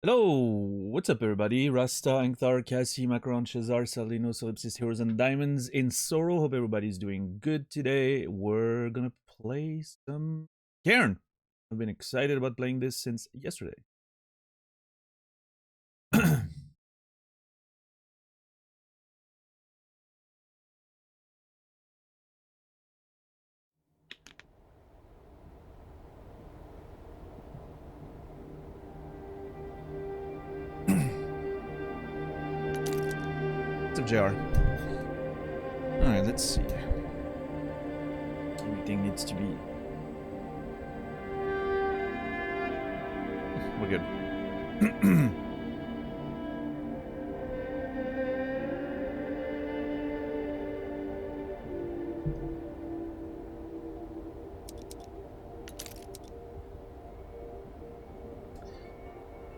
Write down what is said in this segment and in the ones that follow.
Hello, what's up everybody? Rasta, Ankthar, Cassie, Macron, Shazar, Salino, Solipsis, Heroes and Diamonds in Sorrow. Hope everybody's doing good today. We're gonna play some CAIRN. I've been excited about playing this since yesterday. What's up, JR? Alright, let's see. Everything needs to be... We're good.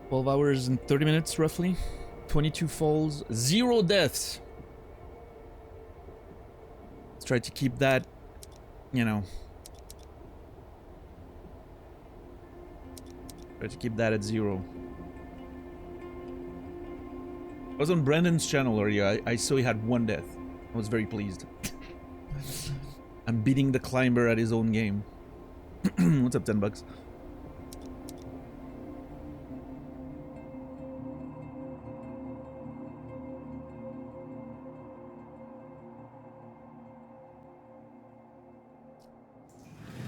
12 hours and 30 minutes, roughly. 22 falls, 0 deaths. Let's try to keep that, you know. Try to keep that at 0. I was on Brandon's channel earlier. I saw he had 1 death. I was very pleased. I'm beating the climber at his own game. What's up, $10?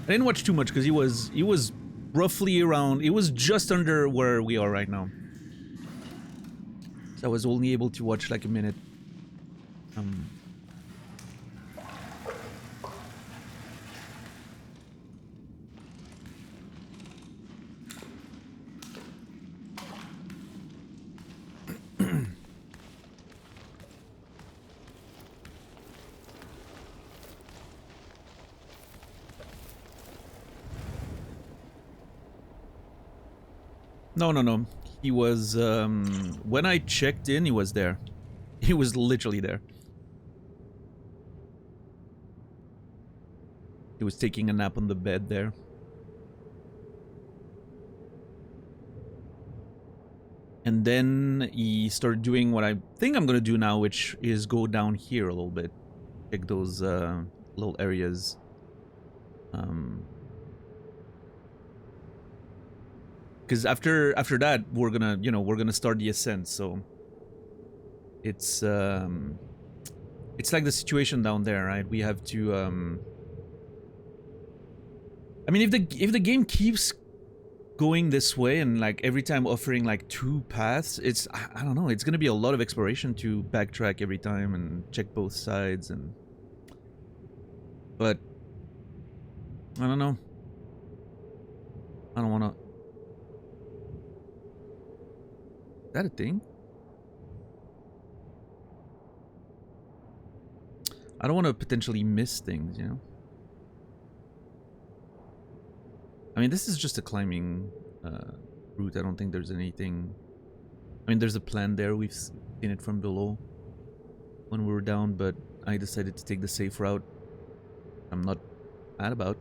I didn't watch too much because he was roughly around, it was just under where we are right now. So I was only able to watch like a minute. No. He was, when I checked in, he was there. He was literally there. He was taking a nap on the bed there. And then he started doing what I think I'm gonna do now, which is go down here a little bit. Check those, little areas. Because after that, we're gonna, you know, we're gonna start the ascent. So it's like the situation down there, right? We have to. I mean, if the game keeps going this way and like every time offering like 2 paths, it's, I don't know. It's gonna be a lot of exploration to backtrack every time and check both sides, and But I don't know. I don't want to. Is that a thing? I don't want to potentially miss things, you know? I mean, this is just a climbing route. I don't think there's anything... I mean, there's a plan there. We've seen it from below when we were down, but I decided to take the safe route. I'm not mad about.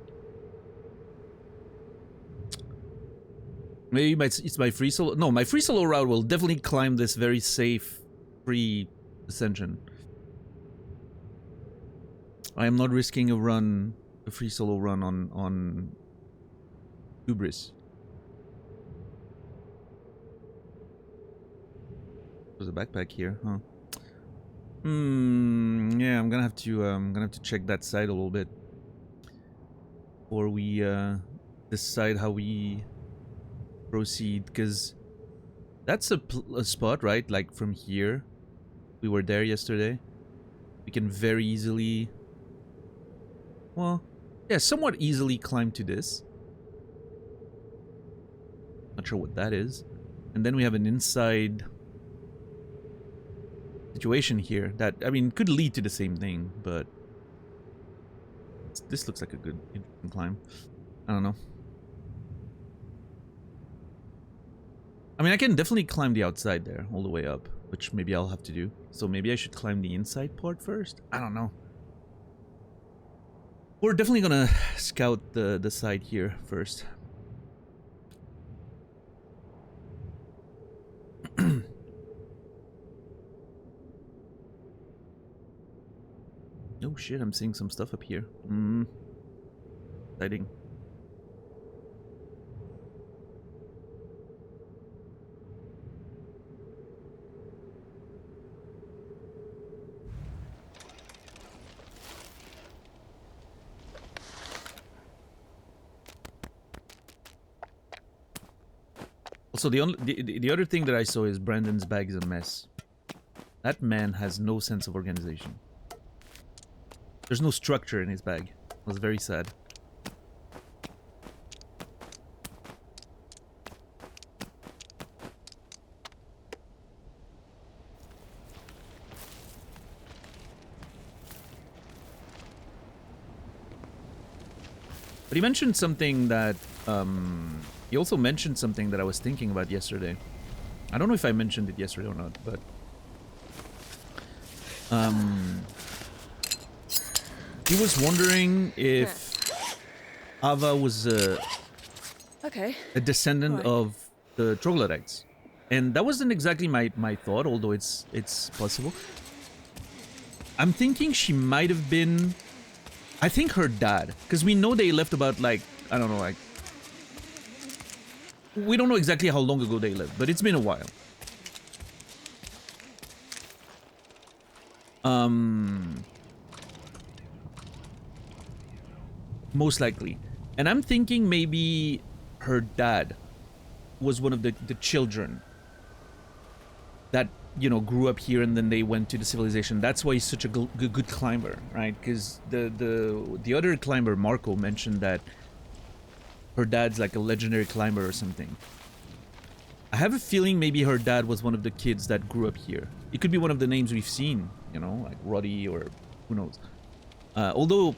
Maybe it's my free solo... No, my free solo route will definitely climb this very safe, free ascension. I am not risking a free solo run on Hubris. There's a backpack here, huh? Yeah, I'm gonna have to check that side a little bit before we decide how we proceed, because that's a spot, right? Like from here, we were there yesterday. We can very easily, well, yeah, somewhat easily climb to this. Not sure what that is. And then we have an inside situation here that, I mean, could lead to the same thing, but this looks like a good interesting climb. I don't know. I mean, I can definitely climb the outside there all the way up, which maybe I'll have to do. So maybe I should climb the inside part first? I don't know. We're definitely gonna scout the side here first. Oh shit, I'm seeing some stuff up here. Exciting. Also, the other thing that I saw is Brandon's bag is a mess. That man has no sense of organization. There's no structure in his bag. It was very sad. But he mentioned something that, he also mentioned something that I was thinking about yesterday. I don't know if I mentioned it yesterday or not, but... he was wondering if Ava was a descendant of the troglodytes. And that wasn't exactly my thought, although it's possible. I'm thinking she might have been... I think her dad, because we know they left about, like, I don't know, like... We don't know exactly how long ago they lived, but it's been a while. Most likely. And I'm thinking maybe her dad was one of the children that, you know, grew up here and then they went to the civilization. That's why he's such a good climber, right? Because the other climber, Marco, mentioned that her dad's like a legendary climber or something. I have a feeling maybe her dad was one of the kids that grew up here. It could be one of the names we've seen, you know, like Roddy or who knows. Although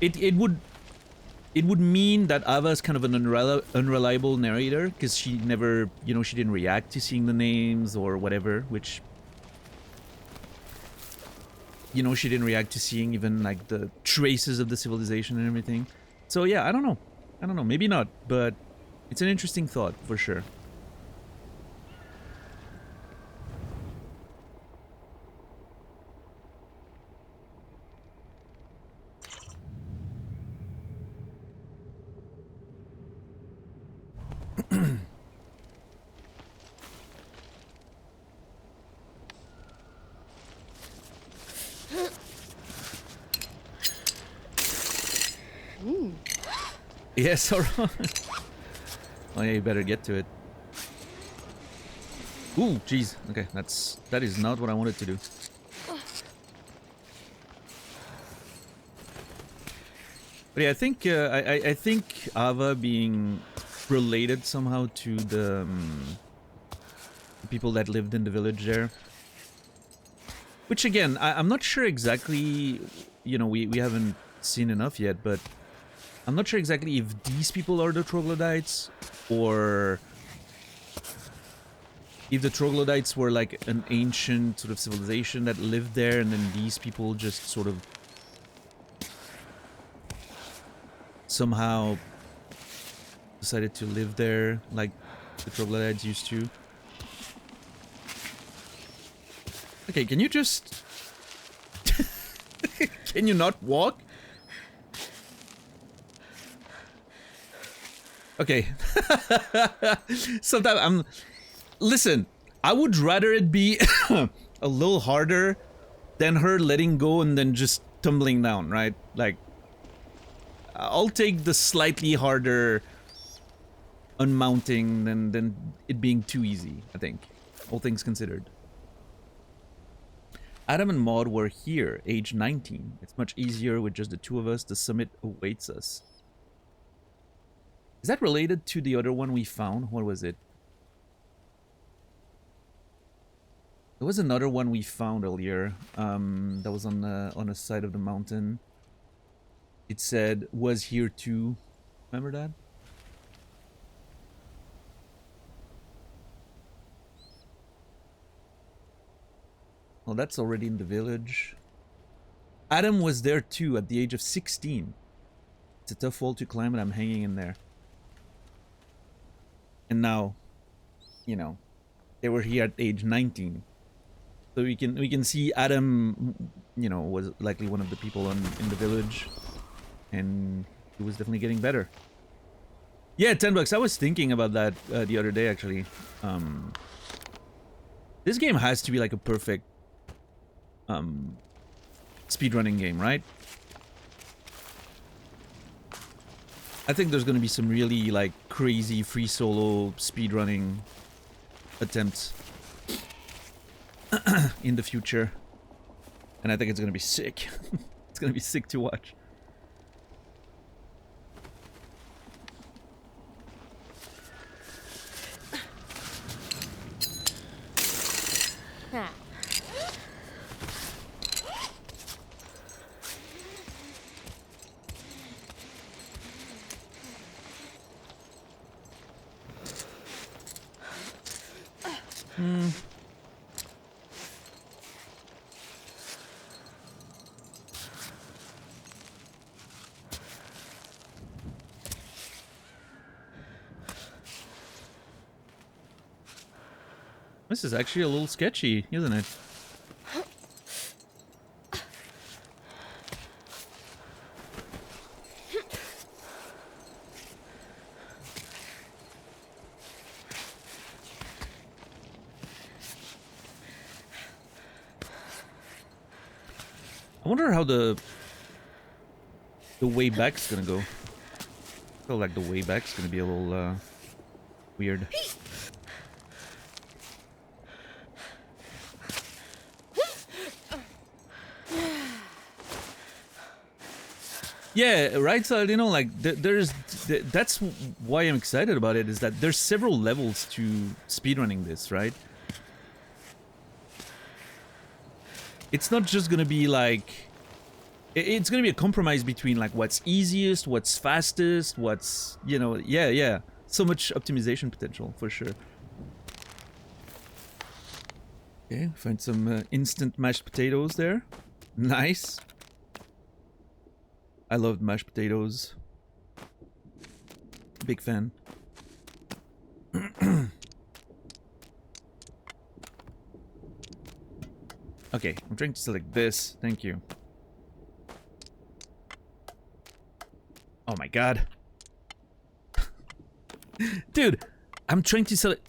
it would mean that Ava is kind of an unreliable narrator, because she never, you know, she didn't react to seeing the names or whatever, which, you know, she didn't react to seeing even like the traces of the civilization and everything. So yeah, I don't know. Maybe not, but it's an interesting thought for sure. Yes, alright. Oh yeah, you better get to it. Ooh, jeez. Okay, that is not what I wanted to do. But yeah, I think I think Ava being related somehow to the people that lived in the village there. Which again, I'm not sure exactly. You know, we haven't seen enough yet, but I'm not sure exactly if these people are the troglodytes or if the troglodytes were like an ancient sort of civilization that lived there, and then these people just sort of somehow decided to live there like the troglodytes used to. Okay, can you just... Can you not walk? Okay. Sometimes I'm... Listen, I would rather it be a little harder than her letting go and then just tumbling down, right? Like, I'll take the slightly harder unmounting than it being too easy, I think. All things considered. Adam and Maud were here, age 19. It's much easier with just the two of us. The summit awaits us. Is that related to the other one we found? What was it? There was another one we found earlier. That was on the side of the mountain. It said, was here too. Remember that? Well, that's already in the village. Adam was there too at the age of 16. It's a tough wall to climb and I'm hanging in there. And now, you know, they were here at age 19. So we can see Adam, you know, was likely one of the people in the village. And he was definitely getting better. Yeah, $10. I was thinking about that the other day, actually. This game has to be like a perfect speedrunning game, right? I think there's gonna be some really like crazy free solo speedrunning attempts in the future, and I think it's gonna be sick. It's gonna be sick to watch. This is actually a little sketchy, isn't it? I wonder how the way back's gonna go. I feel like the way back's gonna be a little weird. Yeah, right. So you know, like that's why I'm excited about it. Is that there's several levels to speedrunning this, right? It's not just gonna be like, it's gonna be a compromise between like what's easiest, what's fastest, what's, you know, yeah. So much optimization potential for sure. Okay, find some instant mashed potatoes there. Nice. I loved mashed potatoes. Big fan. Okay, I'm trying to select this. Thank you. Oh my god. Dude, I'm trying to select...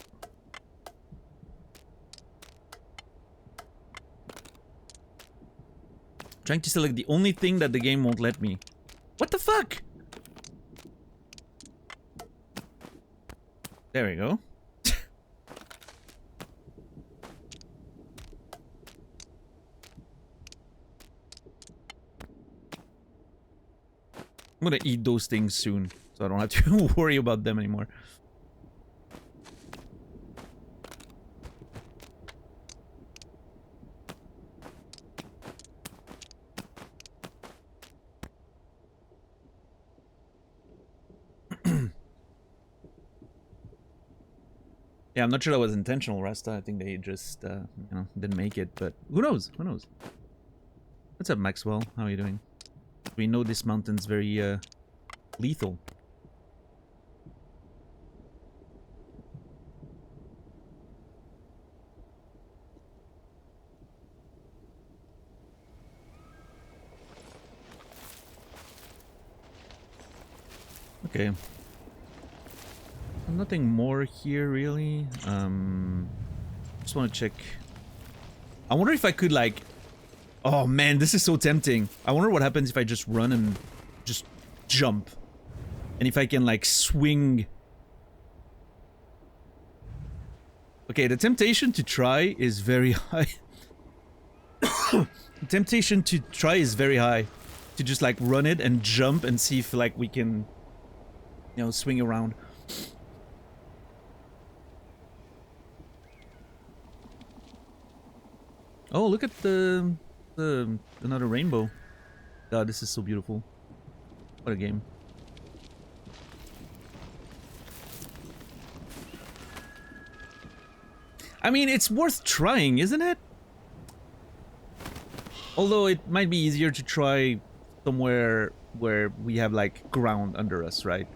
Trying to select the only thing that the game won't let me. What the fuck? There we go. I'm gonna eat those things soon, so I don't have to worry about them anymore. Yeah, I'm not sure that was intentional, Rasta. I think they just, you know, didn't make it, but who knows? Who knows? What's up, Maxwell? How are you doing? We know this mountain's very, lethal. Okay. Nothing more here, really. Just want to check. I wonder if I could, like... Oh, man, this is so tempting. I wonder what happens if I just run and just jump. And if I can, like, swing... Okay, the temptation to try is very high. The temptation to try is very high. To just, like, run it and jump and see if, like, we can... You know, swing around. Oh, look at another rainbow. God, this is so beautiful. What a game. I mean, it's worth trying, isn't it? Although it might be easier to try somewhere where we have, like, ground under us, right?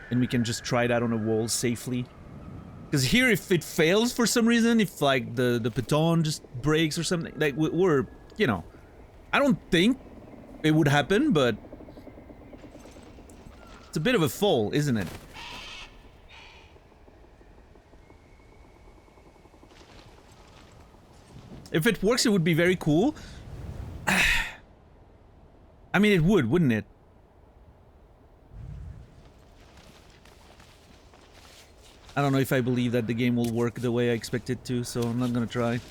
And we can just try that on a wall safely. Because here, if it fails for some reason, if, like, the baton just breaks or something, like, we're, you know... I don't think it would happen, but... It's a bit of a fall, isn't it? If it works, it would be very cool. I mean, it would, wouldn't it? I don't know if I believe that the game will work the way I expect it to, so I'm not gonna try.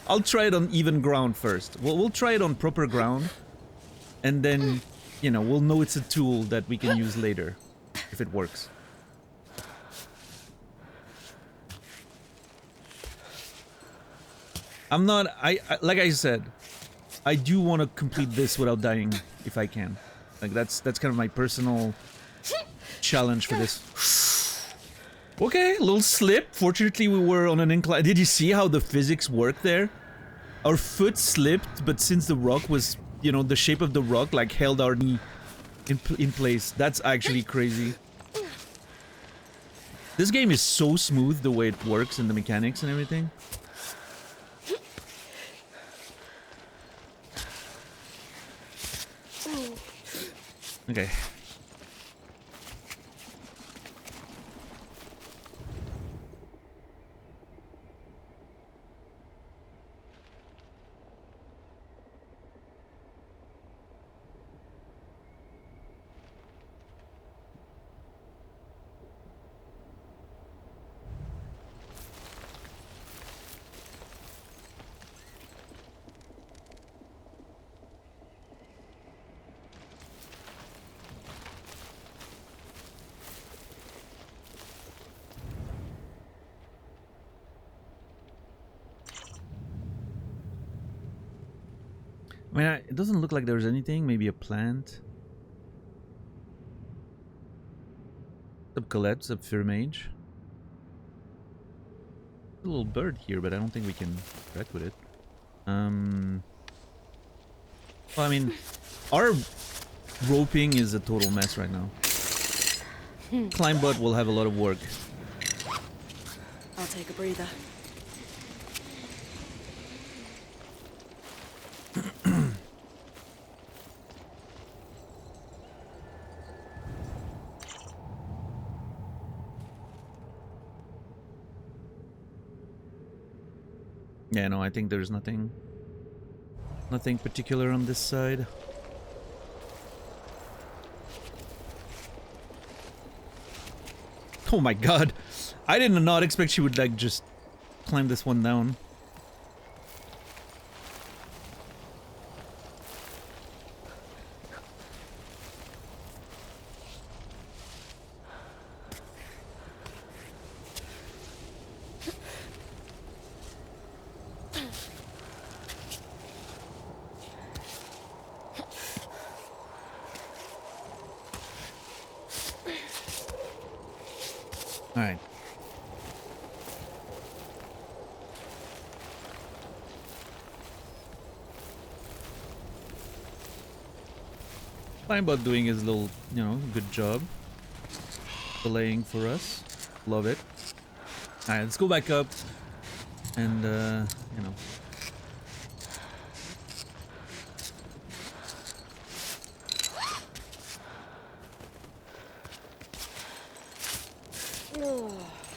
I'll try it on even ground first. We'll try it on proper ground, and then, you know, we'll know it's a tool that we can use later, if it works. I'm not... like I said, I do want to complete this without dying, if I can. Like, that's kind of my personal challenge for this. Okay, a little slip. Fortunately, we were on an incline. Did you see how the physics work there? Our foot slipped, but since the rock was, you know, the shape of the rock, like, held our knee in place. That's actually crazy. This game is so smooth, the way it works and the mechanics and everything. Okay. I mean, it doesn't look like there's anything. Maybe a plant. Sub Colette, sub Firmage. A little bird here, but I don't think we can interact with it. Well, I mean, our roping is a total mess right now. Climbbot will have a lot of work. I'll take a breather. Yeah, no, I think there's nothing particular on this side. Oh my god. I did not expect she would, like, just climb this one down. All right. Climebot doing his little, you know, good job. Delaying for us. Love it. Alright, let's go back up. And, you know.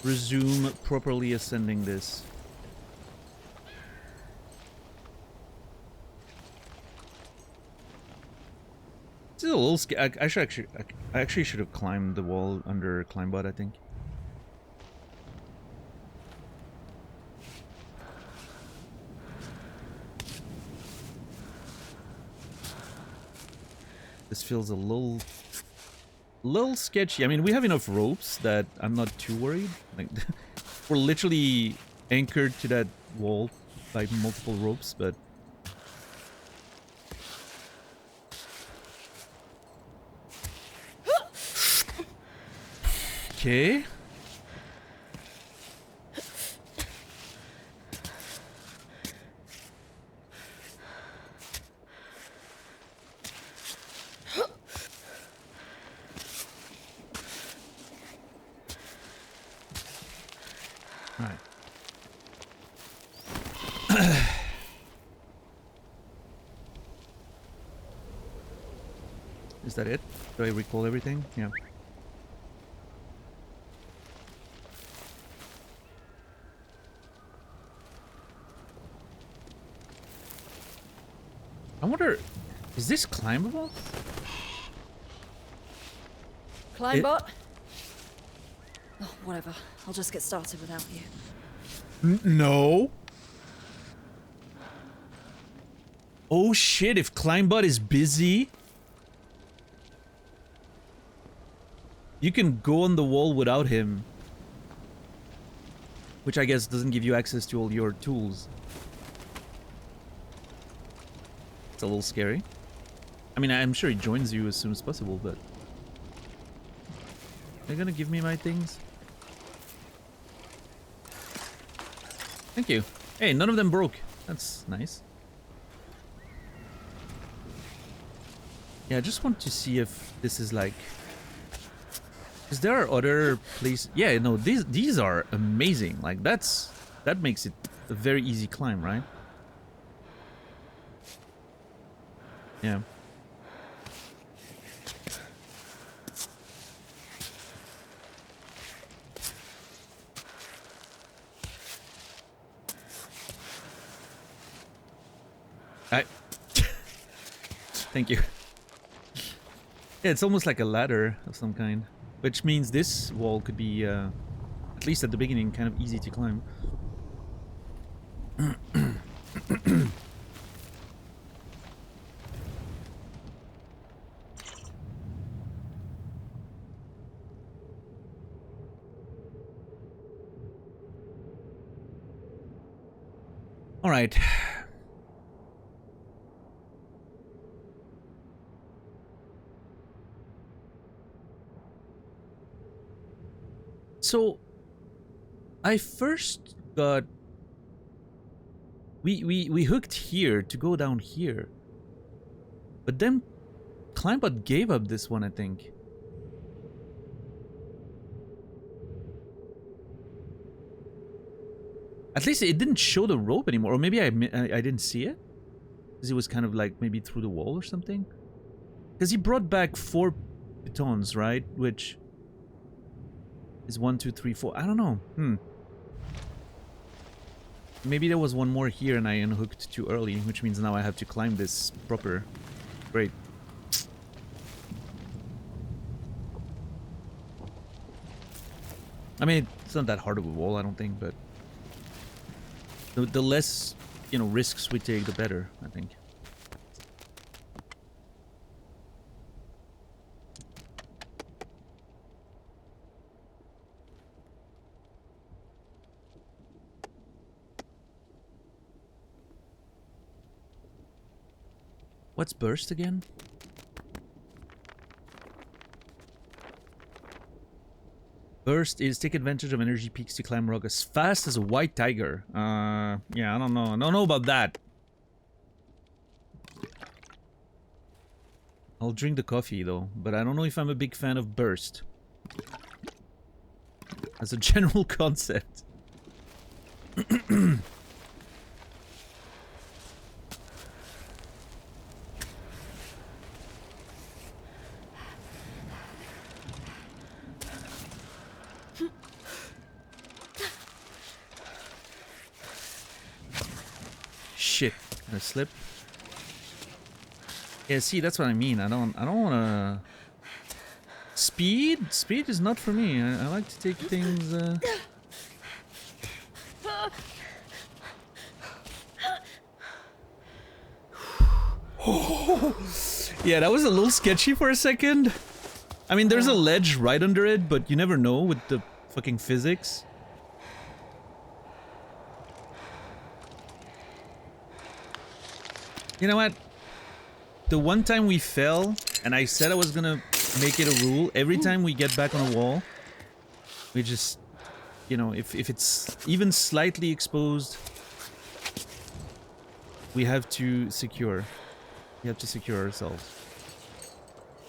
Resume properly ascending this. This is a little scary. I actually should have climbed the wall under Climebot, I think. This feels a little sketchy. I mean, we have enough ropes that I'm not too worried. Like, we're literally anchored to that wall by multiple ropes, but okay. Alright. Is that it? Do I recall everything? Yeah. I wonder, is this climbable? Climebot? Oh, whatever. I'll just get started without you. No. Oh shit, if Climebot is busy, you can go on the wall without him. Which I guess doesn't give you access to all your tools. It's a little scary. I mean, I'm sure he joins you as soon as possible, but... They're gonna give me my things? Thank you. Hey, none of them broke. That's nice. Yeah, I just want to see if this is like... Because there are other places... Yeah, no, these are amazing. Like, that makes it a very easy climb, right? Yeah. Thank you. Yeah, it's almost like a ladder of some kind. Which means this wall could be, at least at the beginning, kind of easy to climb. All right. So, I first got... We hooked here to go down here. But then Climebot gave up this one, I think. At least it didn't show the rope anymore. Or maybe I didn't see it. Because it was kind of like maybe through the wall or something. Because he brought back 4 pitons, right? Which is 1, 2, 3, 4. I don't know. Maybe there was one more here and I unhooked too early, which means now I have to climb this proper. Great. I mean, it's not that hard of a wall, I don't think, but the less, you know, risks we take, the better, I think. What's burst again? Burst is take advantage of energy peaks to climb rock as fast as a white tiger. Yeah, I don't know. I don't know about that. I'll drink the coffee though, but I don't know if I'm a big fan of burst. As a general concept. Shit, I slip. Yeah, see, that's what I mean. I don't wanna... Speed? Speed is not for me. I like to take things, Yeah, that was a little sketchy for a second. I mean, there's a ledge right under it, but you never know with the fucking physics. You know what? The one time we fell, and I said I was gonna make it a rule, every time we get back on a wall, we just, you know, if it's even slightly exposed, we have to secure. We have to secure ourselves.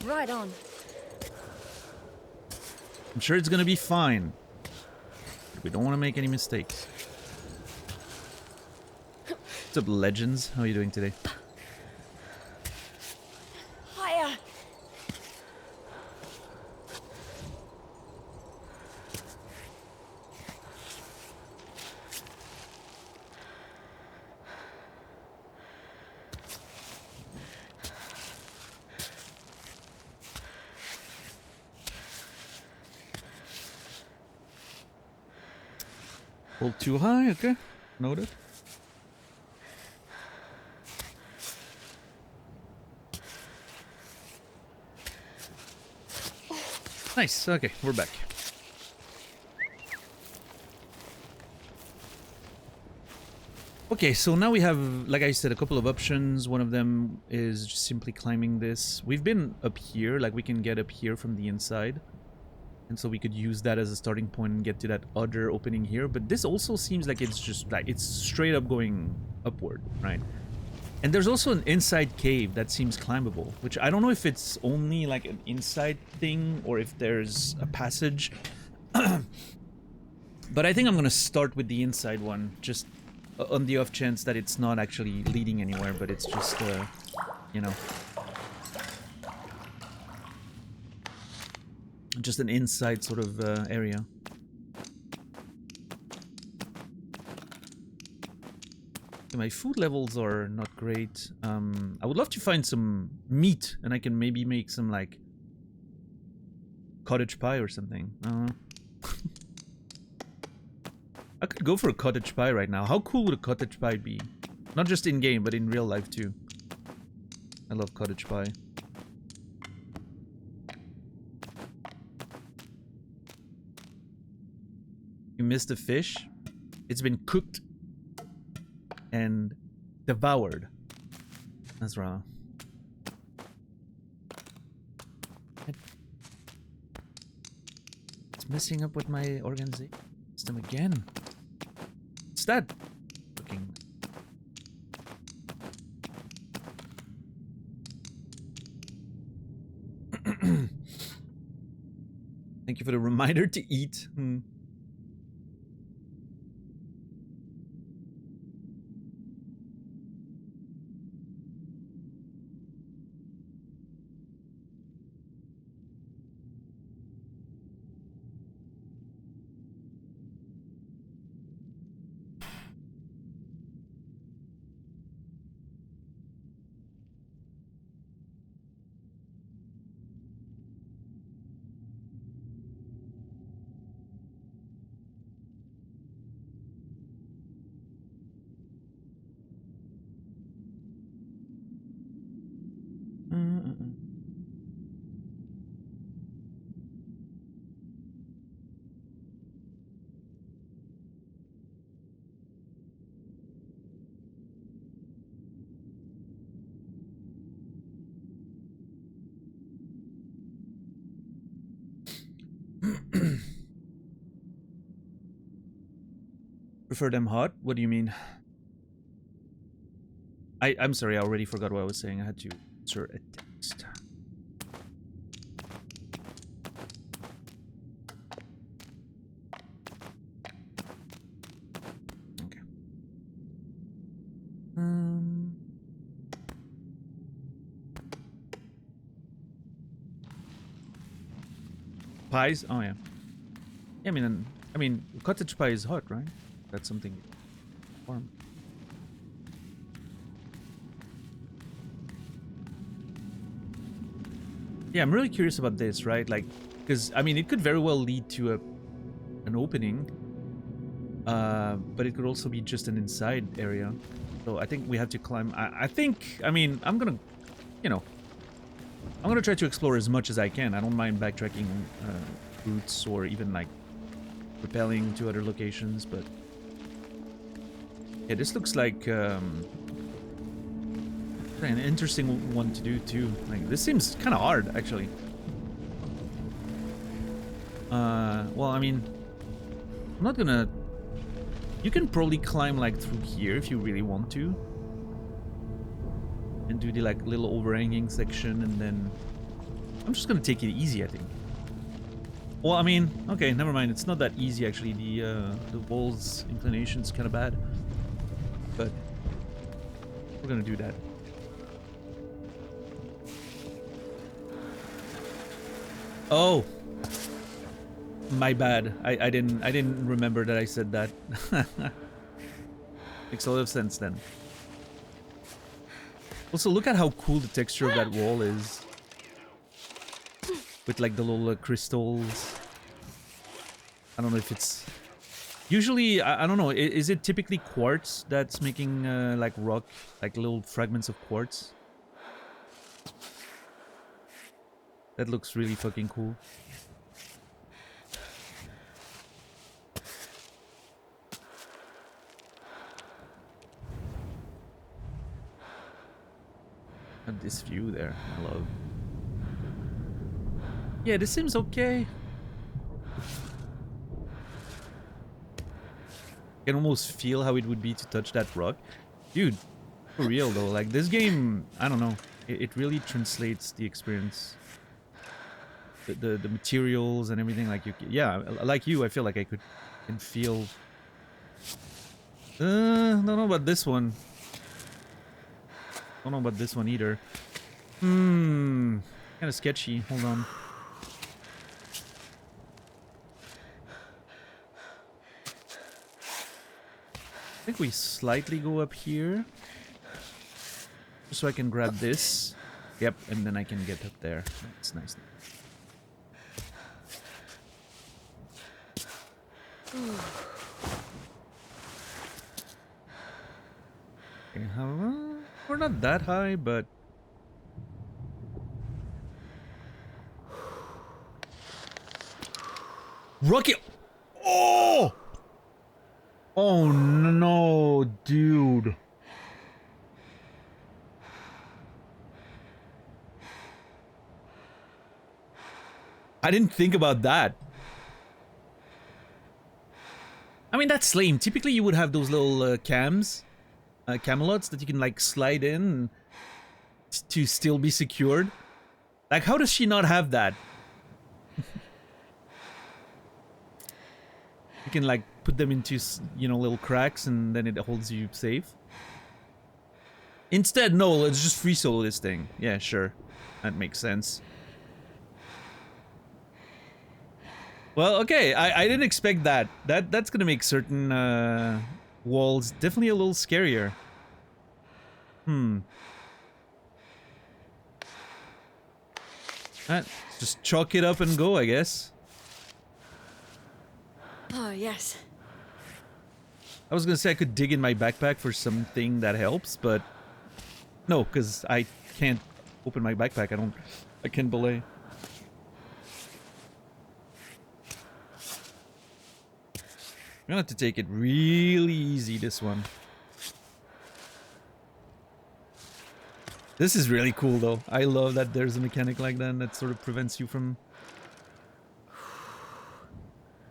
Right on. I'm sure it's gonna be fine. But we don't want to make any mistakes. What's up, legends? How are you doing today? Higher. Hold too high, okay. Noted. Nice, okay, we're back. Okay, so now we have, like I said, a couple of options. One of them is just simply climbing this. We've been up here, like we can get up here from the inside. And so we could use that as a starting point and get to that other opening here. But this also seems like it's just like, it's straight up going upward, right? And there's also an inside cave that seems climbable, which I don't know if it's only like an inside thing or if there's a passage. But I think I'm gonna start with the inside one, just on the off chance that it's not actually leading anywhere, but it's just, you know, just an inside sort of area. My food levels are not great. I would love to find some meat, and I can maybe make some, like, cottage pie or something. I could go for a cottage pie right now. How cool would a cottage pie be? Not just in-game, but in real life, too. I love cottage pie. You missed the fish? It's been cooked and devoured. That's wrong. It's messing up with my organization system again. What's that? Looking. Thank you for the reminder to eat. Prefer them hot? What do you mean? I'm sorry, I already forgot what I was saying. I had to insert a text. Okay. Pies? Oh yeah. Yeah, I mean, cottage pie is hot, right? That's something warm. Yeah, I'm really curious about this, right? Like, because I mean, it could very well lead to an opening, but it could also be just an inside area. So I think we have to climb. I mean, I'm gonna, you know, I'm gonna try to explore as much as I can. I don't mind backtracking routes or even like repelling to other locations, but yeah, this looks like an interesting one to do too. Like, this seems kind of hard, actually. Well, I mean, I'm not gonna... You can probably climb, like, through here if you really want to. And do the, like, little overhanging section, and then... I'm just gonna take it easy, I think. Well, I mean, okay, never mind. It's not that easy, actually. The wall's inclination's kind of bad. But we're gonna do that. Oh, my bad. I didn't remember that I said that. Makes a lot of sense then. Also, look at how cool the texture of that wall is, with like the little crystals. I don't know if it's usually I don't know. Is it typically quartz that's making like rock, like little fragments of quartz? That looks really fucking cool. And this view there, I love. Yeah, this seems okay. I can almost feel how it would be to touch that rock. Dude, for real though, like this game, I don't know. It really translates the experience. The materials and everything, like yeah, like you, I feel like I can feel. Don't know about this one. Don't know about this one either. Kind of sketchy. Hold on. I think we slightly go up here, just so I can grab this. Yep, and then I can get up there. That's nice. Okay, we're not that high, but rocket. Oh! Oh no, dude. I didn't think about that. I mean, that's lame. Typically, you would have those little camelots that you can like slide in to still be secured. Like, how does she not have that? You can like put them into, you know, little cracks and then it holds you safe. Instead, no, let's just free solo this thing. Yeah, sure. That makes sense. Well, okay, I didn't expect that. That's gonna make certain walls definitely a little scarier. Just chalk it up and go, I guess. Oh, yes. I was gonna say I could dig in my backpack for something that helps, but no, because I can't open my backpack. I can't belay. I'm gonna have to take it really easy, this one. This is really cool, though. I love that there's a mechanic like that that sort of prevents you from...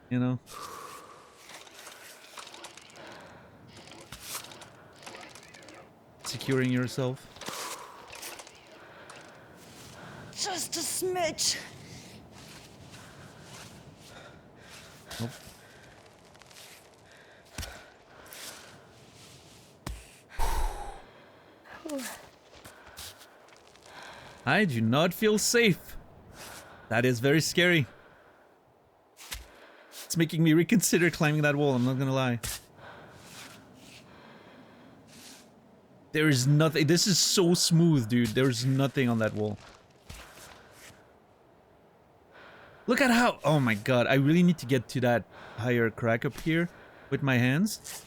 You know? securing yourself. Just a smidge. Nope. I do not feel safe. That is very scary. It's making me reconsider climbing that wall, I'm not gonna lie. There is nothing. This is so smooth, dude. There's nothing on that wall. Look at how... Oh my god, I really need to get to that higher crack up here with my hands.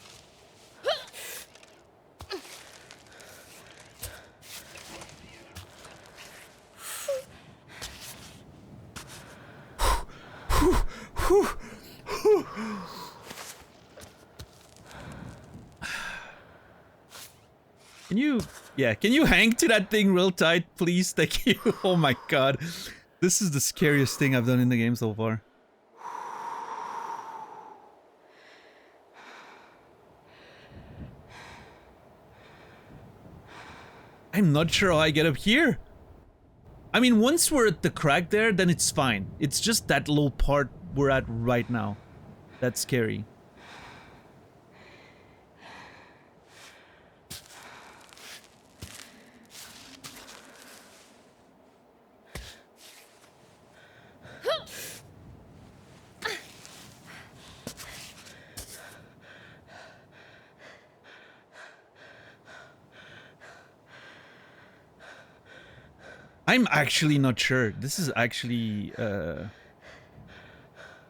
Can you... Yeah, can you hang to that thing real tight, please? Thank you. Oh my god. This is the scariest thing I've done in the game so far. I'm not sure how I get up here. I mean, once we're at the crack there, then it's fine. It's just that little part we're at right now. That's scary. I'm actually not sure. This is actually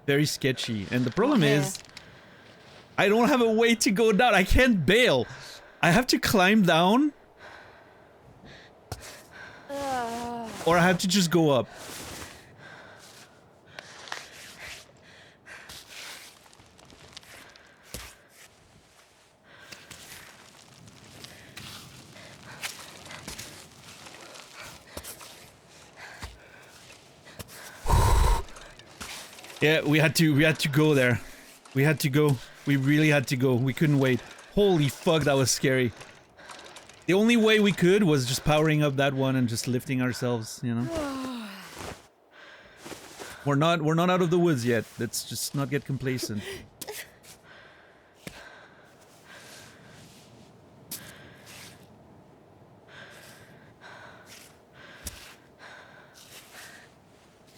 very sketchy. And the problem is, I don't have a way to go down. I can't bail. I have to climb down. Or I have to just go up. Yeah, we had to go there. We had to go. We really had to go. We couldn't wait. Holy fuck, that was scary. The only way we could was just powering up that one and just lifting ourselves, you know? We're not out of the woods yet. Let's just not get complacent.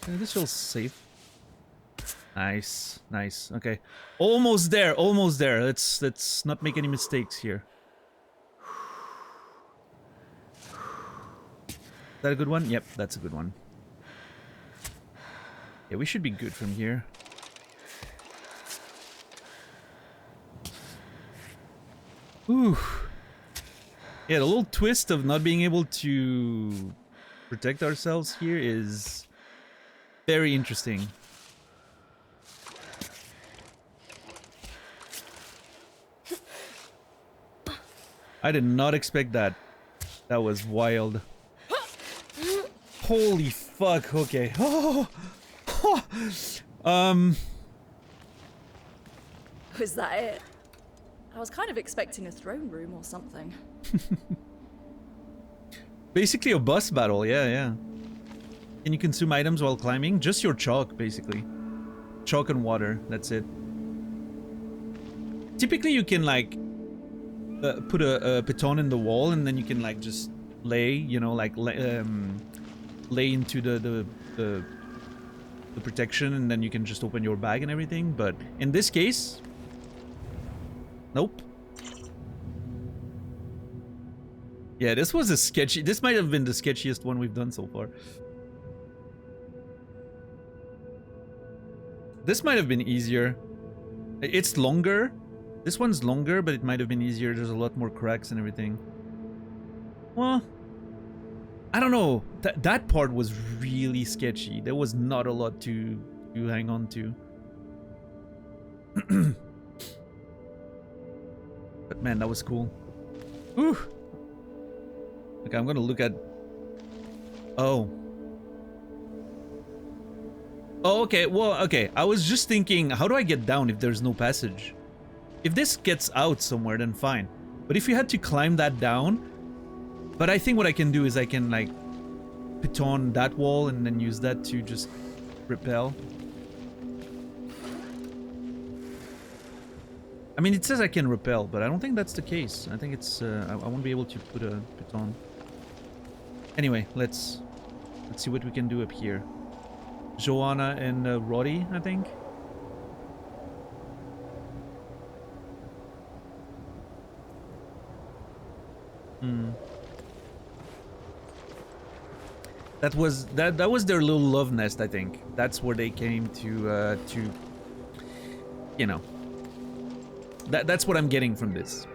Okay, this feels safe. Nice, nice. Okay, almost there, almost there. Let's not make any mistakes here. Is that a good one? Yep, that's a good one. Yeah, we should be good from here. Ooh. Yeah, the little twist of not being able to protect ourselves here is very interesting. I did not expect that. That was wild. Holy fuck, okay. Oh. Was that it? I was kind of expecting a throne room or something. Basically a boss battle, yeah. Can you consume items while climbing? Just your chalk, basically. Chalk and water, that's it. Typically you can like put a piton in the wall and then you can like just lay, you know, like lay into the protection and then you can just open your bag and everything, but in this case, nope. Yeah, this was a sketchy, this might have been the sketchiest one we've done so far. This might have been easier. It's longer. This one's longer, but it might have been easier. There's a lot more cracks and everything. Well, I don't know. That part was really sketchy. There was not a lot to hang on to. But man, that was cool. Whew. Okay, I'm gonna look at... Oh. Oh, okay. Well, okay. I was just thinking, how do I get down if there's no passage? If this gets out somewhere, then fine. But if you had to climb that down, But I think what I can do is I can, like, put on that wall and then use that to just repel. I mean, it says I can repel, but I don't think that's the case. I think it's, I won't be able to put on. Anyway, let's see what we can do up here. Joanna and Roddy, I think. That was their little love nest, I think. That's where they came to you know. That's what I'm getting from this.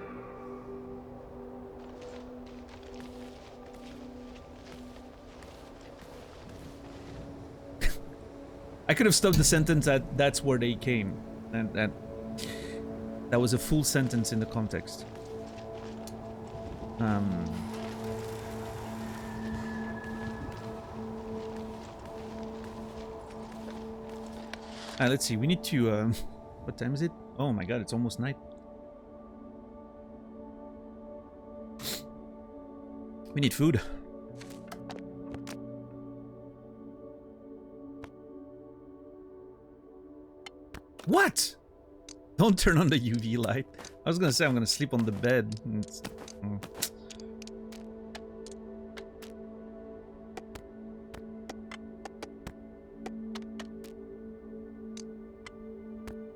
I could have stopped the sentence at "that's where they came," and that was a full sentence in the context. Let's see. We need to. What time is it? Oh my god! It's almost night. We need food. What? Don't turn on the UV light. I was gonna say I'm gonna sleep on the bed.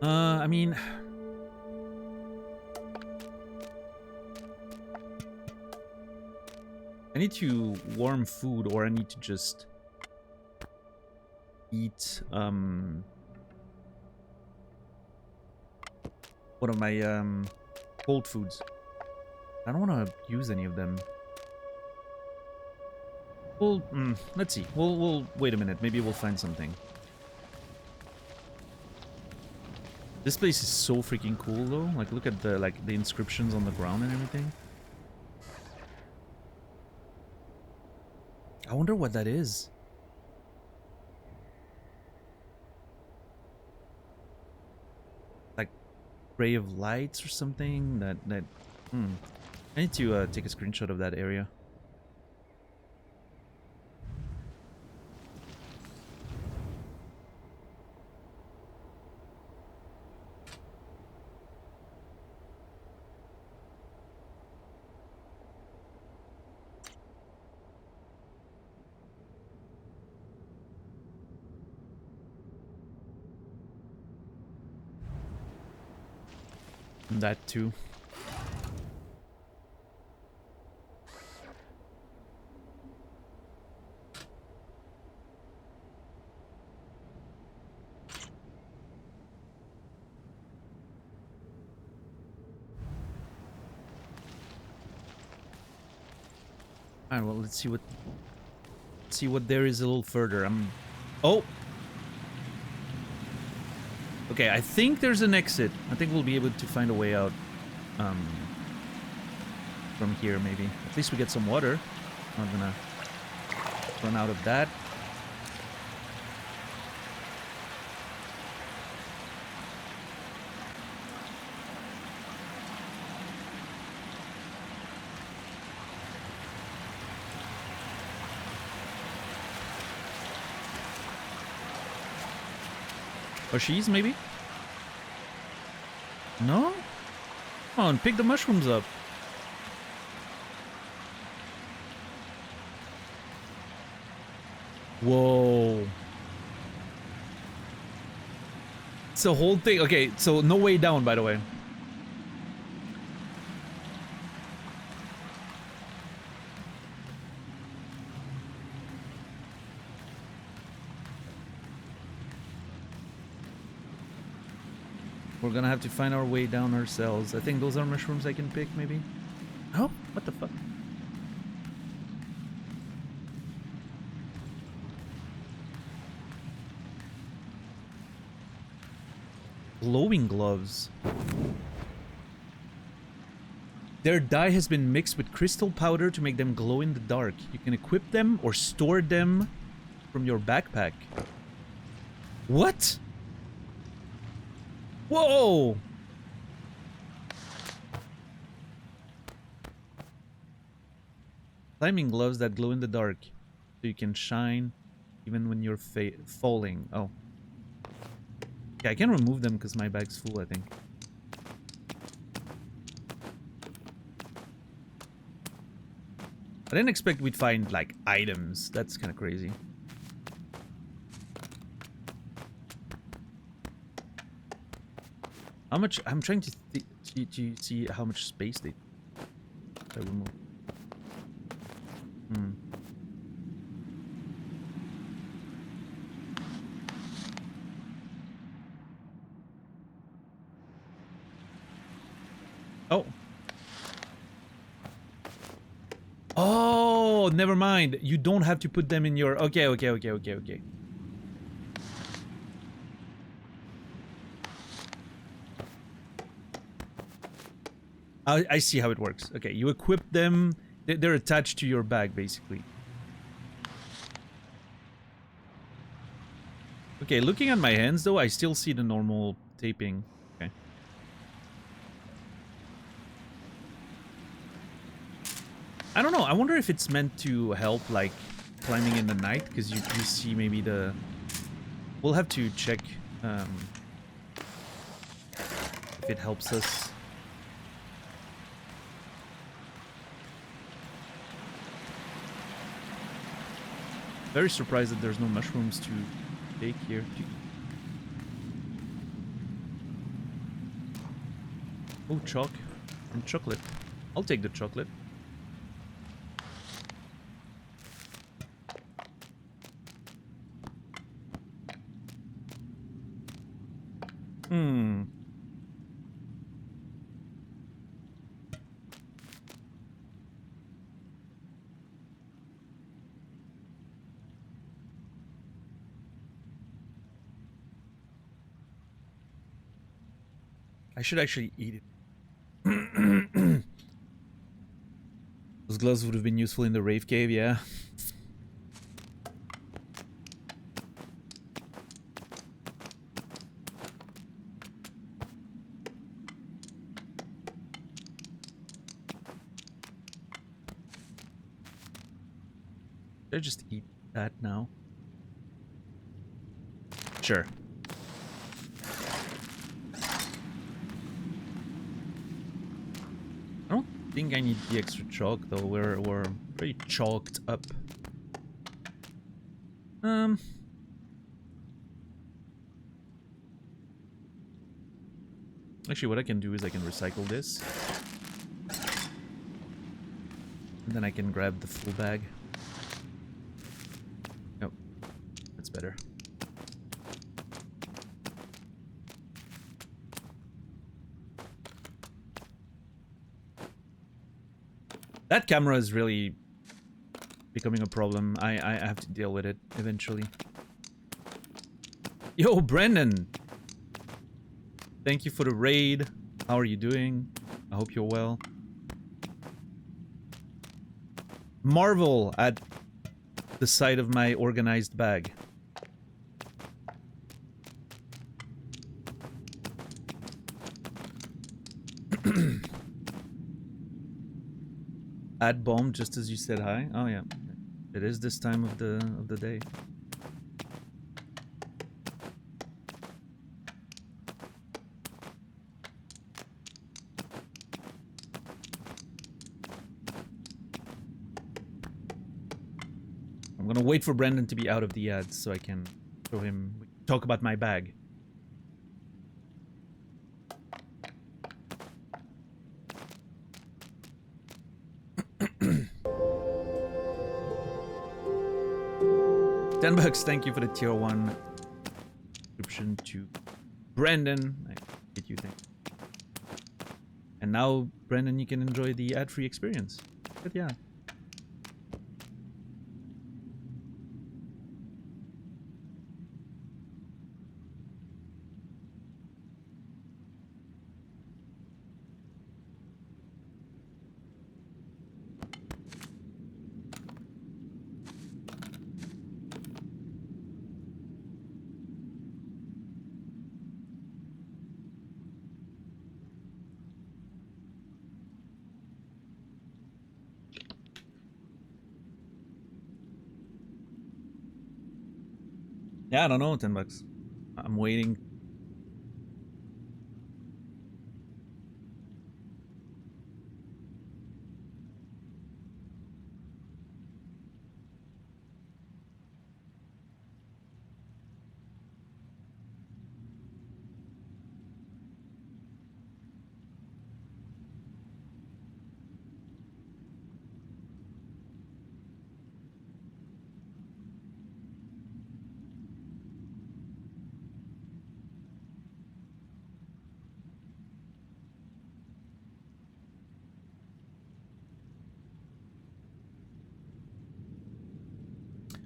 I mean, I need to warm food, or I need to just eat one of my cold foods. I don't want to use any of them. Well, let's see. We'll wait a minute. Maybe we'll find something. This place is so freaking cool, though. Like, look at the inscriptions on the ground and everything. I wonder what that is. Like, ray of lights or something. I need to take a screenshot of that area. That too. Alright, well, let's see what there is a little further. Oh! Okay, I think there's an exit. I think we'll be able to find a way out from here, maybe. At least we get some water. I'm not gonna run out of that. Or she's, maybe? No? Come on, pick the mushrooms up. Whoa. It's a whole thing. Okay, so no way down, by the way. We're gonna have to find our way down ourselves. I think those are mushrooms I can pick, maybe? Oh, what the fuck? Glowing gloves. Their dye has been mixed with crystal powder to make them glow in the dark. You can equip them or store them from your backpack. What? Whoa! Climbing gloves that glow in the dark, so you can shine even when you're falling. Oh. Yeah, I can remove them because my bag's full, I think. I didn't expect we'd find, like, items. That's kind of crazy. How much... I'm trying to see how much space they remove. Hmm. Oh. Oh, never mind. You don't have to put them in your... Okay. I see how it works. Okay, you equip them. They're attached to your bag, basically. Okay, looking at my hands, though, I still see the normal taping. Okay. I don't know. I wonder if it's meant to help, like, climbing in the night, because you see maybe the... We'll have to check if it helps us. Very surprised that there's no mushrooms to take here. Oh, chalk and chocolate. I'll take the chocolate. Hmm. I should actually eat it. Those gloves would have been useful in the rave cave, yeah. Should I just eat that now? Sure. I don't think I need the extra chalk though. We're pretty chalked up. Actually, what I can do is I can recycle this. And then I can grab the full bag. Nope. That's better. That camera is really becoming a problem. I have to deal with it eventually. Yo, Brendan! Thank you for the raid. How are you doing? I hope you're well. Marvel at the sight of my organized bag. Add bomb just as you said hi. Oh yeah, it is this time of the day. I'm gonna wait for Brendan to be out of the ads so I can show him, talk about my bag. $10, thank you for the tier 1 subscription to Brendan. I get you, thank you. And now, Brendan, you can enjoy the ad-free experience. But yeah. Yeah, I don't know, $10. I'm waiting.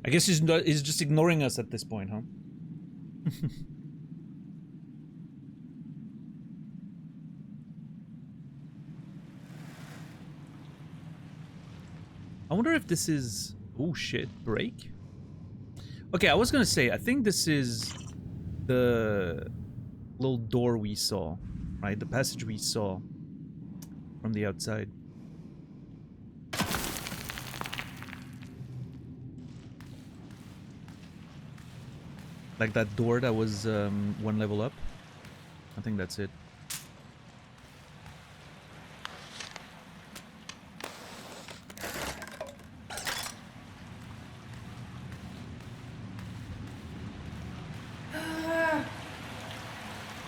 I guess he's just ignoring us at this point, huh? I wonder if this is... Oh shit, break? Okay, I was gonna say, I think this is the little door we saw, right? The passage we saw from the outside. Like that door that was one level up. I think that's it.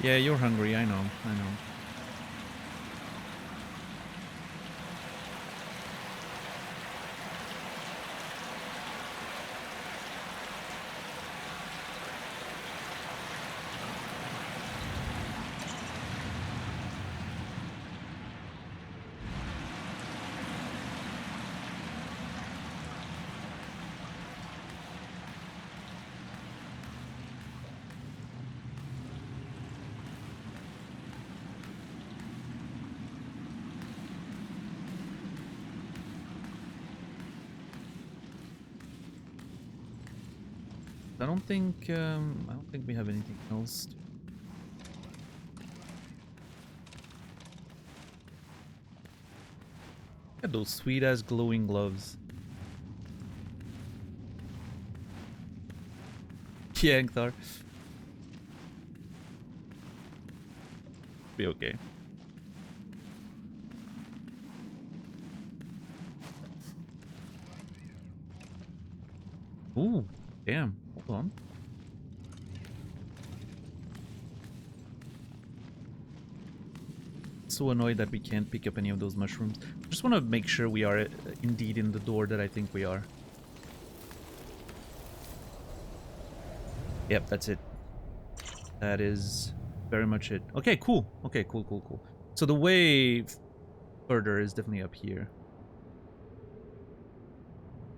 Yeah, you're hungry, I know, I know. I don't think we have anything else. Look at those sweet ass glowing gloves. Yeah, Angthar. Be okay. Ooh, damn. Hold on. So annoyed that we can't pick up any of those mushrooms. Just want to make sure we are indeed in the door that I think we are. Yep, that's it. That is very much it. Okay, cool. Okay, cool, cool, cool. So the way further is definitely up here.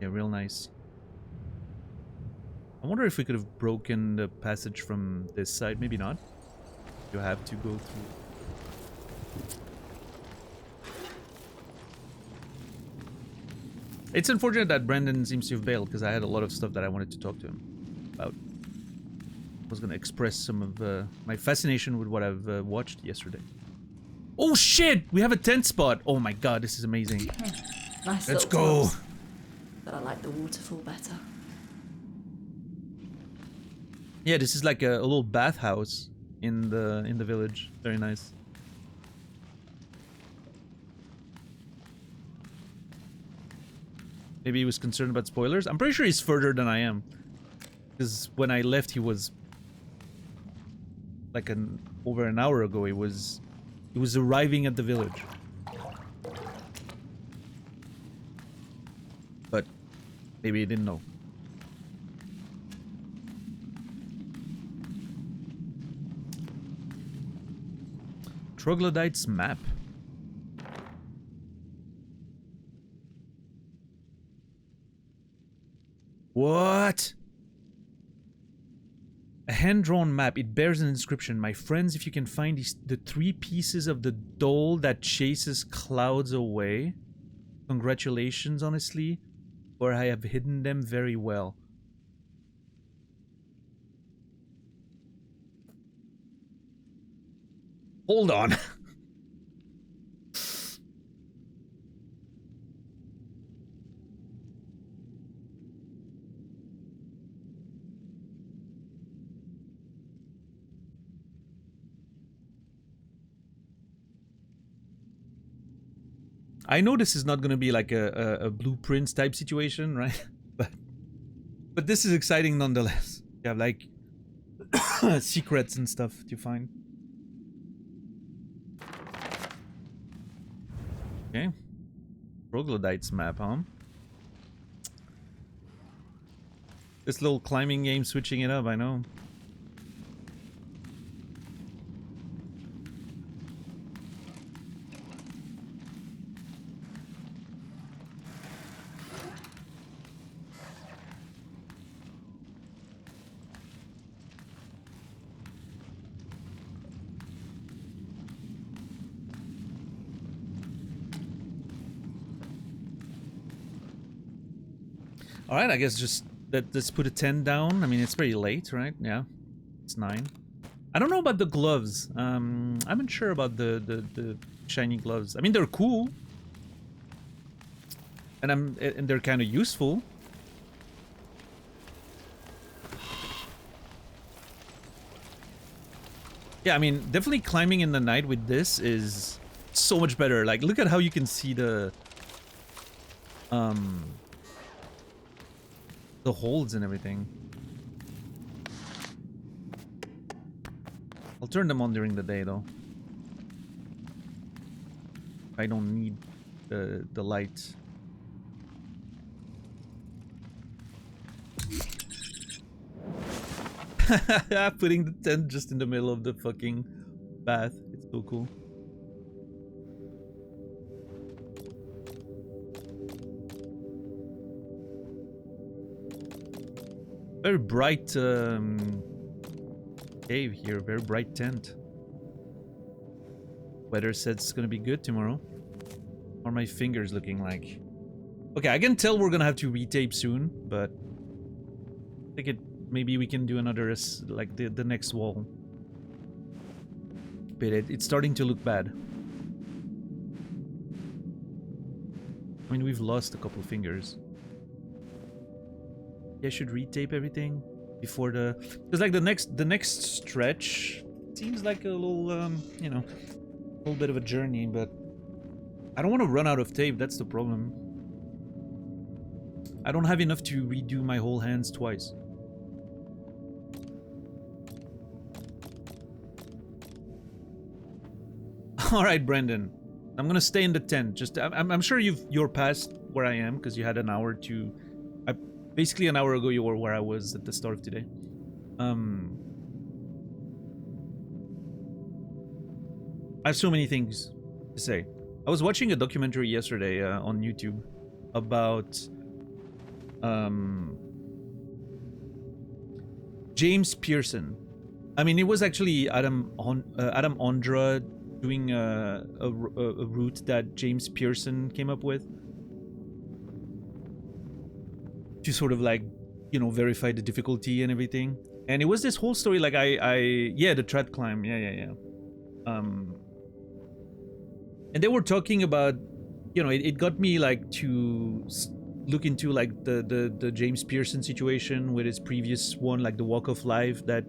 Yeah, real nice. I wonder if we could have broken the passage from this side. Maybe not. You have to go through. It's unfortunate that Brandon seems to have bailed, because I had a lot of stuff that I wanted to talk to him about. I was going to express some of my fascination with what I've watched yesterday. Oh shit! We have a tent spot! Oh my god, this is amazing. Nice. Let's go! Tops, but I like the waterfall better. Yeah, this is like a little bathhouse in the village. Very nice. Maybe he was concerned about spoilers. I'm pretty sure he's further than I am. Because when I left, he was like over an hour ago. He was arriving at the village. But maybe he didn't know. Troglodytes map. What? A hand-drawn map. It bears an inscription. My friends, if you can find the 3 pieces of the doll that chases clouds away. Congratulations, honestly. For I have hidden them very well. Hold on. I know this is not gonna be like a blueprints type situation, right? but this is exciting nonetheless. You have like secrets and stuff to find. Okay. Troglodytes map, huh? This little climbing game switching it up, I know. Alright, I guess just let's put a 10 down. I mean, it's pretty late, right? Yeah. It's 9. I don't know about the gloves. I'm not sure about the shiny gloves. I mean, they're cool. And they're kind of useful. Yeah, I mean, definitely climbing in the night with this is so much better. Like, look at how you can see the holds and everything. I'll turn them on during the day, though. I don't need the light. Putting the tent just in the middle of the fucking bath. It's so cool. Very bright cave here. Very bright tent. Weather says it's gonna be good tomorrow. How are my fingers looking like? Okay, I can tell we're gonna have to retape soon, but I think maybe we can do another like the next wall. But it's starting to look bad. I mean, we've lost a couple fingers. Yeah, I should retape everything before because like the next stretch seems like a little you know, a little bit of a journey, but I don't want to run out of tape. That's the problem. I don't have enough to redo my whole hands twice. All right, Brendan. I'm gonna stay in the tent. Just I'm sure you're past where I am because you had an hour to. Basically, an hour ago, you were where I was at the start of today. I have so many things to say. I was watching a documentary yesterday on YouTube about James Pearson. I mean, it was actually Adam Ondra doing a route that James Pearson came up with to sort of like, you know, verify the difficulty and everything. And it was this whole story, like yeah, the trad climb, yeah. And they were talking about, you know, it got me like to look into like the James Pearson situation with his previous one, like the Walk of Life that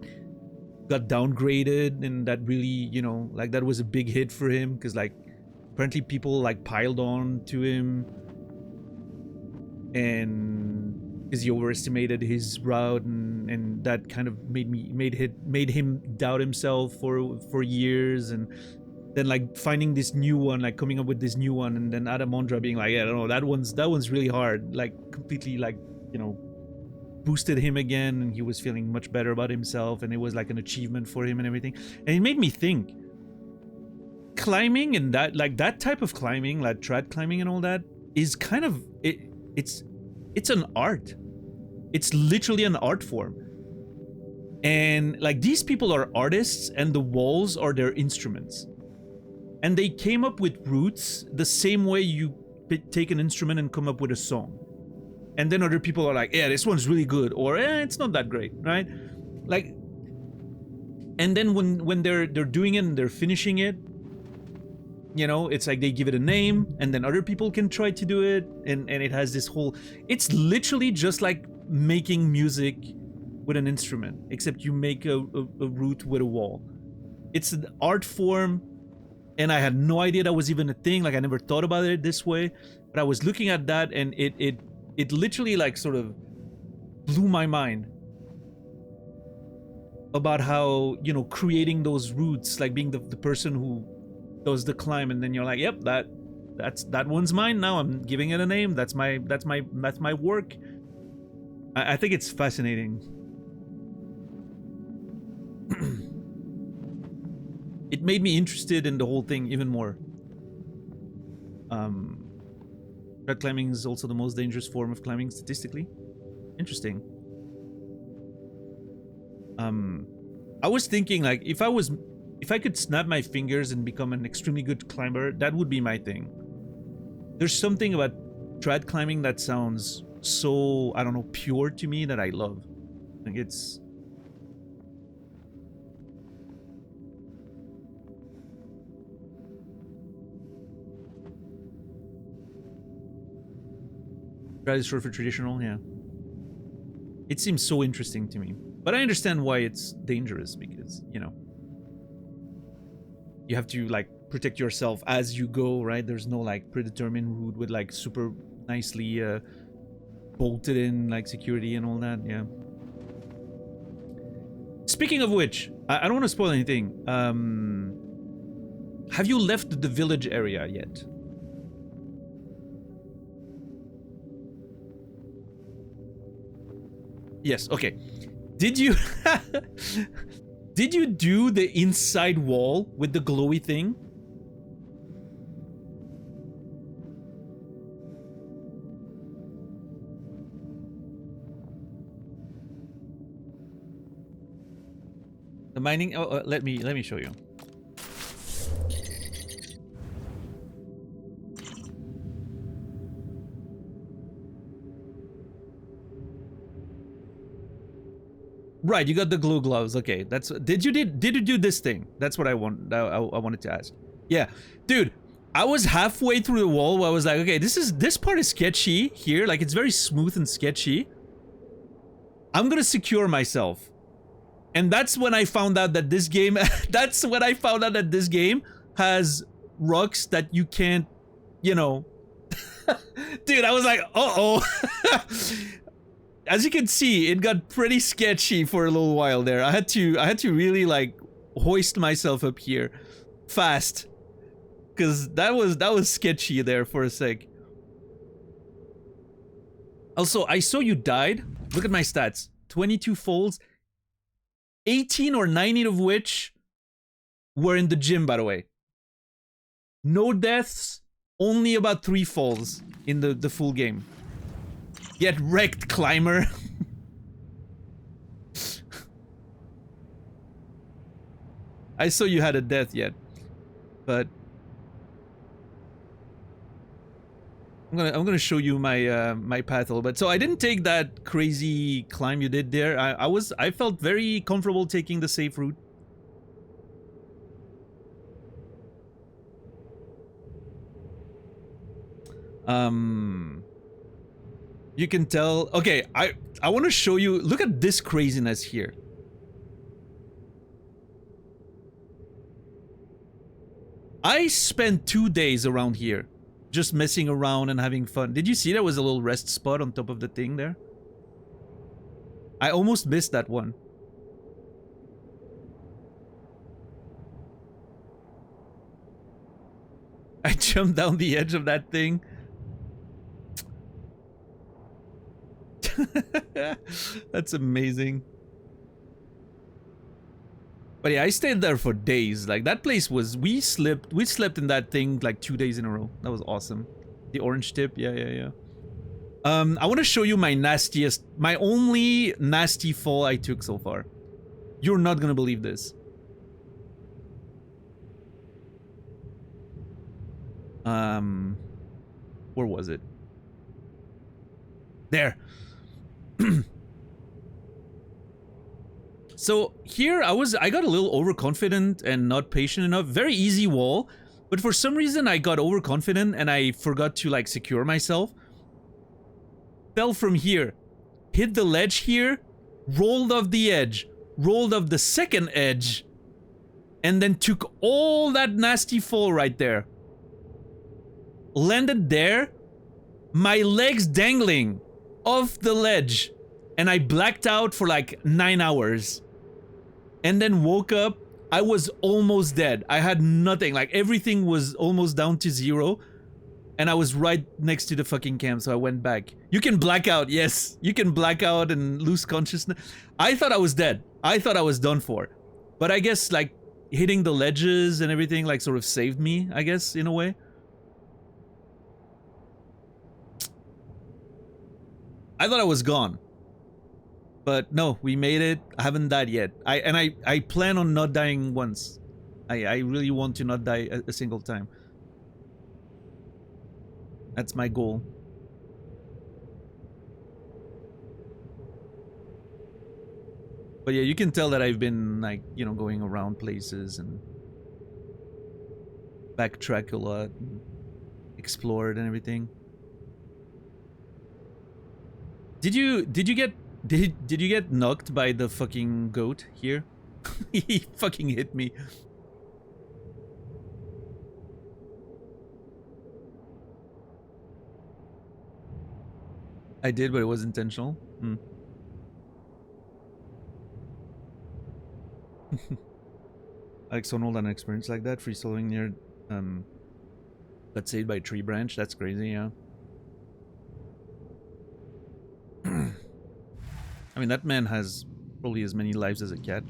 got downgraded, and that really, you know, like that was a big hit for him because like apparently people like piled on to him and because he overestimated his route, and that kind of made him doubt himself for years. And then like finding this new one, like coming up with this new one, and then Adam Ondra being like, yeah, I don't know, that one's really hard, like completely like, you know, boosted him again, and he was feeling much better about himself, and it was like an achievement for him and everything. And it made me think, climbing and that, like that type of climbing, like trad climbing and all that, is kind of it's an art. It's literally an art form. And like these people are artists, and the walls are their instruments. And they came up with routes the same way you take an instrument and come up with a song. And then other people are like, yeah, this one's really good, or it's not that great, right? Like, and then when they're doing it and they're finishing it, you know, it's like they give it a name, and then other people can try to do it, and it has this whole, it's literally just like making music with an instrument, except you make a route with a wall. It's an art form, and I had no idea that was even a thing. Like I never thought about it this way, but I was looking at that, and it literally like sort of blew my mind about how, you know, creating those routes, like being the person who does the climb, and then you're like, yep, that one's mine now. I'm giving it a name. That's my work. I think it's fascinating. It made me interested in the whole thing even more. Tread climbing is also the most dangerous form of climbing statistically. Interesting. I was thinking, like, if I could snap my fingers and become an extremely good climber, that would be my thing. There's something about trad climbing that sounds so, I don't know, pure to me that I love. Like, it's... Trad is short for traditional, yeah. It seems so interesting to me. But I understand why it's dangerous, because, you know, you have to, like, protect yourself as you go, right? There's no, like, predetermined route with, like, super nicely bolted in, like, security and all that, yeah. Speaking of which, I don't want to spoil anything. Have you left the village area yet? Yes, okay. Did you did you do the inside wall with the glowy thing? The mining, let me show you. Right, you got the glue gloves. Okay, that's did you do this thing? That's what I wanted to ask. Yeah, dude, I was halfway through the wall where I was like, okay, this part is sketchy here. Like, it's very smooth and sketchy. I'm gonna secure myself, and that's when I found out that this game. That's when I found out that this game has rocks that you can't, you know. Dude, I was like, uh-oh. As you can see, it got pretty sketchy for a little while there. I had to really, like, hoist myself up here fast, because that was sketchy there for a sec. Also, I saw you died. Look at my stats. 22 falls, 18 or 19 of which were in the gym, by the way. No deaths, only about 3 falls in the full game. Get wrecked, climber. I saw you had a death yet, but I'm gonna show you my my path a little bit. So I didn't take that crazy climb you did there. I felt very comfortable taking the safe route. You can tell. Okay, I want to show you. Look at this craziness here. I spent 2 days around here, just messing around and having fun. Did you see there was a little rest spot on top of the thing there? I almost missed that one. I jumped down the edge of that thing. That's amazing. But yeah, I stayed there for days. Like, that place was, we slept in that thing like 2 days in a row. That was awesome. The orange tip, yeah. I want to show you my only nasty fall I took so far. You're not gonna believe this. Where was it? There. So here I got a little overconfident and not patient enough. Very easy wall, but for some reason I got overconfident and I forgot to, like, secure myself. Fell from here, hit the ledge here, rolled off the edge, rolled off the second edge, and then took all that nasty fall right there. Landed there, my legs dangling off the ledge, and I blacked out for like 9 hours. And then woke up, I was almost dead. I had nothing, like everything was almost down to 0. And I was right next to the fucking camp, so I went back. You can black out, yes. You can black out and lose consciousness. I thought I was dead. I thought I was done for. But I guess, like, hitting the ledges and everything, like, sort of saved me, I guess, in a way. I thought I was gone. But no, we made it. I haven't died yet. I plan on not dying once. I really want to not die a single time. That's my goal. But yeah, you can tell that I've been, like, you know, going around places and backtrack a lot, and explored and everything. Did you get knocked by the fucking goat here? He fucking hit me. I did, but it was intentional. Alex Honnold had an experience like that, free soloing near got saved by a tree branch. That's crazy, yeah. I mean, that man has probably as many lives as a cat.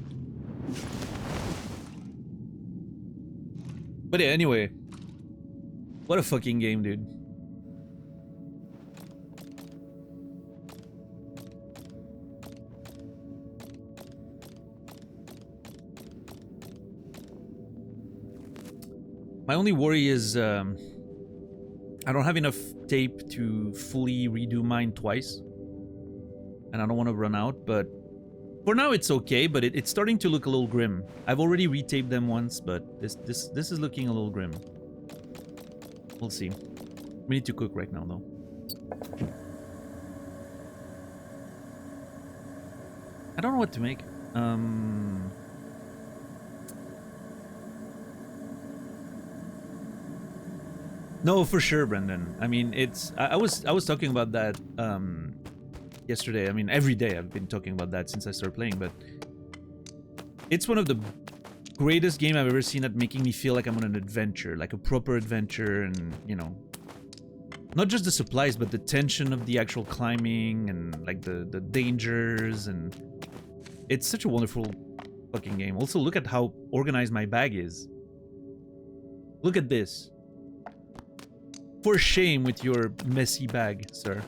But yeah, anyway. What a fucking game, dude. My only worry is I don't have enough tape to fully redo mine twice. And I don't want to run out, but for now it's okay, but it's starting to look a little grim. I've already retaped them once, but this is looking a little grim. We'll see. We need to cook right now, though. I don't know what to make. No, for sure, Brendan. I mean, it's I was talking about that yesterday. I mean, every day I've been talking about that since I started playing, but it's one of the greatest games I've ever seen at making me feel like I'm on an adventure, like a proper adventure, and, you know, not just the supplies, but the tension of the actual climbing and, like, the dangers, and it's such a wonderful fucking game. Also, look at how organized my bag is. Look at this. For shame with your messy bag, sir.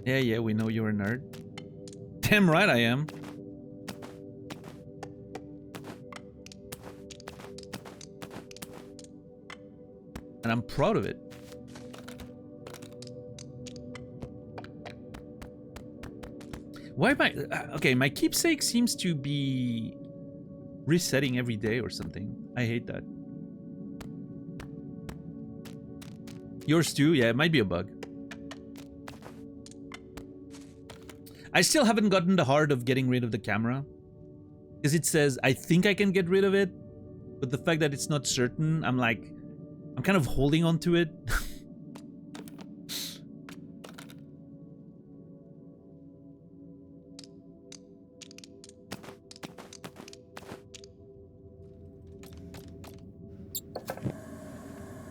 Yeah, we know you're a nerd. Damn right I am. And I'm proud of it. Why am I... okay, my keepsake seems to be resetting every day or something. I hate that. Yours too? Yeah, it might be a bug. I still haven't gotten the heart of getting rid of the camera. Because it says, I think I can get rid of it. But the fact that it's not certain, I'm like... I'm kind of holding on to it.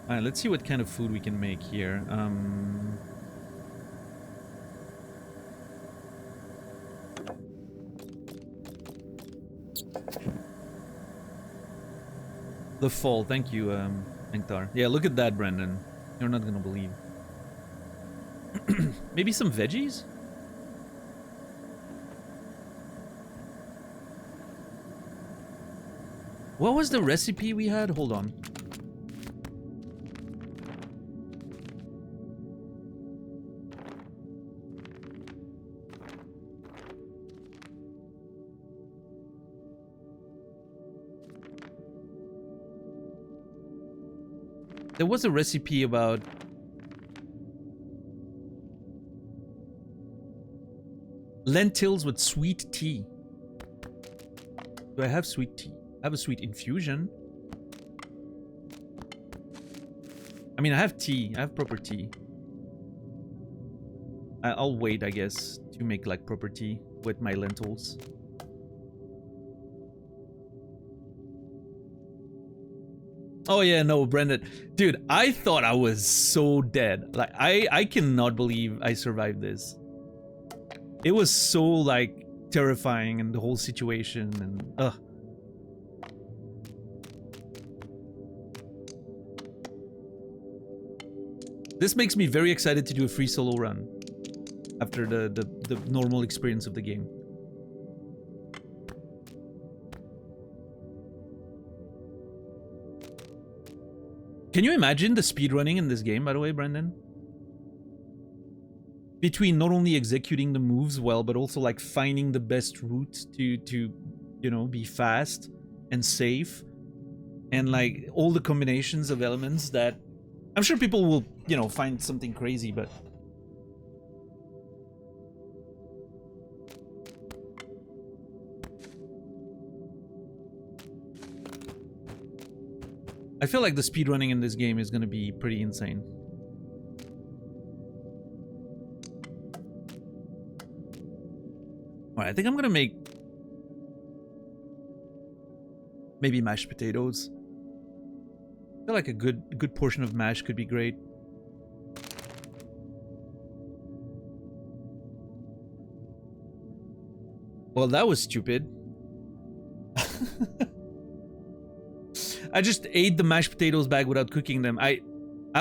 Alright, let's see what kind of food we can make here. The fall, thank you, Nektar. Yeah, look at that, Brendan. You're not gonna believe. Maybe some veggies? What was the recipe we had? Hold on. There was a recipe about... Lentils with sweet tea. Do I have sweet tea? I have a sweet infusion. I mean, I have tea. I have proper tea. I'll wait, I guess, to make like proper tea with my lentils. Oh yeah, no, Brendan. Dude, I thought I was so dead. Like, I cannot believe I survived this. It was so, like, terrifying and the whole situation and, ugh. This makes me very excited to do a free solo run after the normal experience of the game. Can you imagine the speedrunning in this game, by the way, Brendan? Between not only executing the moves well, but also like finding the best route to you know, be fast and safe, and like all the combinations of elements that I'm sure people will, you know, find something crazy, but I feel like the speedrunning in this game is going to be pretty insane. Alright, I think I'm gonna make maybe mashed potatoes. I feel like a good portion of mash could be great. Well, that was stupid. I just ate the mashed potatoes bag without cooking them. I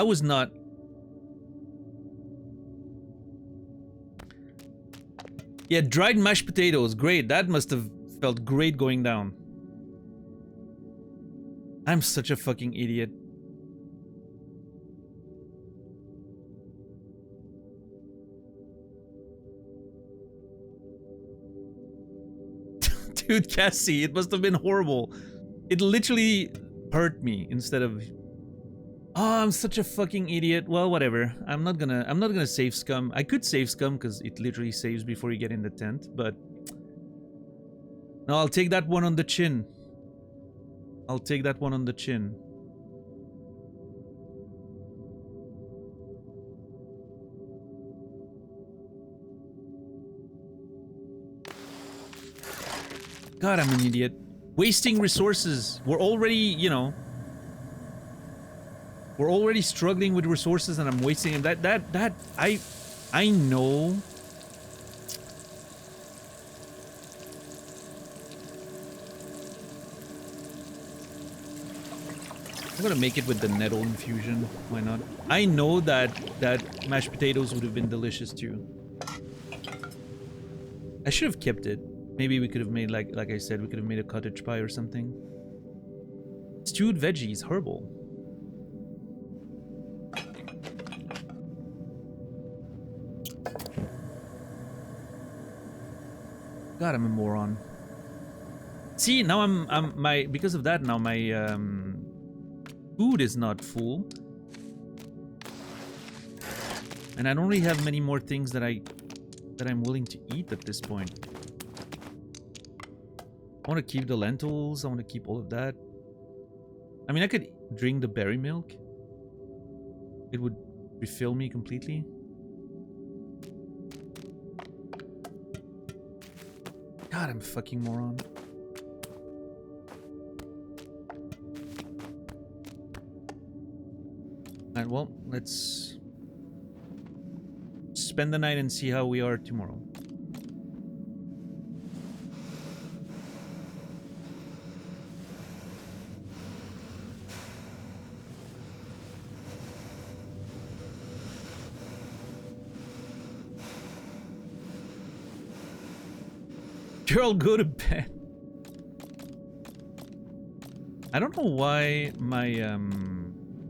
was not... Yeah, dried mashed potatoes. Great. That must have felt great going down. I'm such a fucking idiot. Dude, Cassie, it must have been horrible. It literally hurt me instead of... Oh, I'm such a fucking idiot. Well, whatever. I'm not gonna save scum. I could save scum because it literally saves before you get in the tent, but no, I'll take that one on the chin. I'll take that one on the chin. God, I'm an idiot. Wasting resources. We're already, you know, we're already struggling with resources, and I'm wasting them. I know. I'm gonna make it with the nettle infusion. Why not? I know that mashed potatoes would have been delicious too. I should have kept it. Maybe we could have made, like I said, we could have made a cottage pie or something. Stewed veggies, herbal. God, I'm a moron. See, now because of that, now my food is not full. And I don't really have many more things that I'm willing to eat at this point. I want to keep the lentils, I want to keep all of that. I mean, I could drink the berry milk. It would refill me completely. God, I'm a fucking moron. Alright, well, let's spend the night and see how we are tomorrow. Girl, go to bed. I don't know why my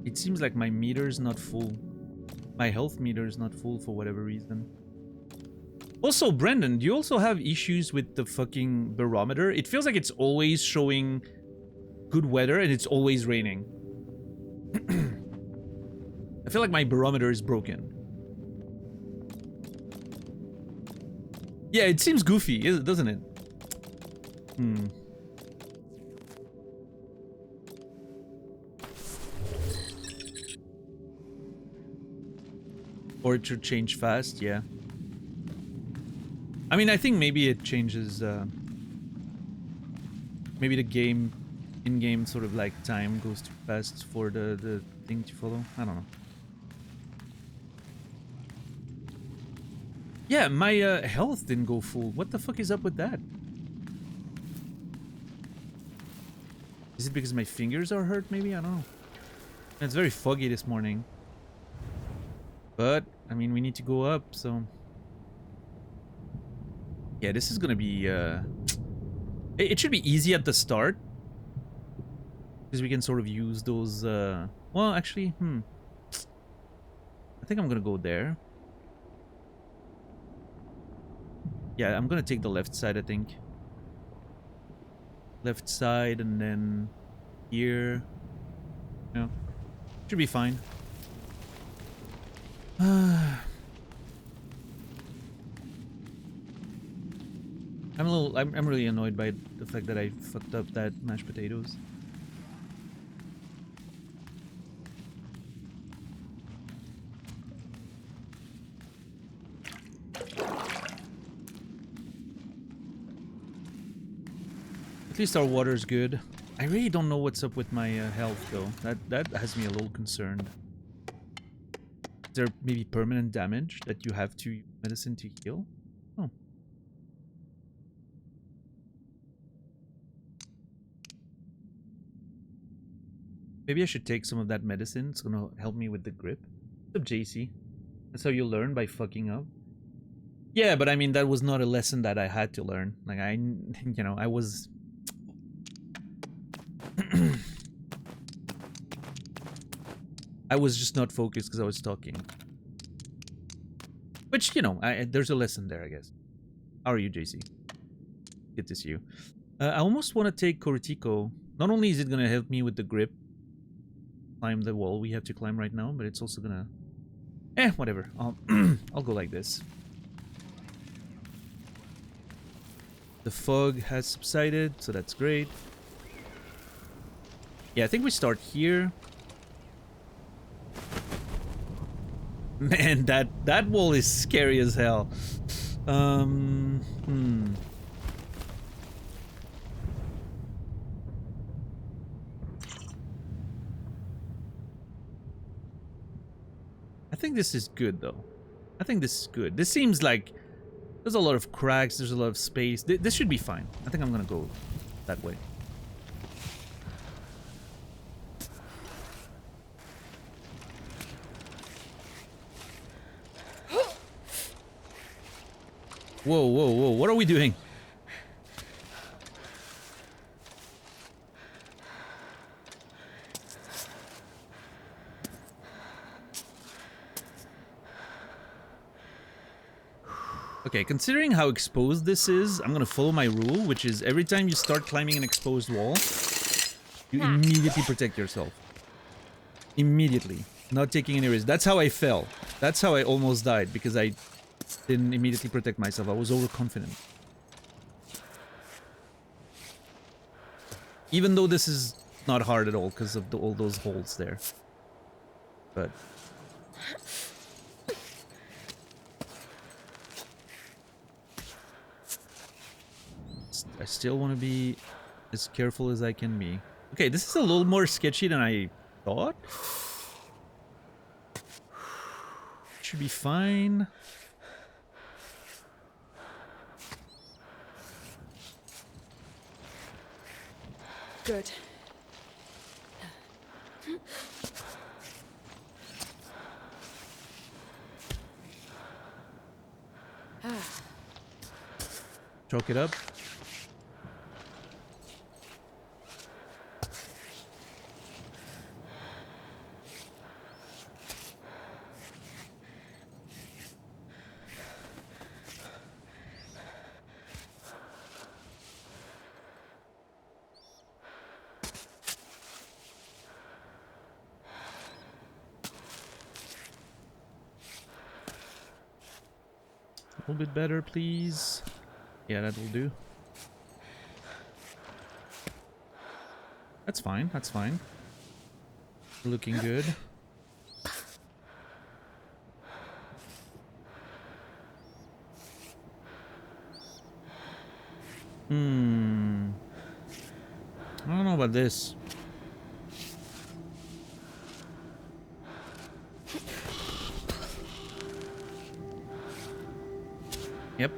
it seems like my meter is not full. My health meter is not full for whatever reason. Also, Brendan, do you also have issues with the fucking barometer? It feels like it's always showing good weather and it's always raining. I feel like my barometer is broken. Yeah, it seems goofy, doesn't it? Hmm. Or it should change fast, yeah. I mean, I think maybe it changes, maybe the game, in-game sort of like time goes too fast for the thing to follow. I don't know. Yeah, my health didn't go full. What the fuck is up with that? Is it because my fingers are hurt, maybe? I don't know. It's very foggy this morning. But, I mean, we need to go up, so... Yeah, this is gonna be, It should be easy at the start. Because we can sort of use those, Well, actually, I think I'm gonna go there. Yeah, I'm gonna take the left side, I think. Left side, and then... Here... Yeah. Should be fine. I'm really annoyed by the fact that I fucked up that mashed potatoes. At least our water's good. I really don't know what's up with my health though. That has me a little concerned. Is there maybe permanent damage that you have to use medicine to heal? Oh. Maybe I should take some of that medicine. It's gonna help me with the grip. What's up, JC? That's how you learn, by fucking up. Yeah, but I mean, that was not a lesson that I had to learn. Like, you know, I was... I was just not focused because I was talking. Which, you know, there's a lesson there, I guess. How are you, JC? Good to see you. I almost want to take Cortico. Not only is it going to help me with the grip, climb the wall we have to climb right now, but it's also going to... whatever. I'll go like this. The fog has subsided, so that's great. Yeah, I think we start here. Man, that wall is scary as hell. I think this is good, though. I think this is good. This seems like there's a lot of cracks, there's a lot of space. This should be fine. I think I'm gonna go that way. Whoa, whoa, whoa. What are we doing? Okay, considering how exposed this is, I'm gonna follow my rule, which is every time you start climbing an exposed wall, you immediately protect yourself. Immediately. Not taking any risks. That's how I fell. That's how I almost died, because I didn't immediately protect myself. I was overconfident. Even though this is not hard at all because of all those holes there. But... I still want to be as careful as I can be. Okay, this is a little more sketchy than I thought. Should be fine. Good. Chalk it up. little bit better, please. Yeah, that will do. That's fine, that's fine. Looking good. I don't know about this. Yep.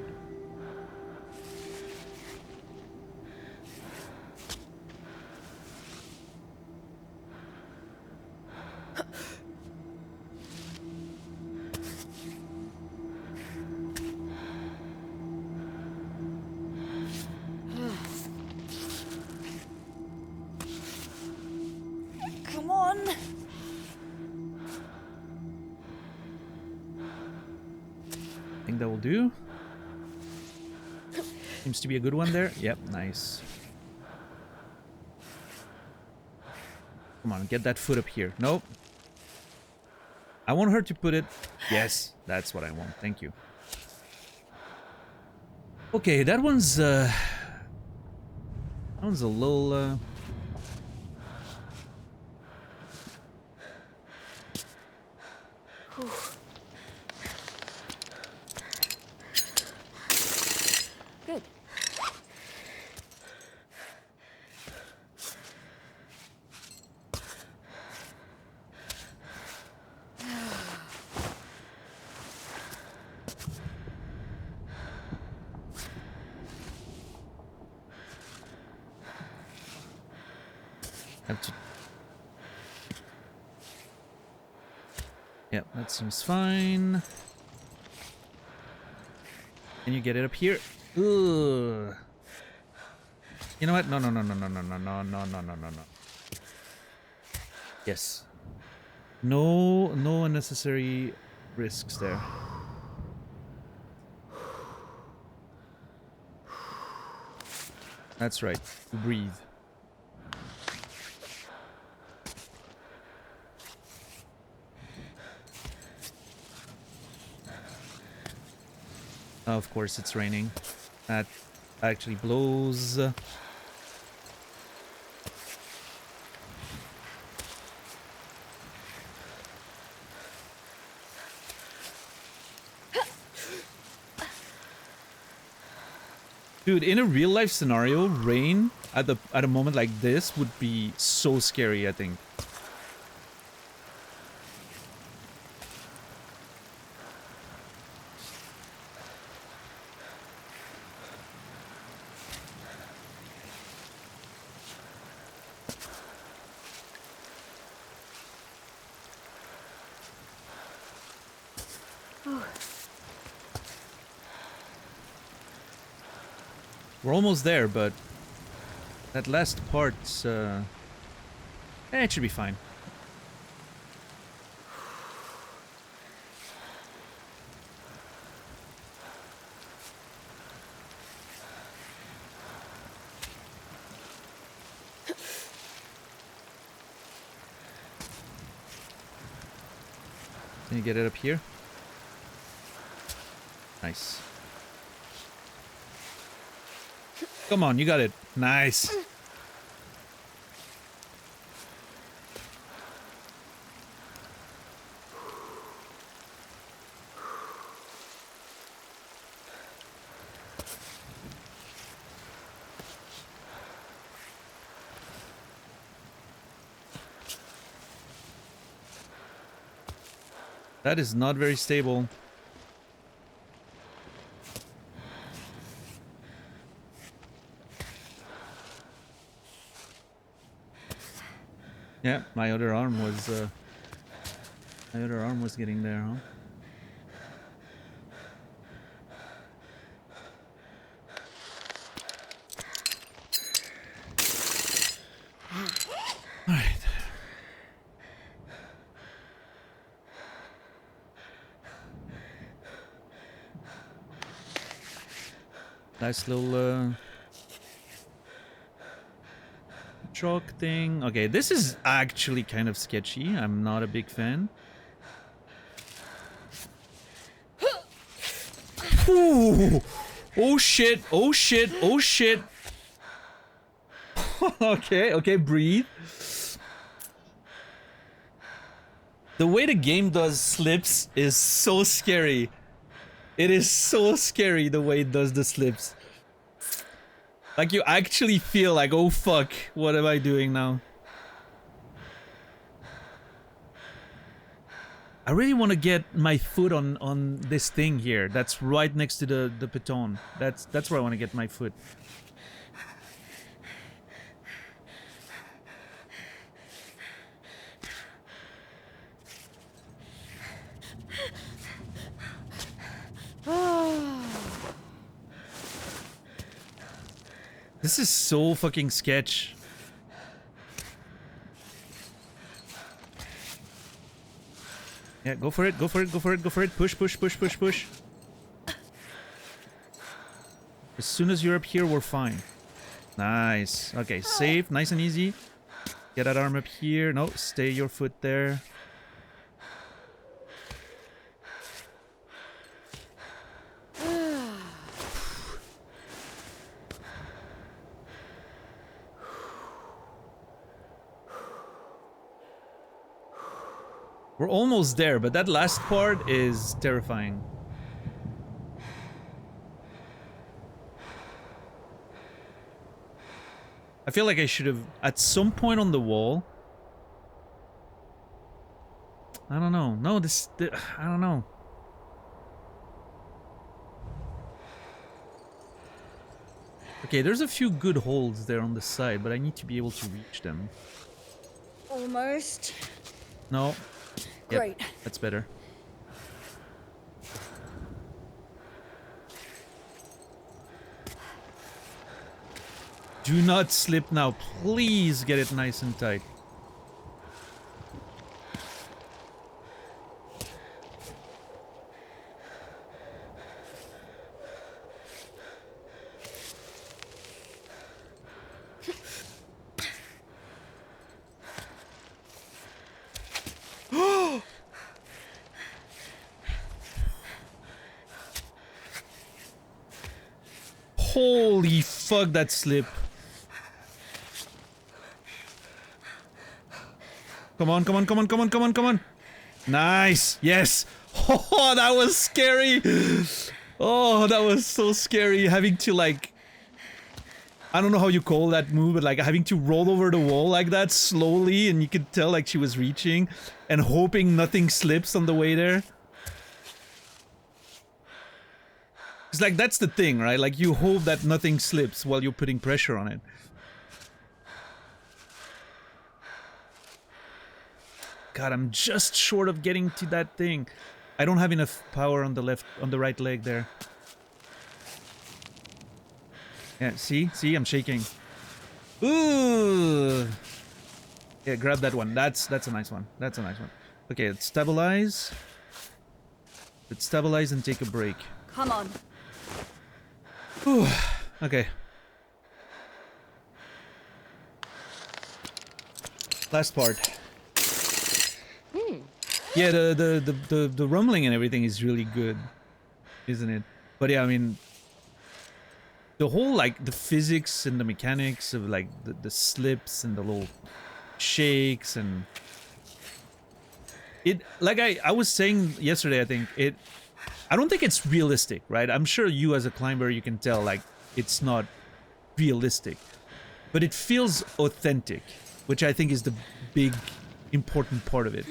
Come on. I think that will do. Seems to be a good one there. Yep, nice. Come on, get that foot up here. Nope. I want her to put it... Yes, that's what I want. Thank you. Okay, that one's a little... Good. Have to... Yep, that seems fine. Can you get it up here? Ugh. You know what? No, no, no, no, no, no, no, no, no, no, no, no, no. Yes. No, no unnecessary risks there. That's right. Breathe. Of course, it's raining. That actually blows. Dude, in a real life scenario, rain at a moment like this would be so scary, I think. We're almost there, but that last part's, it should be fine. Can you get it up here? Nice. Come on, you got it. Nice. That is not very stable. Yeah, my other arm was getting there, huh? All right. Nice little chalk thing. Okay, this is actually kind of sketchy. I'm not a big fan. Whew. Oh shit, oh shit, oh shit. Okay, okay, breathe. The way the game does slips is so scary. It is so scary the way it does the slips. Like you actually feel like, oh fuck, what am I doing now? I really want to get my foot on this thing here. That's right next to the piton. That's where I want to get my foot. This is so fucking sketch. Yeah, go for it, go for it, go for it, go for it. Push, push, push, push, push. As soon as you're up here, we're fine. Nice. Okay, safe, nice and easy. Get that arm up here. No, stay your foot there. We're almost there, but that last part is terrifying. I feel like I should have, at some point on the wall... I don't know. No, I don't know. Okay, there's a few good holes there on the side, but I need to be able to reach them. Almost. No. Yep, Great. that's better. Do not slip now. Please get it nice and tight. Holy fuck, that slip. Come on, come on, come on, come on, come on, come on. Nice. Yes. Oh, that was scary. Oh, that was so scary. Having to, like... I don't know how you call that move, but like having to roll over the wall like that slowly, and you could tell like she was reaching and hoping nothing slips on the way there. It's like, that's the thing, right? Like, you hope that nothing slips while you're putting pressure on it. God, I'm just short of getting to that thing. I don't have enough power on the right leg there. Yeah, see? See, I'm shaking. Ooh! Yeah, grab that one. That's a nice one. That's a nice one. Okay, let's stabilize. Let's stabilize and take a break. Come on. Whew. Okay. Last part. Yeah, the rumbling and everything is really good, isn't it? But yeah, I mean, the whole, like, the physics and the mechanics of, like, the slips and the little shakes and... It, like I was saying yesterday, I think, I don't think it's realistic, right? I'm sure you as a climber, you can tell, like, it's not realistic. But it feels authentic, which I think is the big, important part of it.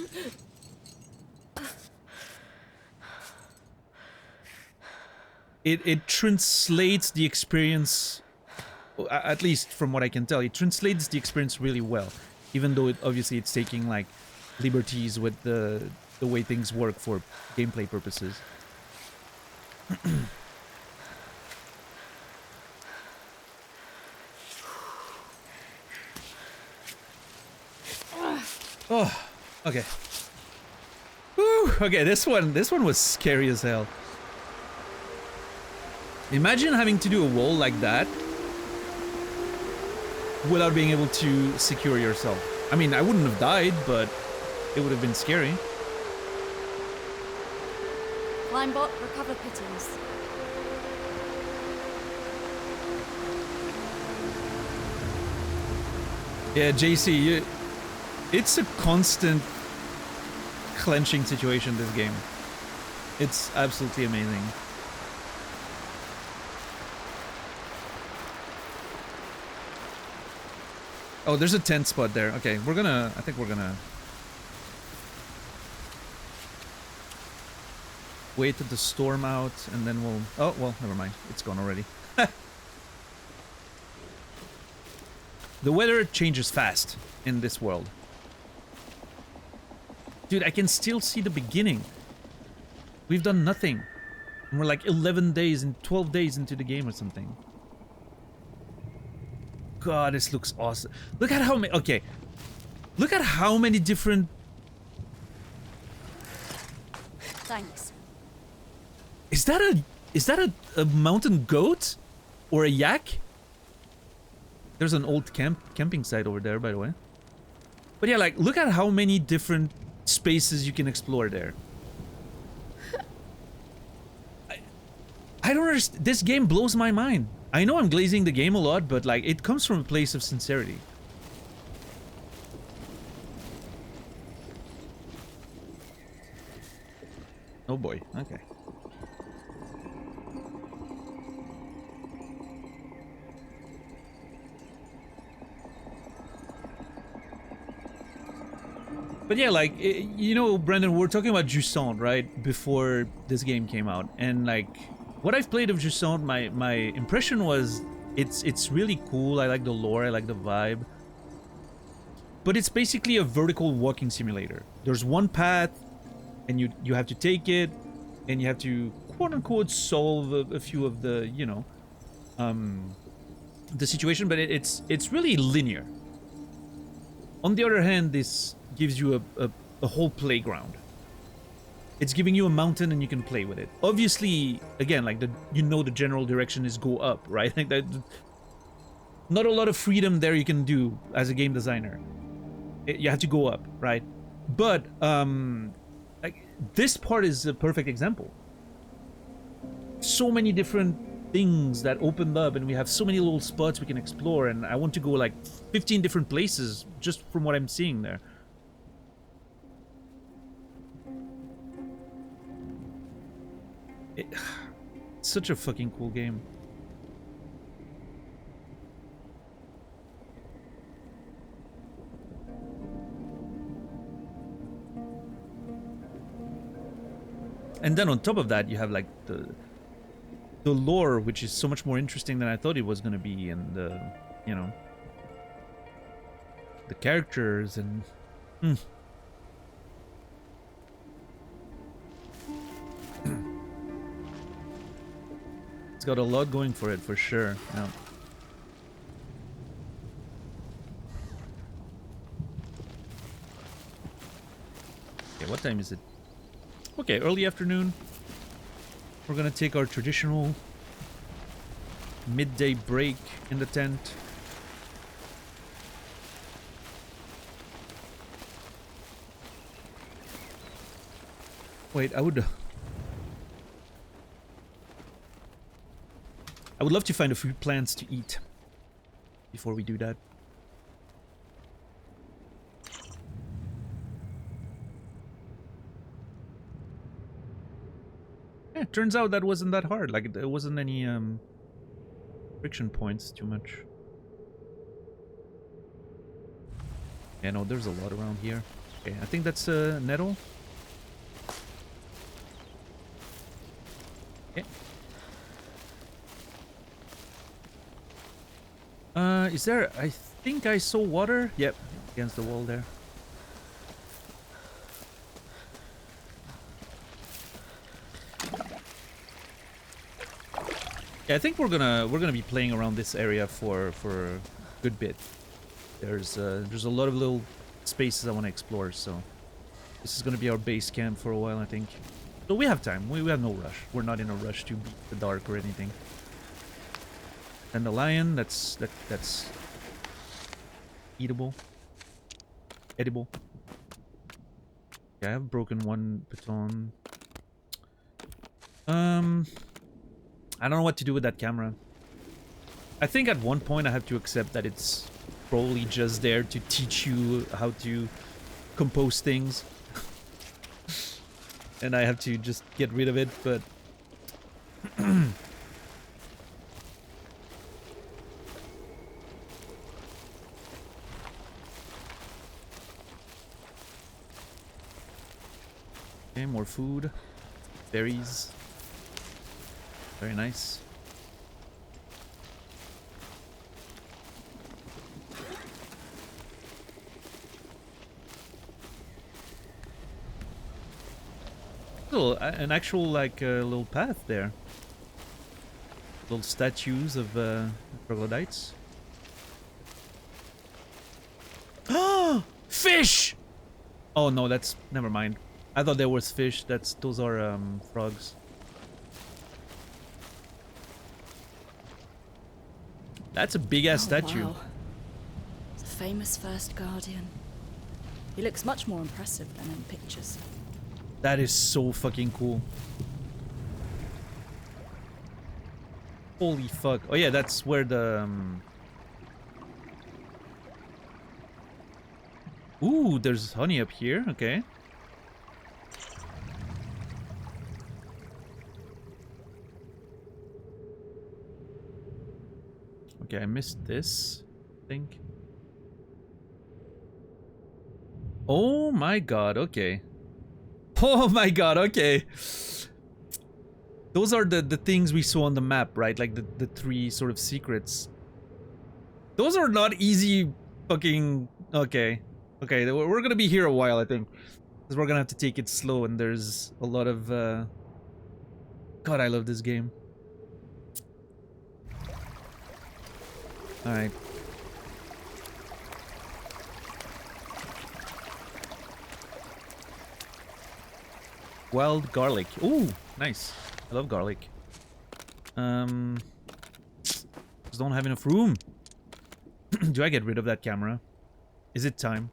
It translates the experience, at least from what I can tell, it translates the experience really well. Even though obviously it's taking, like, liberties with the way things work for gameplay purposes. Oh, okay. Whew, okay, this one was scary as hell. Imagine having to do a wall like that without being able to secure yourself. I mean, I wouldn't have died, but it would have been scary. Climb bot, recover pittance. Yeah, JC, it's a constant clenching situation, this game. It's absolutely amazing. Oh, there's a tent spot there. Okay, I think we're gonna wait till the storm out, and then we'll... Oh, well, never mind. It's gone already. The weather changes fast in this world. Dude, I can still see the beginning. We've done nothing. And we're like 11 days and 12 days into the game or something. God, this looks awesome. Look at how many... Okay. Look at how many different... Thanks. Is that a mountain goat? Or a yak? There's an old camping site over there, by the way. But yeah, like, look at how many different spaces you can explore there. I don't understand. This game blows my mind. I know I'm glazing the game a lot, but like, it comes from a place of sincerity. Oh boy, okay. But yeah, like, you know, Brendan, we're talking about Jusant, right? Before this game came out. And like, what I've played of Jusant, my impression was it's really cool. I like the lore, I like the vibe. But it's basically a vertical walking simulator. There's one path, and you have to take it, and you have to, quote-unquote, solve a few of the, you know, the situation, but it's really linear. On the other hand, this gives you a whole playground. It's giving you a mountain and you can play with it. Obviously, again, like, you know the general direction is go up, right? Like that, not a lot of freedom there you can do as a game designer. You have to go up, right? But like, this part is a perfect example. So many different things that opened up, and we have so many little spots we can explore, and I want to go like 15 different places just from what I'm seeing there. It's such a fucking cool game. And then on top of that, you have like the lore, which is so much more interesting than I thought it was going to be, and the, you know, the characters and It's got a lot going for it, for sure. Yeah. Okay, what time is it? Okay, early afternoon. We're gonna take our traditional midday break in the tent. Wait, I would love to find a few plants to eat before we do that. Yeah, turns out that wasn't that hard. Like, there wasn't any friction points too much. Yeah, no, there's a lot around here. Okay, I think that's a nettle. Okay. Is there... I think I saw water. Yep, against the wall there. Yeah, I think we're gonna be playing around this area for a good bit. There's a lot of little spaces I want to explore, so this is gonna be our base camp for a while, I think. So we have time. We have no rush. We're not in a rush to beat the dark or anything. And the lion, that's eatable. Edible. Yeah, I have broken one baton. I don't know what to do with that camera. I think at one point I have to accept that it's probably just there to teach you how to compose things. And I have to just get rid of it, but... Okay, more food. Berries. Very nice. Little, an actual, like, little path there. Little statues of troglodytes. Ah! Fish! Oh no, that's... never mind. I thought there was fish. Those are frogs. That's a big ass statue. Wow. The famous first guardian. He looks much more impressive than in pictures. That is so fucking cool. Holy fuck. Oh yeah, that's where the... Ooh, there's honey up here. Okay. Okay, I missed this, I think. Oh my god, okay. Oh my god, okay. Those are the things we saw on the map, right? Like the three sort of secrets. Those are not easy fucking... Okay. Okay, we're gonna be here a while, I think. Because we're gonna have to take it slow, and there's a lot of... God, I love this game. Alright. Wild garlic. Ooh, nice. I love garlic. Just don't have enough room. Do I get rid of that camera? Is it time?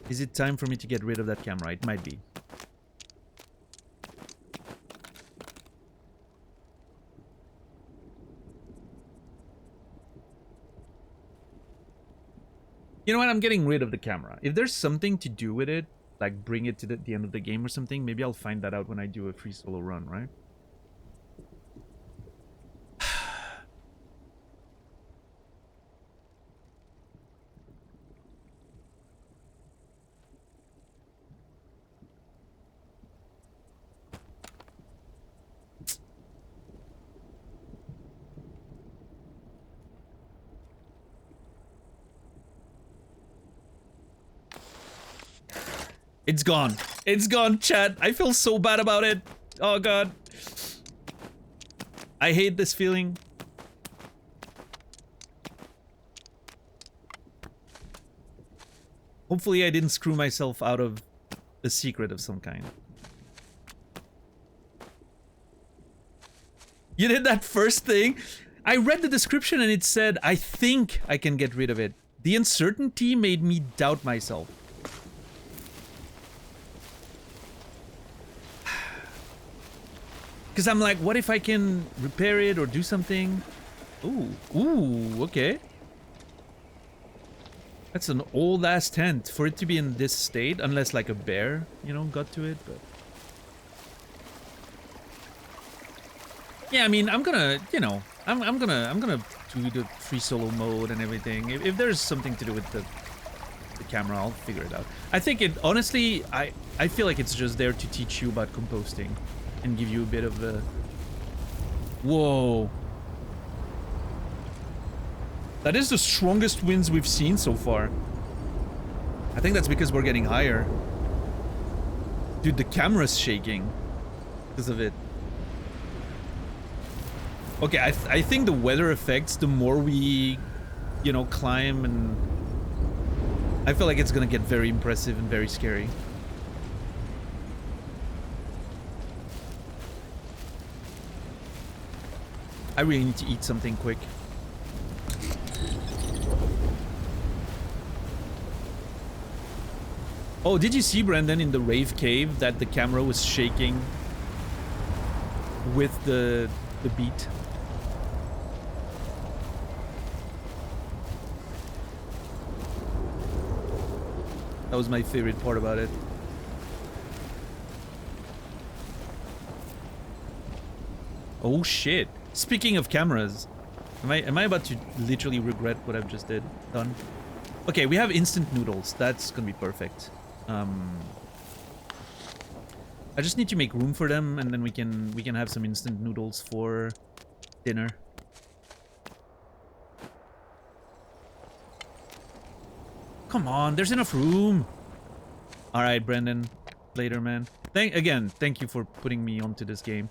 Is it time for me to get rid of that camera? It might be. You know what? I'm getting rid of the camera. If there's something to do with it, like bring it to the end of the game or something, maybe I'll find that out when I do a free solo run, right? It's gone. It's gone, chat. I feel so bad about it. Oh god. I hate this feeling. Hopefully I didn't screw myself out of a secret of some kind. You did that first thing? I read the description and it said, I think I can get rid of it. The uncertainty made me doubt myself. Because I'm like, what if I can repair it or do something? Ooh, ooh, okay. That's an old-ass tent for it to be in this state, unless like a bear, you know, got to it, but... Yeah, I mean, I'm gonna, you know, I'm gonna do the free solo mode and everything. If there's something to do with the camera, I'll figure it out. I think it, honestly, I feel like it's just there to teach you about composting. And give you a bit of a... Whoa. That is the strongest winds we've seen so far. I think that's because we're getting higher. Dude, the camera's shaking because of it. Okay, I think the weather effects, the more we, you know, climb, and I feel like it's gonna get very impressive and very scary. I really need to eat something quick. Oh, did you see, Brandon, in the rave cave that the camera was shaking with the beat? That was my favorite part about it. Oh shit. Speaking of cameras, am I about to literally regret what I've just done? Okay, we have instant noodles. That's gonna be perfect. I just need to make room for them, and then we can have some instant noodles for dinner. Come on, there's enough room. All right, Brendan, later, man. Thank you for putting me onto this game.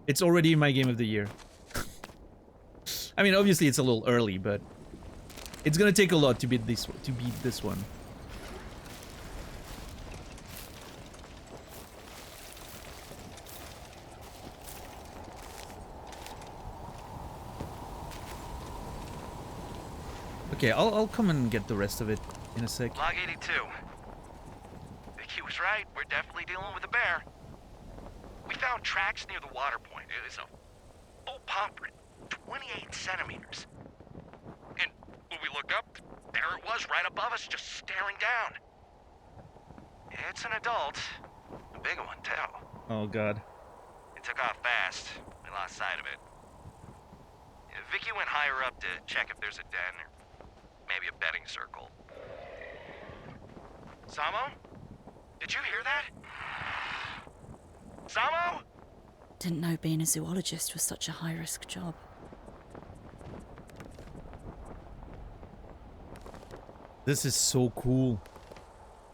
It's already my game of the year. I mean, obviously it's a little early, but it's gonna take a lot to beat this one. Okay, I'll come and get the rest of it in a sec. Log 82. Vicky was right. We're definitely dealing with a bear. We found tracks near the water point. It was a full palm print, 28 centimeters. And when we look up, there it was right above us, just staring down. It's an adult. A big one, too. Oh, God. It took off fast. We lost sight of it. Vicky went higher up to check if there's a den or maybe a bedding circle. Samo? Did you hear that? Samo? Didn't know being a zoologist was such a high-risk job. This is so cool.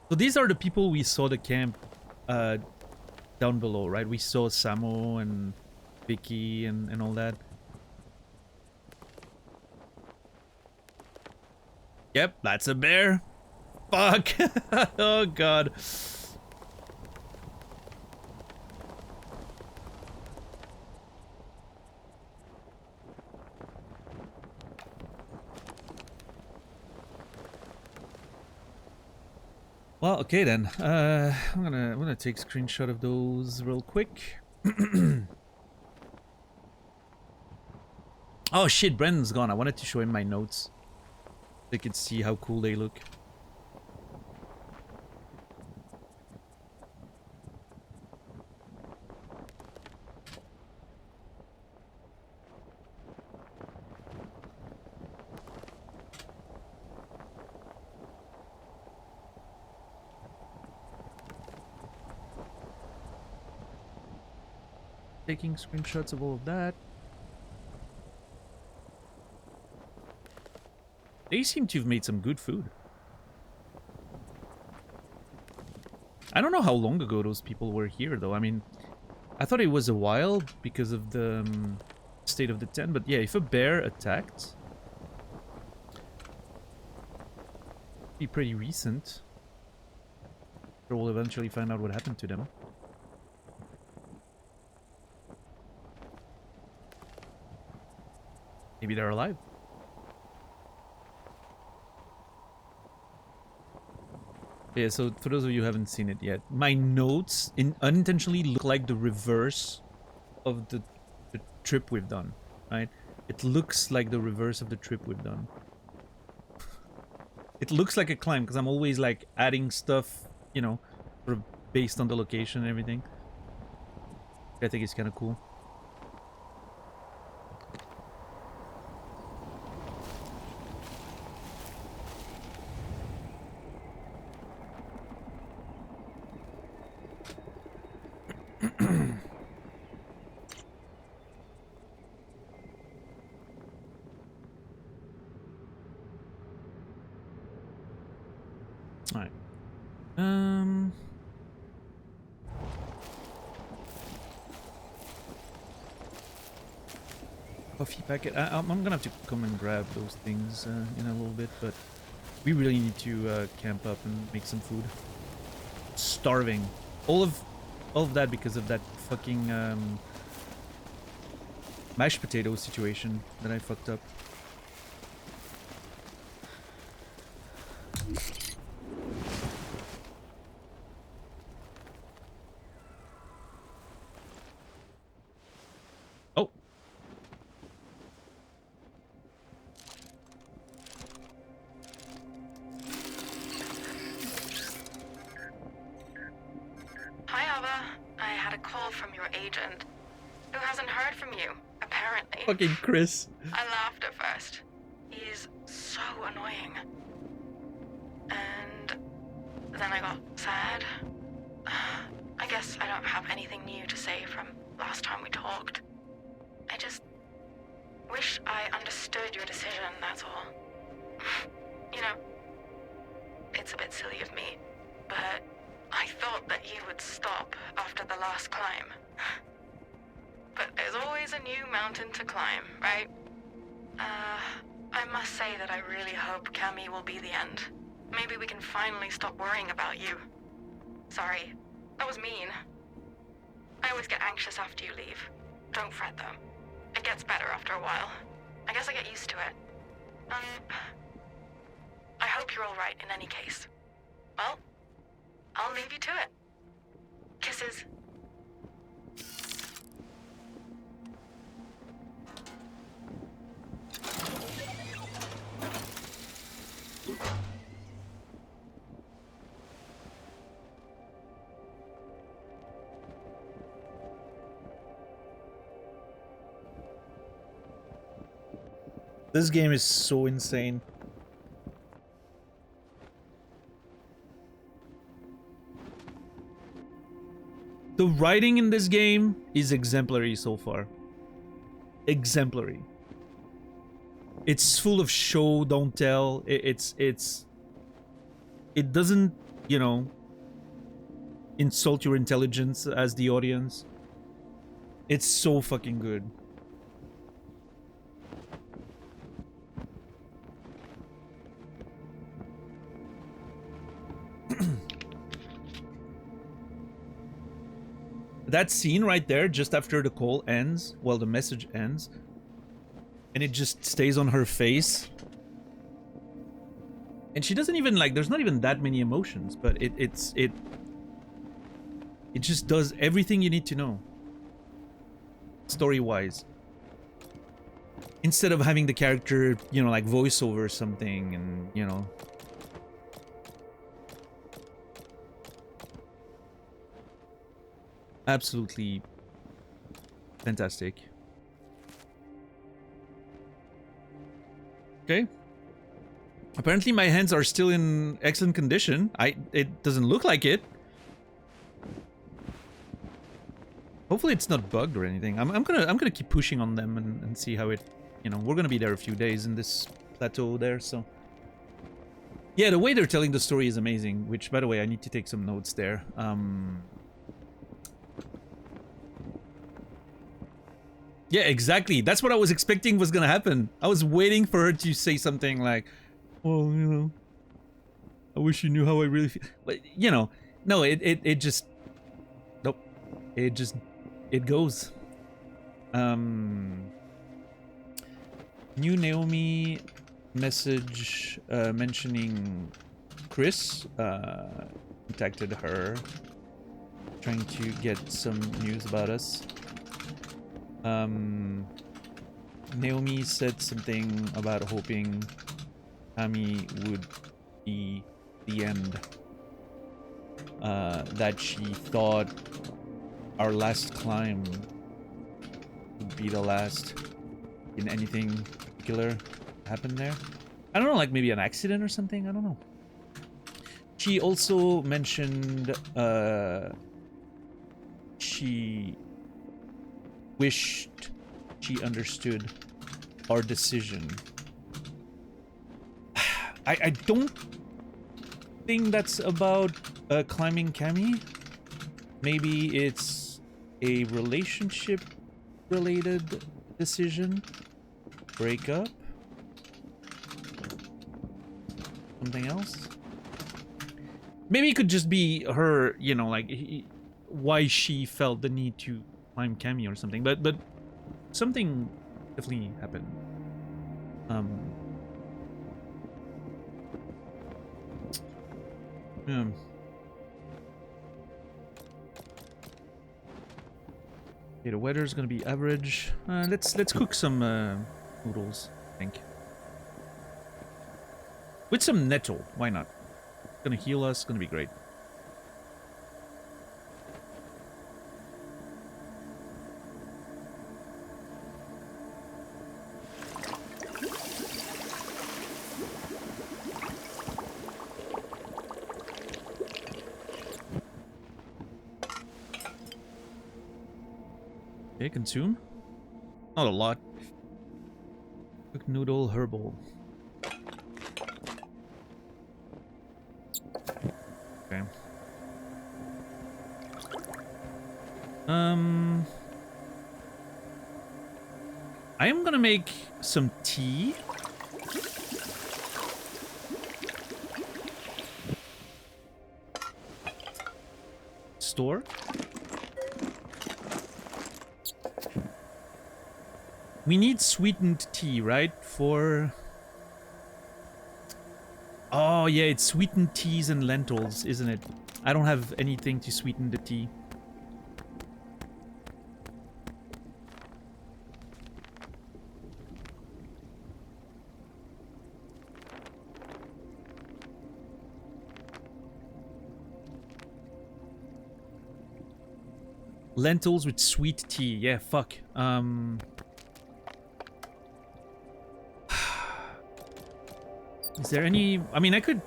So these are the people we saw the camp down below, right? We saw Samo and Vicky and all that. Yep, that's a bear. Fuck. Oh, God. Well, okay then. I'm gonna take a screenshot of those real quick. Oh shit, Brendan's gone. I wanted to show him my notes. They could see how cool they look. Taking screenshots of all of that. They seem to have made some good food. I don't know how long ago those people were here, though. I mean, I thought it was a while because of the state of the tent. But yeah, if a bear attacked, it'd be pretty recent. So we'll eventually find out what happened to them. Maybe they're alive. Yeah, so for those of you who haven't seen it yet, my notes unintentionally look like the reverse of the trip we've done, right? It looks like the reverse of the trip we've done. It looks like a climb because I'm always like adding stuff, you know, sort of based on the location and everything. I think it's kind of cool. Alright. Coffee packet. I'm gonna have to come and grab those things in a little bit, but we really need to camp up and make some food. Starving. All of that because of that fucking mashed potato situation that I fucked up. Oh. a call from your agent, who hasn't heard from you, apparently. Fucking Chris. I laughed at first. He's so annoying. And then I got sad. I guess I don't have anything new to say from last time we talked. I just wish I understood your decision, that's all. You know, it's a bit silly of me, but I thought that you would stop after the last climb. But there's always a new mountain to climb, right? I must say that I really hope Cammy will be the end. Maybe we can finally stop worrying about you. Sorry, that was mean. I always get anxious after you leave. Don't fret though. It gets better after a while. I guess I get used to it. I hope you're all right in any case. Well, I'll leave you to it. Kisses. This game is so insane. The writing in this game is exemplary so far. Exemplary. It's full of show, don't tell. It doesn't, you know, insult your intelligence as the audience. It's so fucking good. That scene right there, just after the call ends, well, the message ends, and it just stays on her face. And she doesn't even, like, there's not even that many emotions, but it just does everything you need to know. Story-wise. Instead of having the character, you know, like, voice over something and, you know... Absolutely fantastic. Okay. Apparently my hands are still in excellent condition. It doesn't look like it. Hopefully it's not bugged or anything. I'm gonna keep pushing on them and see how it, you know, we're gonna be there a few days in this plateau there, so. Yeah, the way they're telling the story is amazing, which, by the way, I need to take some notes there. Yeah, exactly. That's what I was expecting was gonna happen. I was waiting for her to say something like, well, you know, I wish you knew how I really feel. But, you know, no, it just... Nope. It goes. New Naomi message mentioning Chris contacted her, trying to get some news about us. Naomi said something about hoping Amy would be the end. That she thought our last climb would be the last. In anything particular happen there? I don't know, like maybe an accident or something? I don't know. She also mentioned she wished she understood our decision. I don't think that's about climbing Cammy. Maybe it's a relationship related decision. Breakup. Something else. Maybe it could just be her, you know, like why she felt the need to climb Cammy or something, but something definitely happened. Yeah. Okay, the weather's gonna be average. Let's cook some noodles, I think. With some nettle, why not? It's gonna heal us, gonna be great. Okay, consume. Not a lot. Cooked noodle, herbal. Okay. I am gonna make some tea. Store. We need sweetened tea, right? For... Oh, yeah, it's sweetened teas and lentils, isn't it? I don't have anything to sweeten the tea. Lentils with sweet tea. Yeah, fuck. Is there any... I mean, I could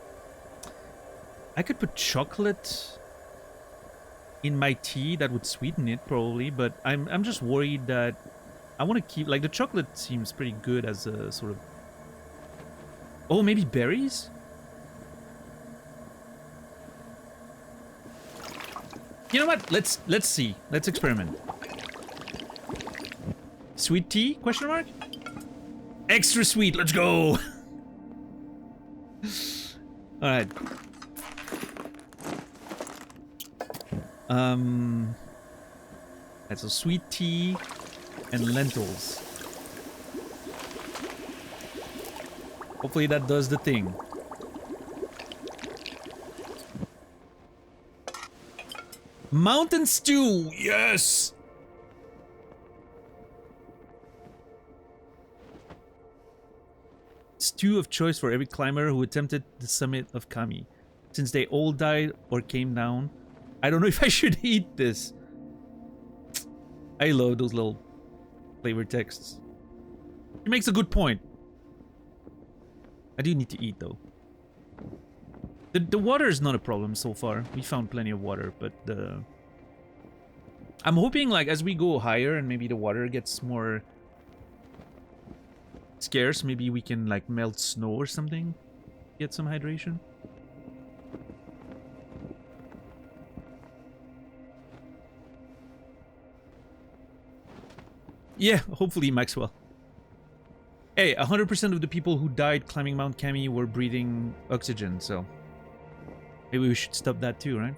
put chocolate in my tea. That would sweeten it, probably. But I'm just worried that I want to keep... Like, the chocolate seems pretty good as a sort of... Oh, maybe berries? You know what? Let's see. Let's experiment. Sweet tea? Question mark? Extra sweet. Let's go. All right. That's a sweet tea and lentils. Hopefully that does the thing. Mountain stew, yes! Stew of choice for every climber who attempted the summit of Kami. Since they all died or came down, I don't know if I should eat this. I love those little flavor texts. He makes a good point. I do need to eat though. The water is not a problem so far. We found plenty of water, but I'm hoping, like, as we go higher and maybe the water gets more scarce, maybe we can, like, melt snow or something. Get some hydration. Yeah, hopefully, Maxwell. Hey, 100% of the people who died climbing Mount Kami were breathing oxygen, so... Maybe we should stop that too, right?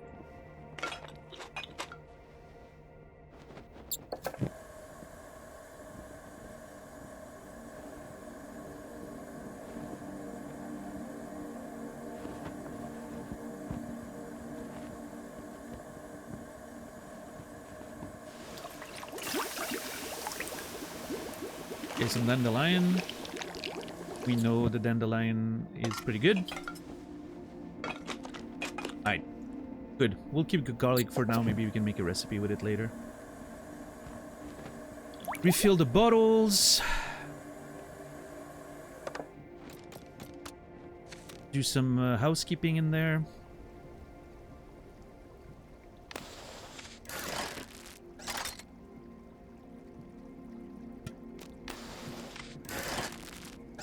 Okay, some dandelion. We know the dandelion is pretty good. Alright. Good. We'll keep the garlic for now. Maybe we can make a recipe with it later. Refill the bottles. Do some housekeeping in there.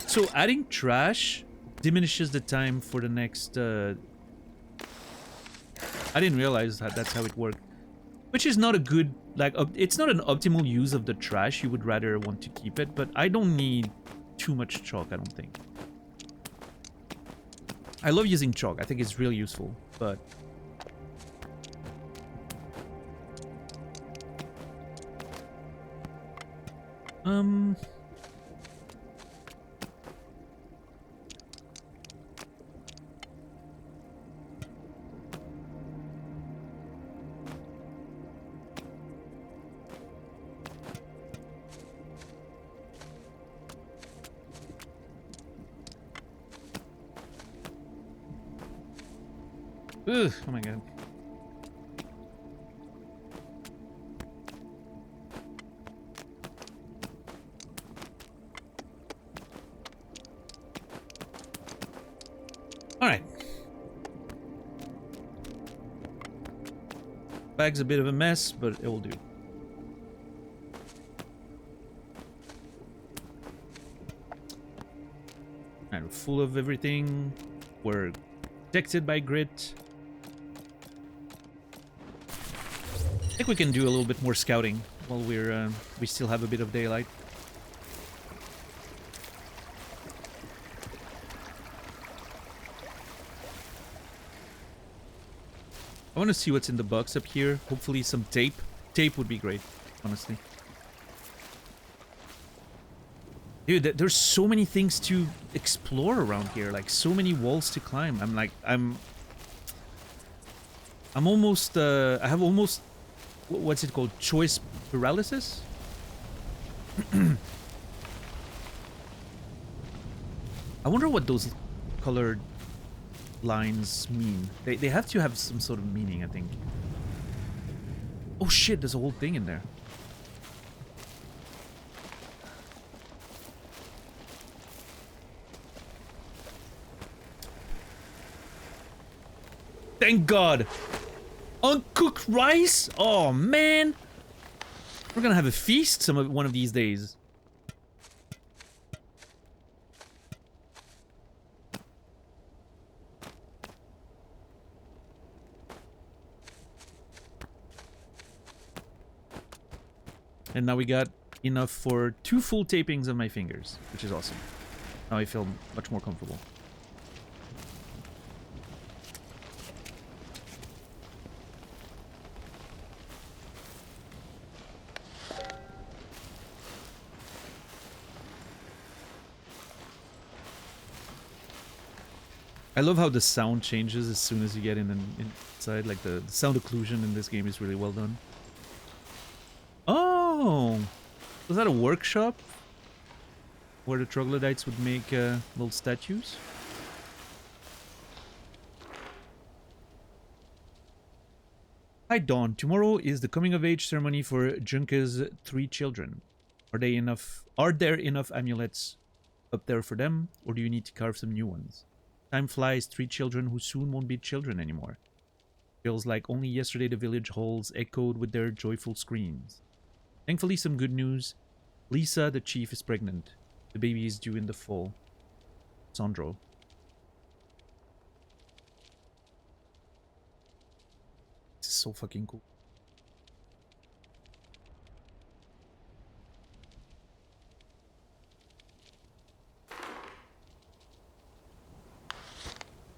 So adding trash diminishes the time for the next... I didn't realize that that's how it worked. Which is not a good... Like, it's not an optimal use of the trash. You would rather want to keep it. But I don't need too much chalk, I don't think. I love using chalk. I think it's really useful. But... Ugh, oh my god. Alright. Bag's a bit of a mess, but it will do. full of everything. We're protected by grit. I think we can do a little bit more scouting while we still have a bit of daylight. I want to see what's in the box up here. Hopefully some tape. Tape would be great, honestly. Dude, there's so many things to explore around here. Like, so many walls to climb. I'm almost, I have almost, what's it called? Choice paralysis? I wonder what those colored lines mean. They have to have some sort of meaning, I think. Oh shit, there's a whole thing in there. Thank God! Uncooked rice? Oh man! We're gonna have a feast one of these days. And now we got enough for 2 full tapings of my fingers, which is awesome. Now I feel much more comfortable. I love how the sound changes as soon as you get inside. Like the sound occlusion in this game is really well done. Oh, was that a workshop where the troglodytes would make little statues? Hi Dawn, tomorrow is the coming of age ceremony for Junka's 3 children. Are there enough amulets up there for them, or do you need to carve some new ones? Time flies, 3 children who soon won't be children anymore. Feels like only yesterday the village halls echoed with their joyful screams. Thankfully, some good news. Lisa, the chief, is pregnant. The baby is due in the fall. Sandro. This is so fucking cool.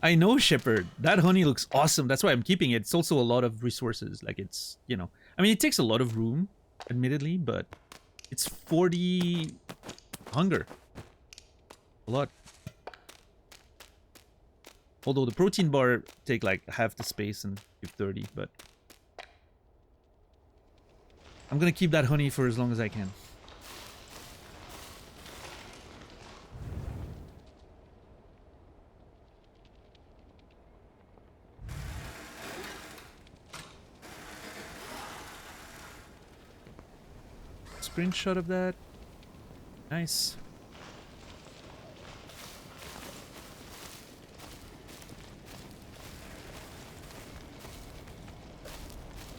I know, Shepard. That honey looks awesome. That's why I'm keeping it. It's also a lot of resources. Like, it's, you know... I mean, it takes a lot of room, admittedly, but... It's 40... hunger. A lot. Although the protein bar take, like, half the space and give 30, but... I'm gonna keep that honey for as long as I can. Screenshot of that. Nice.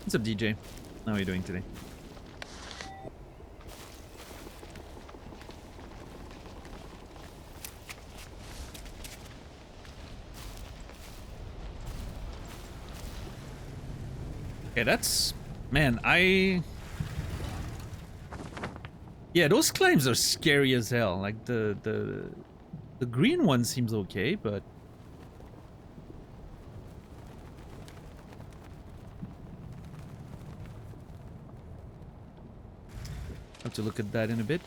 What's up, DJ? How are you doing today? Okay, that's... Man, Yeah, those climbs are scary as hell. Like, the green one seems okay, but... I have to look at that in a bit.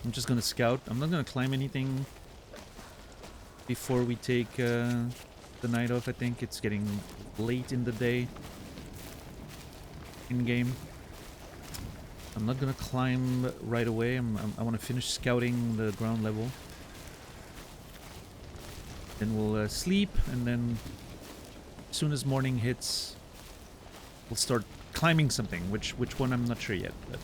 I'm just gonna scout. I'm not gonna climb anything before we take the night off, I think. It's getting late in the day. In-game. I'm not gonna climb right away. I want to finish scouting the ground level. Then we'll sleep, and then as soon as morning hits, we'll start climbing something. Which one I'm not sure yet. But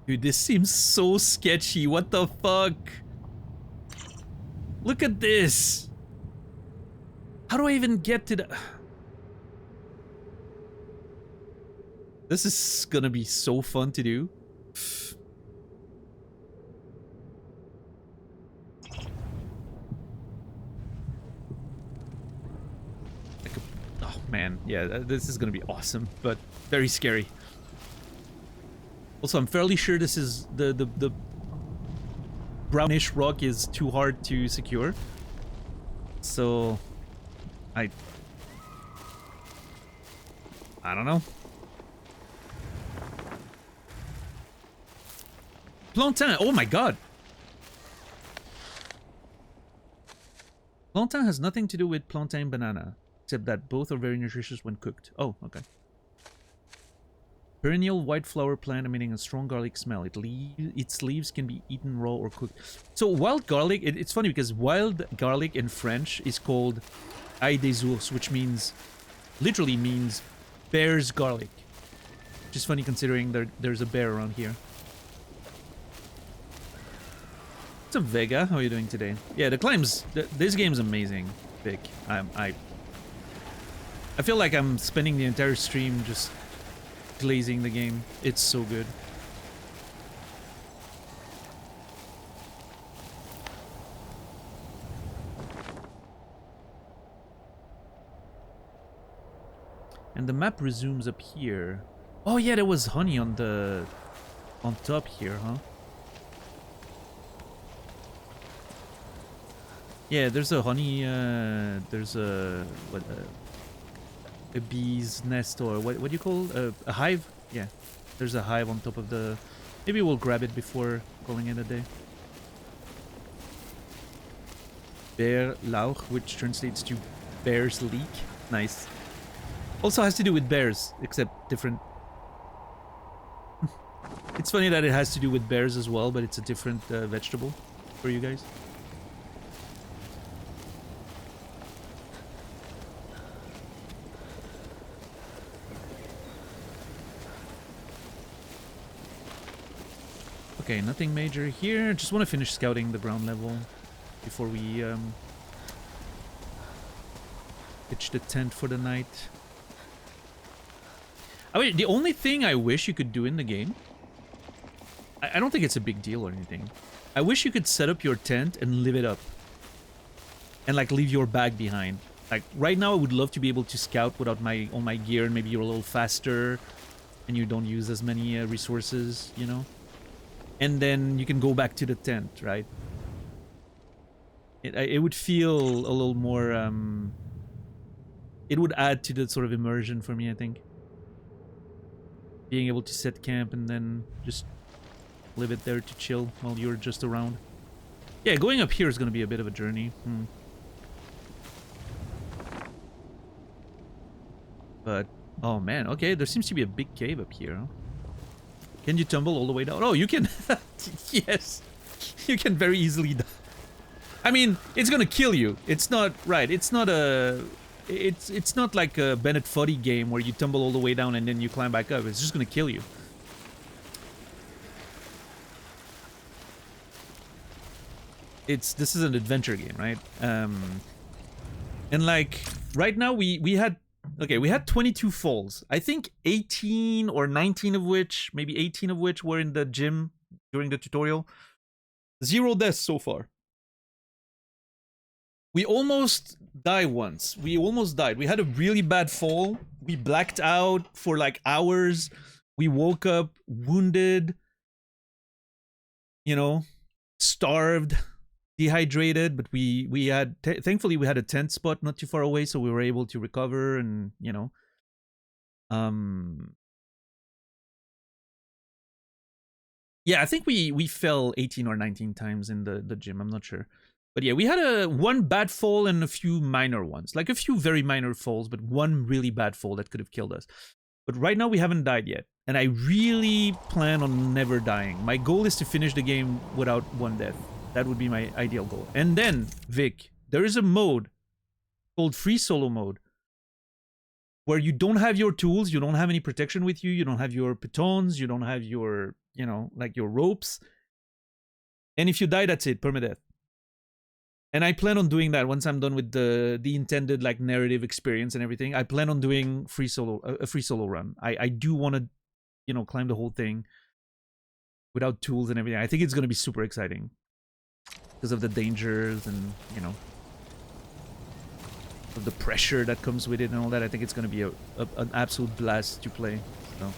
dude, this seems so sketchy. What the fuck? Look at this. How do I even get to the... This is gonna be so fun to do. Oh man, yeah, this is gonna be awesome, but very scary. Also, I'm fairly sure this is the brownish rock is too hard to secure. So I don't know. Plantain, oh my god. Plantain has nothing to do with plantain banana, except that both are very nutritious when cooked. Oh, okay. Perennial white flower plant emitting a strong garlic smell. Its leaves can be eaten raw or cooked. So wild garlic, it's funny because wild garlic in French is called ail des ours, which means, literally means bear's garlic. Which is funny considering there's a bear around here. What's up, Vega? How are you doing today? Yeah, the climbs, this game's amazing, Vic. I feel like I'm spending the entire stream just glazing the game. It's so good. And the map resumes up here. Oh yeah, there was honey on top here, huh? Yeah, there's a honey, there's a bee's nest, or what do you call a hive? Yeah, there's a hive on top of the... Maybe we'll grab it before calling it a day. Bear Lauch, which translates to bear's leek. Nice. Also has to do with bears, except different. It's funny that it has to do with bears as well, but it's a different vegetable for you guys. Okay, nothing major here. Just want to finish scouting the ground level before we pitch the tent for the night. I mean, the only thing I wish you could do in the game, I don't think it's a big deal or anything. I wish you could set up your tent and live it up. And like leave your bag behind. Like right now I would love to be able to scout without all my gear, and maybe you're a little faster and you don't use as many resources, you know? And then you can go back to the tent, right? It would feel a little more, it would add to the sort of immersion for me, I think. Being able to set camp and then just leave it there to chill while you're just around. Yeah, going up here is going to be a bit of a journey. But, oh man, okay, there seems to be a big cave up here, huh? Can you tumble all the way down? Oh, you can. Yes. You can very easily die. I mean, it's gonna kill you. It's not, right, it's not a... It's not like a Bennett Foddy game where you tumble all the way down and then you climb back up. It's just gonna kill you. This is an adventure game, right? And like, right now we had... Okay, we had 22 falls. I think 18 or 19 of which, maybe 18 of which were in the gym during the tutorial. 0 deaths so far. We almost died once. We almost died. We had a really bad fall. We blacked out for like hours. We woke up wounded, you know, starved, dehydrated, but we had thankfully we had a tent spot not too far away, so we were able to recover and, you know, yeah, I think we fell 18 or 19 times in the gym. I'm not sure, but yeah, we had one bad fall and a few minor ones, like a few very minor falls, but one really bad fall that could have killed us. But right now we haven't died yet, and I really plan on never dying. My goal is to finish the game without one death. That would be my ideal goal. And then, Vic, there is a mode called free solo mode where you don't have your tools, you don't have any protection with you, you don't have your pitons, you don't have your, you know, like your ropes. And if you die, that's it, permadeath. And I plan on doing that once I'm done with the intended like narrative experience and everything. I plan on doing a free solo run. I do want to, you know, climb the whole thing without tools and everything. I think it's going to be super exciting because of the dangers and, you know, of the pressure that comes with it and all that. I think it's going to be an absolute blast to play. So.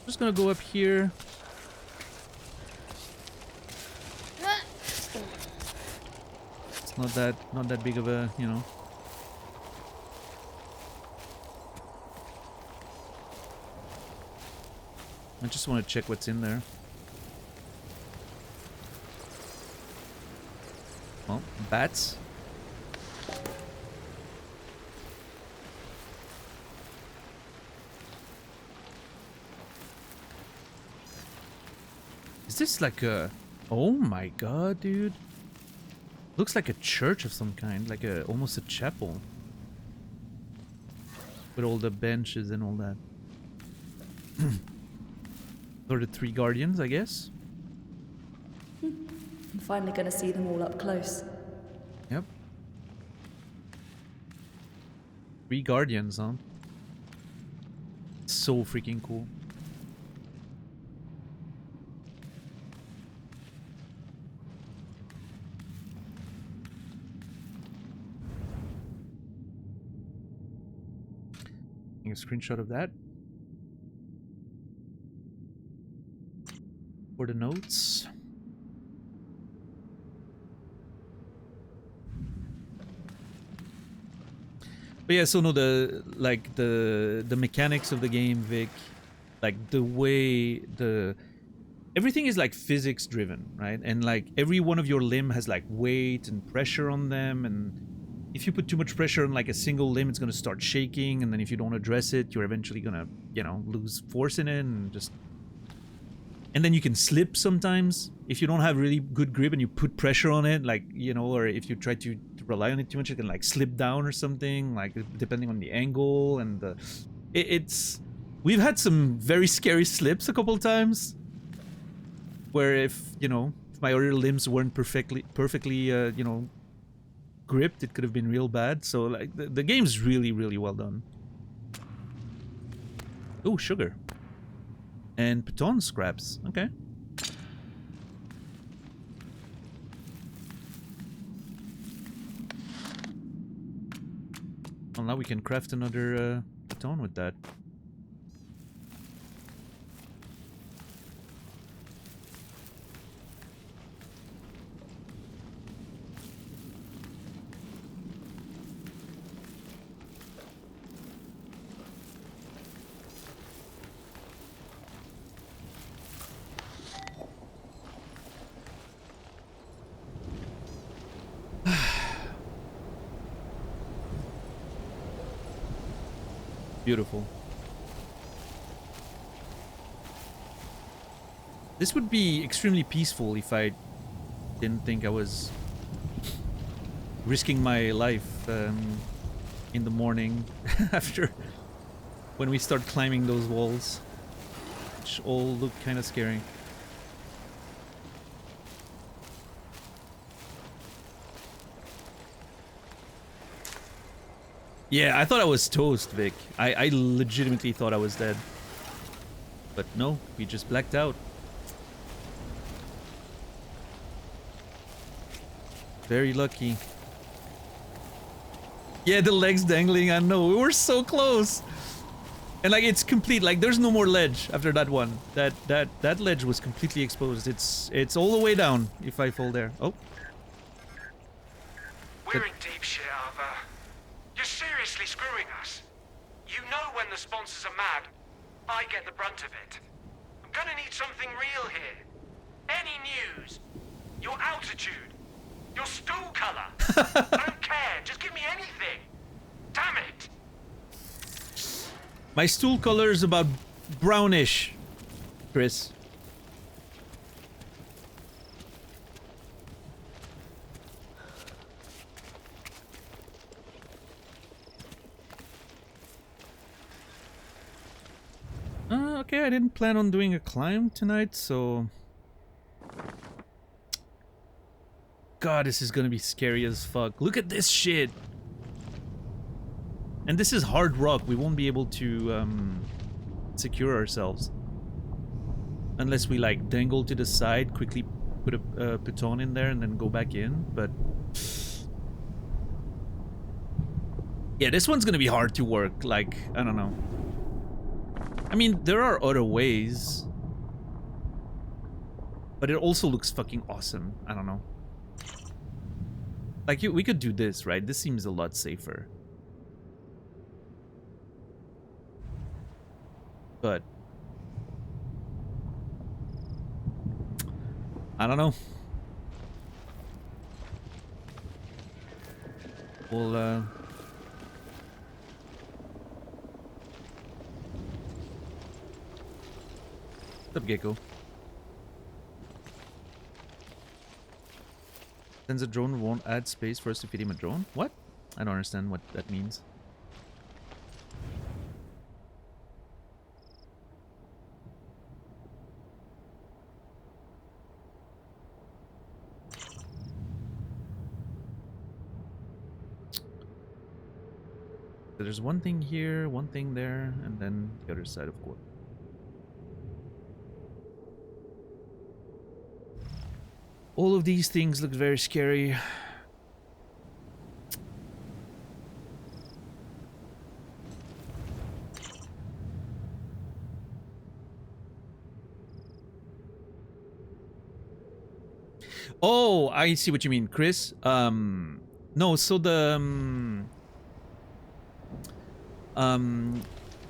Just gonna go up here. It's not that big of a, you know. I just want to check what's in there. Well, bats. Is this like a... Oh my god, dude. Looks like a church of some kind, like almost a chapel. With all the benches and all that. Or the 3 guardians, I guess. I'm finally gonna see them all up close. Yep. 3 guardians, huh? So freaking cool. A screenshot of that for the notes. But yeah, so no, the mechanics of the game, Vic, like the way everything is like physics driven, right? And like every one of your limb has like weight and pressure on them, and if you put too much pressure on like a single limb, it's going to start shaking, and then if you don't address it, you're eventually going to, you know, lose force in it and just... And then you can slip sometimes if you don't have really good grip and you put pressure on it, like, you know, or if you try to rely on it too much, it can like slip down or something, like depending on the angle and the... It's... We've had some very scary slips a couple times where if, you know, if my other limbs weren't perfectly, you know, gripped, it could have been real bad. So like the game's really, really well done. Oh, sugar and piton scraps. Okay. Well, now we can craft another piton with that. Beautiful. This would be extremely peaceful if I didn't think I was risking my life in the morning after when we start climbing those walls, which all look kind of scary. Yeah, I thought I was toast, Vic. I legitimately thought I was dead. But no, we just blacked out. Very lucky. Yeah, the legs dangling, I know. We were so close. And like it's complete, like there's no more ledge after that one. That ledge was completely exposed. It's all the way down if I fall there. Oh. We're in deep shit, Arthur. You're seriously screwing us. You know when the sponsors are mad, I get the brunt of it. I'm gonna need something real here. Any news? Your altitude? Your stool color? I don't care. Just give me anything. Damn it. My stool color is about brownish, Chris. okay, I didn't plan on doing a climb tonight, so... God, this is gonna be scary as fuck. Look at this shit! And this is hard rock. We won't be able to secure ourselves. Unless we like dangle to the side, quickly put a piton in there and then go back in, but... Yeah, this one's gonna be hard to work, like, I don't know. I mean, there are other ways. But it also looks fucking awesome. I don't know. Like, we could do this, right? This seems a lot safer. But... I don't know. We'll, What's up, Gecko? Sends a drone won't add space for us to feed him a drone? What? I don't understand what that means. So there's one thing here, one thing there, and then the other side, of course. All of these things look very scary. Oh, I see what you mean, Chris. No, so the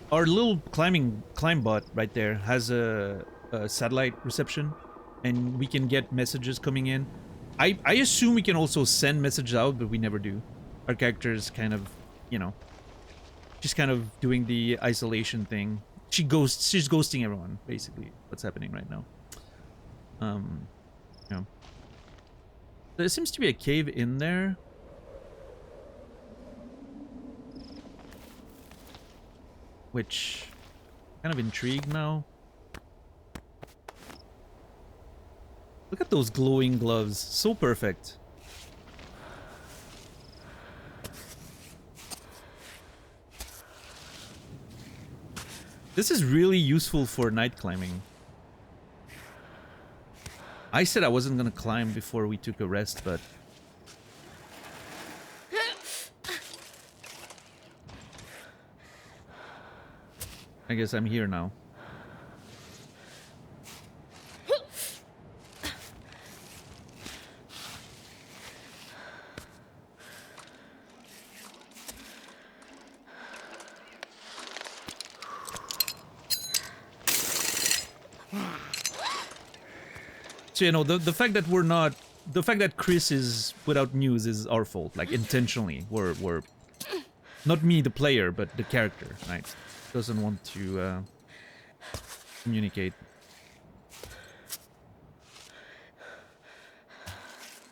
our little climb bot right there has a satellite reception, and we can get messages coming in. I assume we can also send messages out, but we never do. Our character is kind of, you know, she's kind of doing the isolation thing. She's ghosting everyone, basically. What's happening right now? Yeah. There seems to be a cave in there. Which, kind of intrigued now. Look at those glowing gloves. So perfect. This is really useful for night climbing. I said I wasn't gonna climb before we took a rest, but... I guess I'm here now. So, you know, the fact that we're not... The fact that Chris is without news is our fault. Like, intentionally. We're... Not me, the player, but the character, right? Doesn't want to communicate.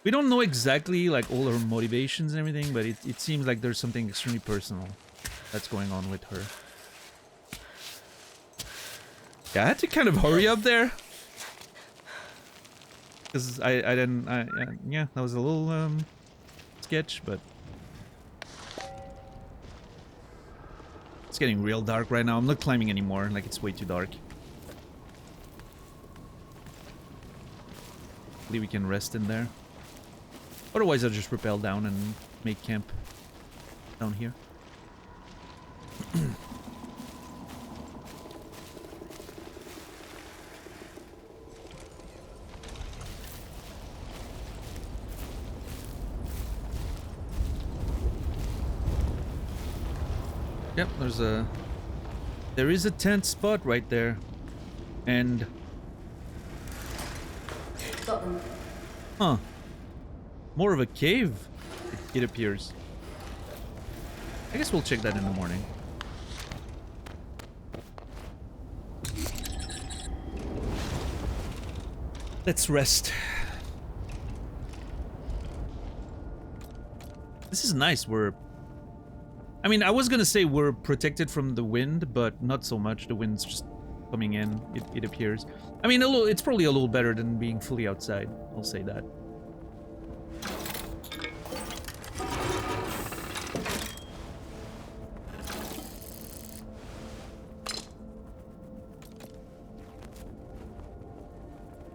We don't know exactly like all her motivations and everything, but it seems like there's something extremely personal that's going on with her. Yeah, I had to kind of hurry up there. Because yeah, that was a little sketch, but... It's getting real dark right now. I'm not climbing anymore, like it's way too dark. Hopefully we can rest in there. Otherwise I'll just rappel down and make camp down here. Yep, there is a tent spot right there. And... Huh. More of a cave, it appears. I guess we'll check that in the morning. Let's rest. This is nice, I mean, I was gonna say we're protected from the wind, but not so much. The wind's just coming in, it appears. I mean, it's probably a little better than being fully outside. I'll say that.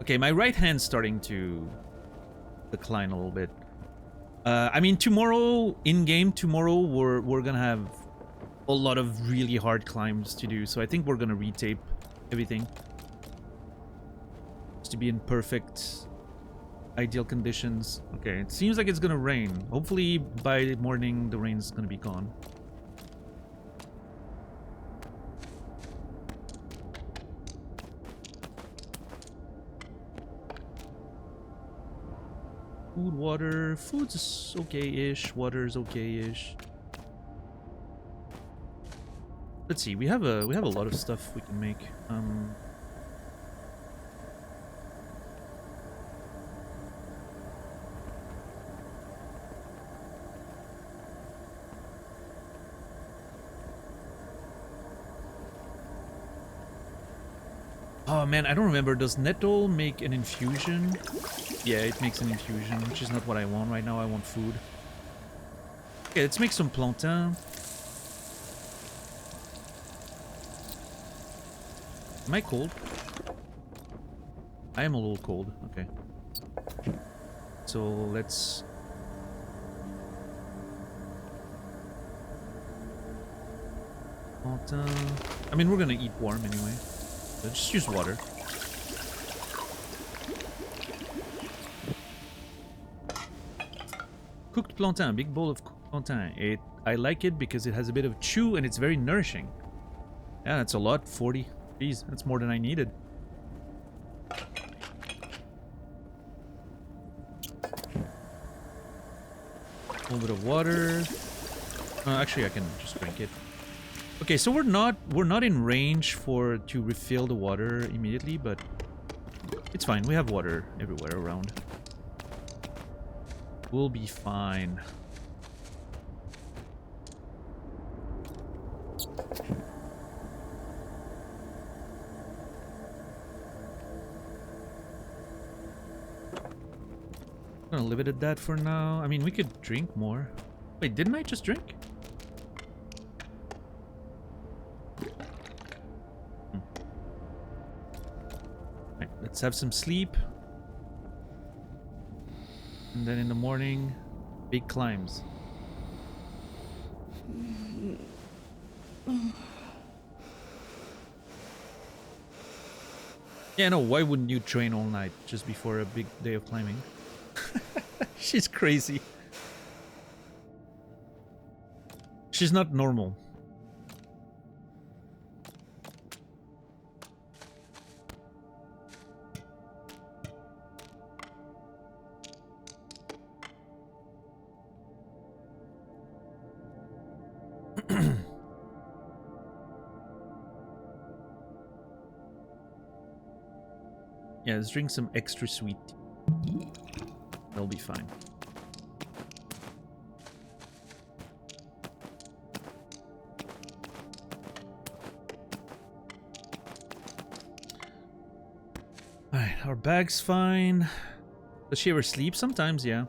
Okay, my right hand's starting to decline a little bit. I mean, tomorrow, in-game, we're gonna have a lot of really hard climbs to do, so I think we're gonna retape everything. Just to be in perfect, ideal conditions. Okay, it seems like it's gonna rain. Hopefully, by morning, the rain's gonna be gone. Food, water. Food's okay-ish. Water's okay-ish. Let's see. We have a lot of stuff we can make. Oh man, I don't remember. Does nettle make an infusion? Yeah, it makes an infusion, which is not what I want right now. I want food. Okay, let's make some plantain. Am I cold? I am a little cold. Okay. So let's... Plantain. I mean, we're gonna eat warm anyway. So just use water. Cooked plantain, big bowl of cooked plantain. I like it because it has a bit of chew and it's very nourishing. Yeah, that's a lot. 40. Jeez, that's more than I needed. A little bit of water. Actually, I can just drink it. Okay, so we're not in range to refill the water immediately, but it's fine. We have water everywhere around. We'll be fine. I'm gonna leave it at that for now. I mean, we could drink more. Wait, didn't I just drink? Right, let's have some sleep. And then in the morning, big climbs. Yeah, no, why wouldn't you train all night just before a big day of climbing? She's crazy. She's not normal. Yeah, let's drink some extra sweet tea. They'll be fine. Alright, our bag's fine. Does she ever sleep? Sometimes, yeah.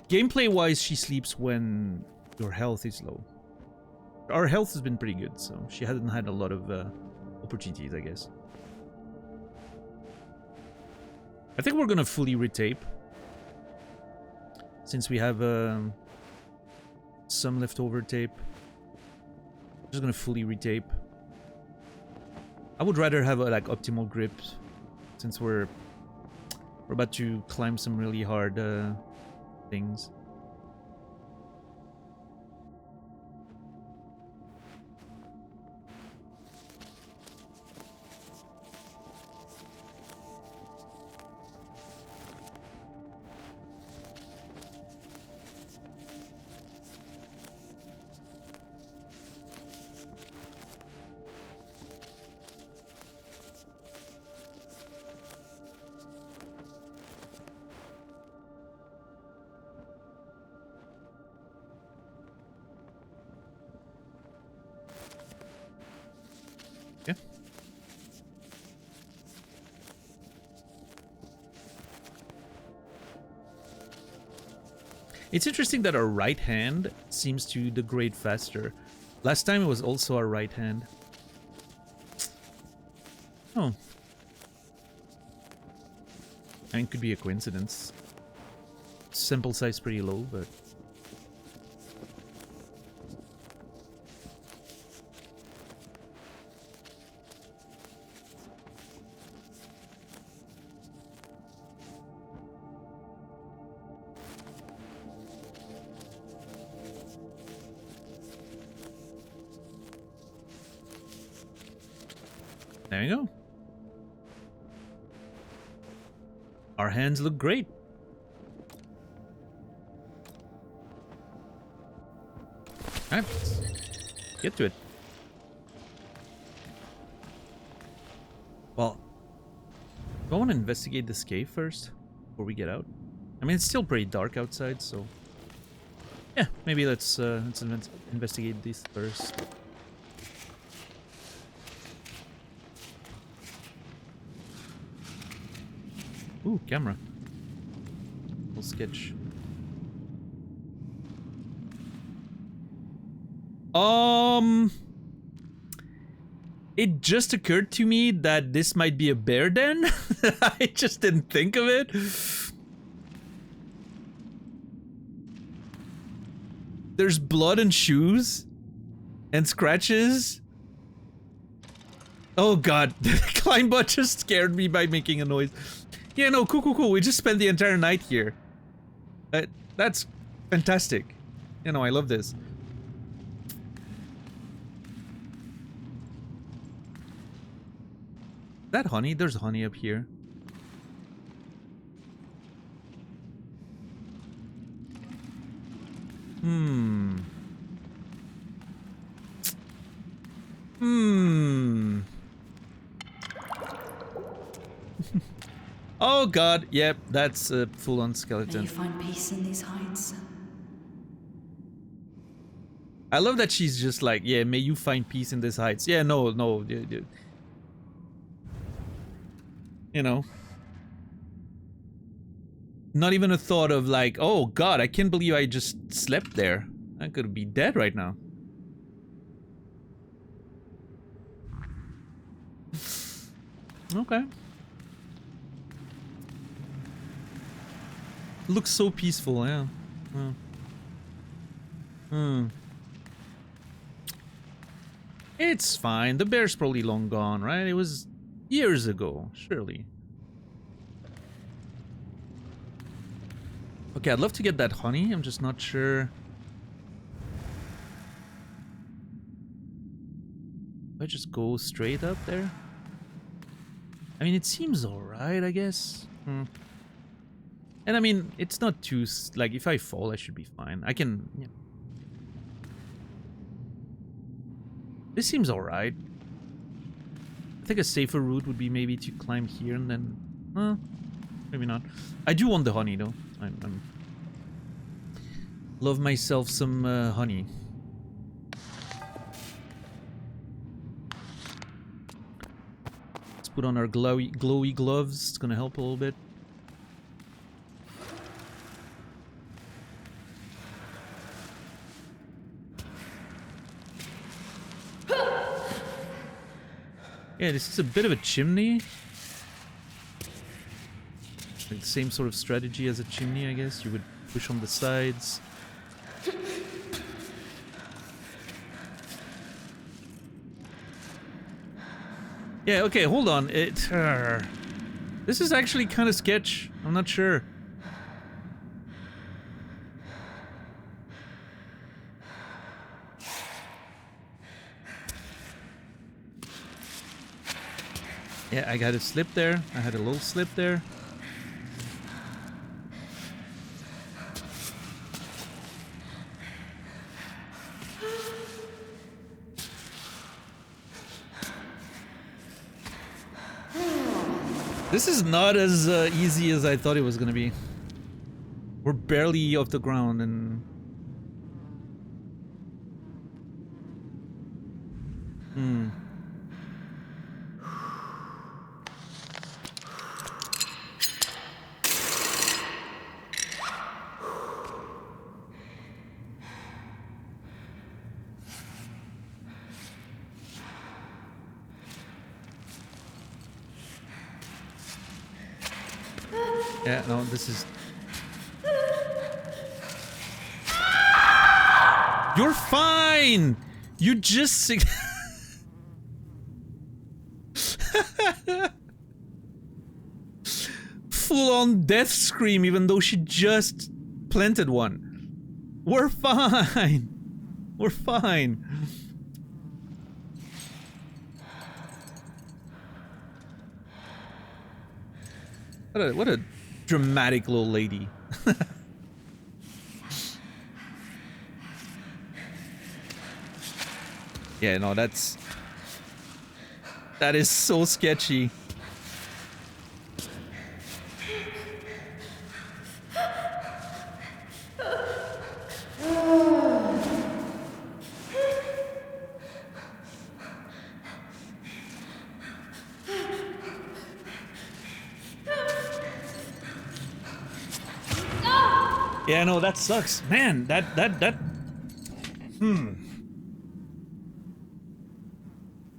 Gameplay-wise, she sleeps when your health is low. Our health has been pretty good, so she hasn't had a lot of opportunities, I guess. I think we're gonna fully retape. Since we have some leftover tape. Just gonna fully retape. I would rather have a like optimal grip, since we're about to climb some really hard things. Yeah. It's interesting that our right hand seems to degrade faster. Last time it was also our right hand. Oh. I mean, it could be a coincidence. Sample size pretty low, but... There you go. Our hands look great. Alright, get to it. Well, do I want to investigate this cave first before we get out? I mean, it's still pretty dark outside, so yeah, maybe let's investigate this first. Ooh, camera. Little sketch. It just occurred to me that this might be a bear den. I just didn't think of it. There's blood and shoes and scratches. Oh god, the Kleinbot just scared me by making a noise. Yeah, no, cool. We just spent the entire night here. That's fantastic. You know, I love this. That honey? There's honey up here. Oh god, yep, that's a full-on skeleton. May you find peace in these heights. I love that she's just like, yeah, may you find peace in these heights. Yeah, no. You know. Not even a thought of like, oh god, I can't believe I just slept there. I could be dead right now. Okay. Looks so peaceful, yeah. It's fine. The bear's probably long gone, right? It was years ago, surely. Okay, I'd love to get that honey. I'm just not sure. Do I just go straight up there? I mean, it seems alright, I guess. And I mean, it's not too... like, if I fall, I should be fine. I can... You know. This seems alright. I think a safer route would be maybe to climb here and then... maybe not. I do want the honey, though. I'm love myself some honey. Let's put on our glowy gloves. It's gonna help a little bit. Yeah, this is a bit of a chimney. Like the same sort of strategy as a chimney, I guess. You would push on the sides. Yeah, okay, hold on. This is actually kind of sketch. I'm not sure. Yeah, I got a slip there. I had a little slip there. This is not as easy as I thought it was gonna be. We're barely off the ground and... Yeah, no, this is... You're fine! You just... Full-on death scream even though she just planted one. We're fine! We're fine! What a dramatic little lady. Yeah, no, that is so sketchy. Yeah, no, that sucks. Man, that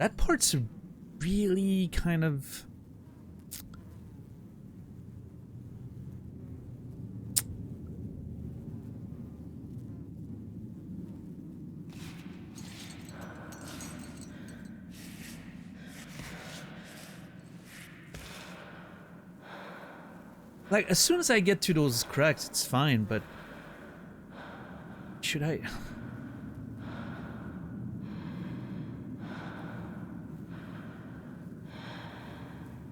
That part's really kind of... Like, as soon as I get to those cracks, it's fine, but... Should I...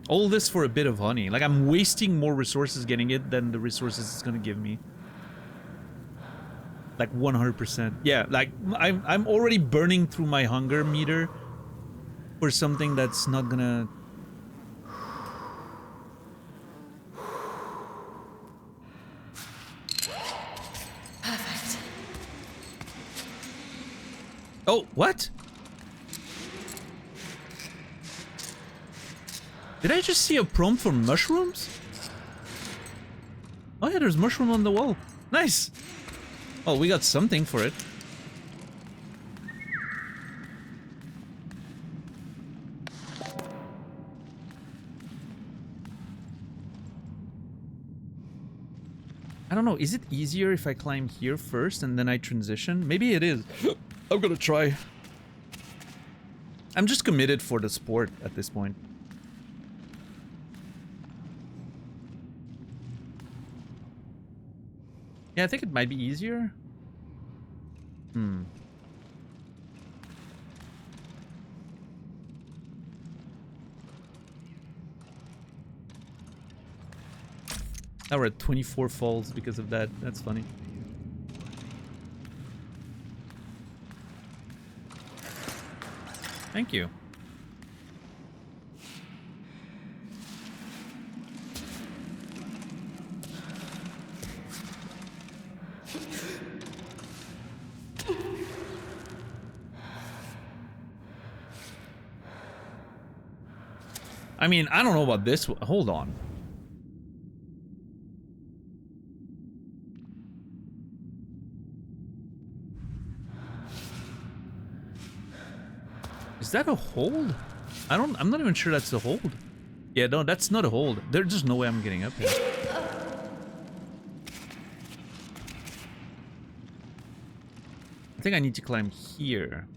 All this for a bit of honey. Like, I'm wasting more resources getting it than the resources it's gonna give me. Like, 100%. Yeah, like, I'm already burning through my hunger meter for something that's not gonna... Perfect. Oh, what? Did I just see a prompt for mushrooms? Oh yeah, there's mushroom on the wall. Nice! Oh, we got something for it. I don't know, is it easier if I climb here first and then I transition? Maybe it is. I'm gonna try. I'm just committed for the sport at this point. Yeah, I think it might be easier. Hmm. Now we're at 24 falls because of that. That's funny. Thank you. I mean, I don't know about this. Hold on. Is that a hold? I'm not even sure that's a hold. Yeah, no, that's not a hold. There's just no way I'm getting up here. I think I need to climb here.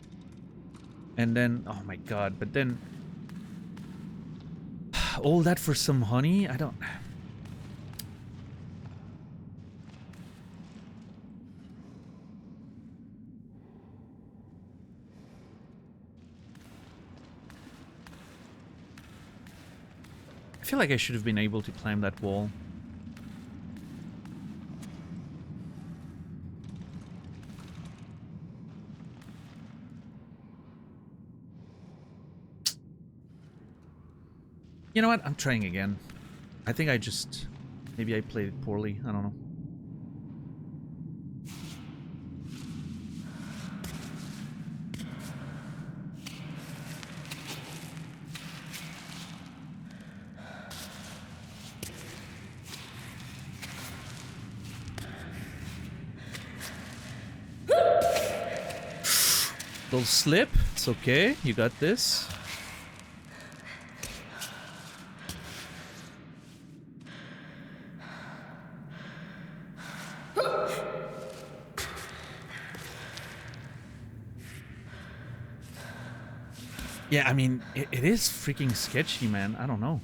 And then, oh my god, but then... all that for some honey? I don't... I feel like I should have been able to climb that wall. You know what? I'm trying again. I think I just... maybe I played it poorly. I don't know. Little slip. It's okay. You got this. Yeah, I mean, it is freaking sketchy, man. I don't know.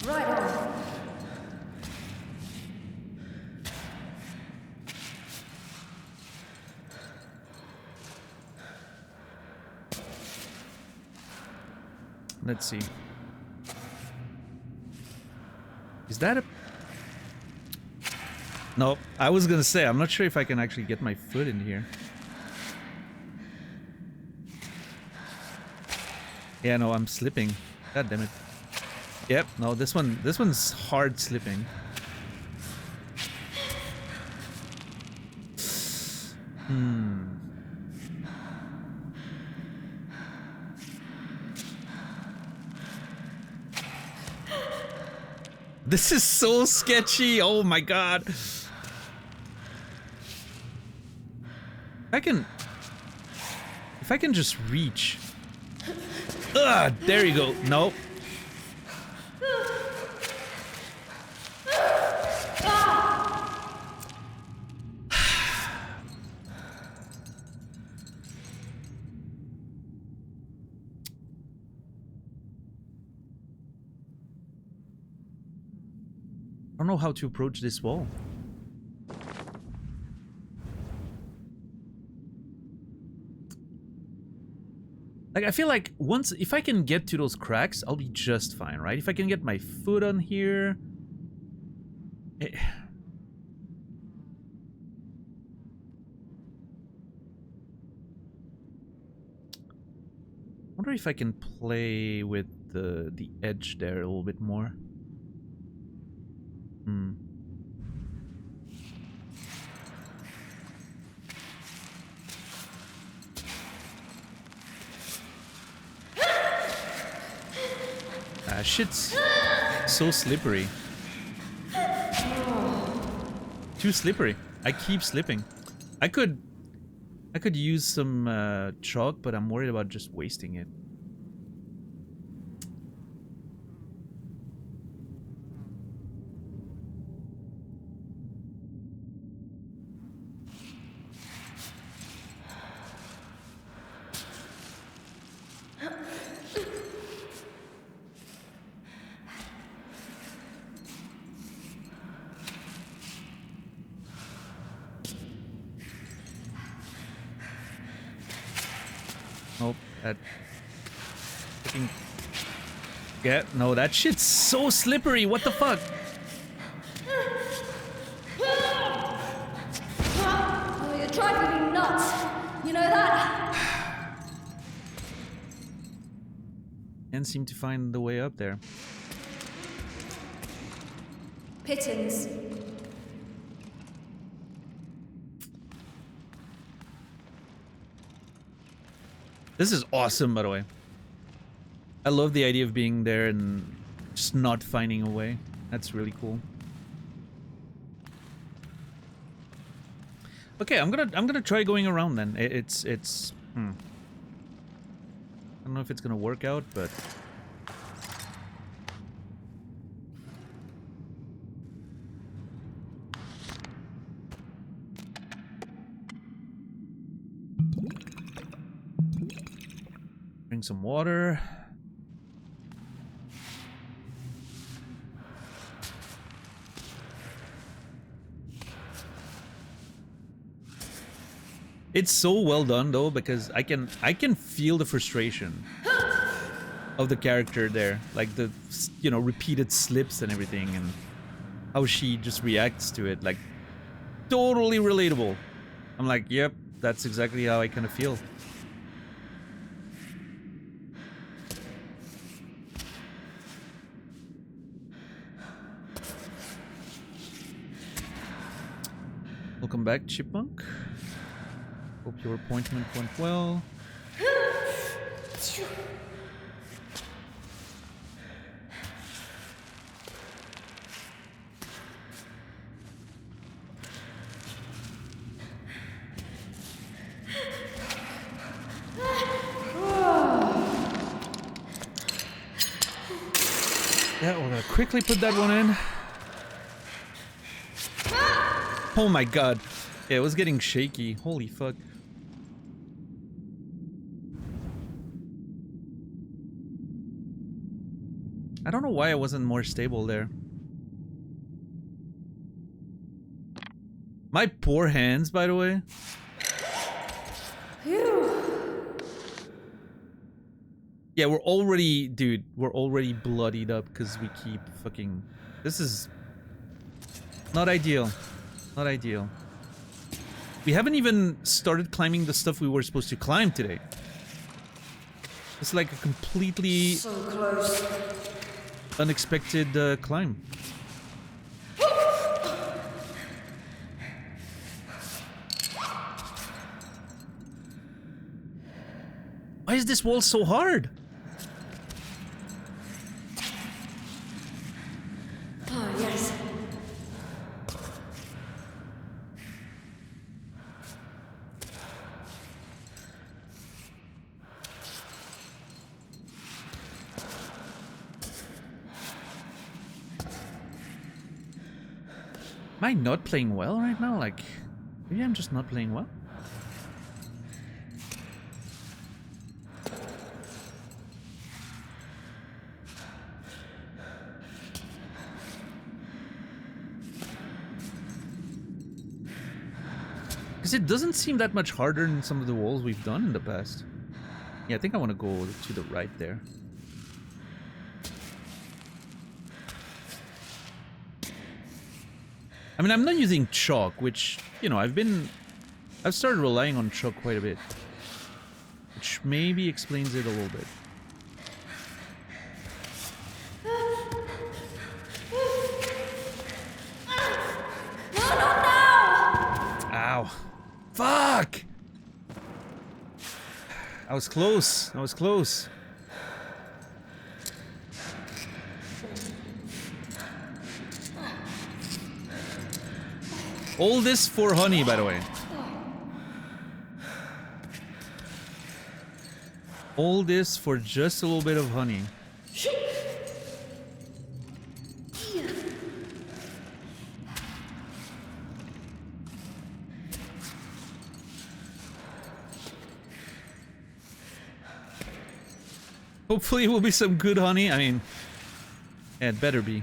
Right on. Let's see. Is that a... No, I was gonna say, I'm not sure if I can actually get my foot in here. Yeah, no, I'm slipping. God damn it. Yep, no, this one's hard slipping. This is so sketchy. Oh my god. If I can just reach. Ugh, there you go. Nope. I don't know how to approach this wall. Like, I feel like if I can get to those cracks, I'll be just fine, right? If I can get my foot on here... I wonder if I can play with the edge there a little bit more. Shit's so slippery. Too slippery. I keep slipping. I could use some chalk, but I'm worried about just wasting it. Nope, that freaking... Yeah, no, that shit's so slippery, what the fuck? Oh, you're driving me nuts. You know that? Can't seem to find the way up there. Pittons. This is awesome, by the way. I love the idea of being there and just not finding a way. That's really cool. Okay, I'm gonna try going around then. I don't know if it's gonna work out, but drink some water. It's so well done though, because I can feel the frustration of the character there, like the, you know, repeated slips and everything, and how she just reacts to it, like totally relatable. I'm like, yep, that's exactly how I kind of feel. Welcome back, Chipmunk. Hope your appointment went well. Yeah, we're gonna quickly put that one in. Oh my god. Yeah, it was getting shaky. Holy fuck. I don't know why I wasn't more stable there. My poor hands, by the way. Yeah, we're already... Dude, we're already bloodied up because we keep fucking... This is... not ideal. Not ideal. We haven't even started climbing the stuff we were supposed to climb today. It's like a completely... So close. unexpected climb. Why is this wall so hard? Oh, yes. Am I not playing well right now? Like, maybe I'm just not playing well? Because it doesn't seem that much harder than some of the walls we've done in the past. Yeah, I think I want to go to the right there. I mean, I'm not using chalk, which, you know, I've started relying on chalk quite a bit. Which maybe explains it a little bit. Ow. Fuck! I was close. I was close. All this for honey, by the way. All this for just a little bit of honey. Hopefully it will be some good honey. I mean, yeah, it better be.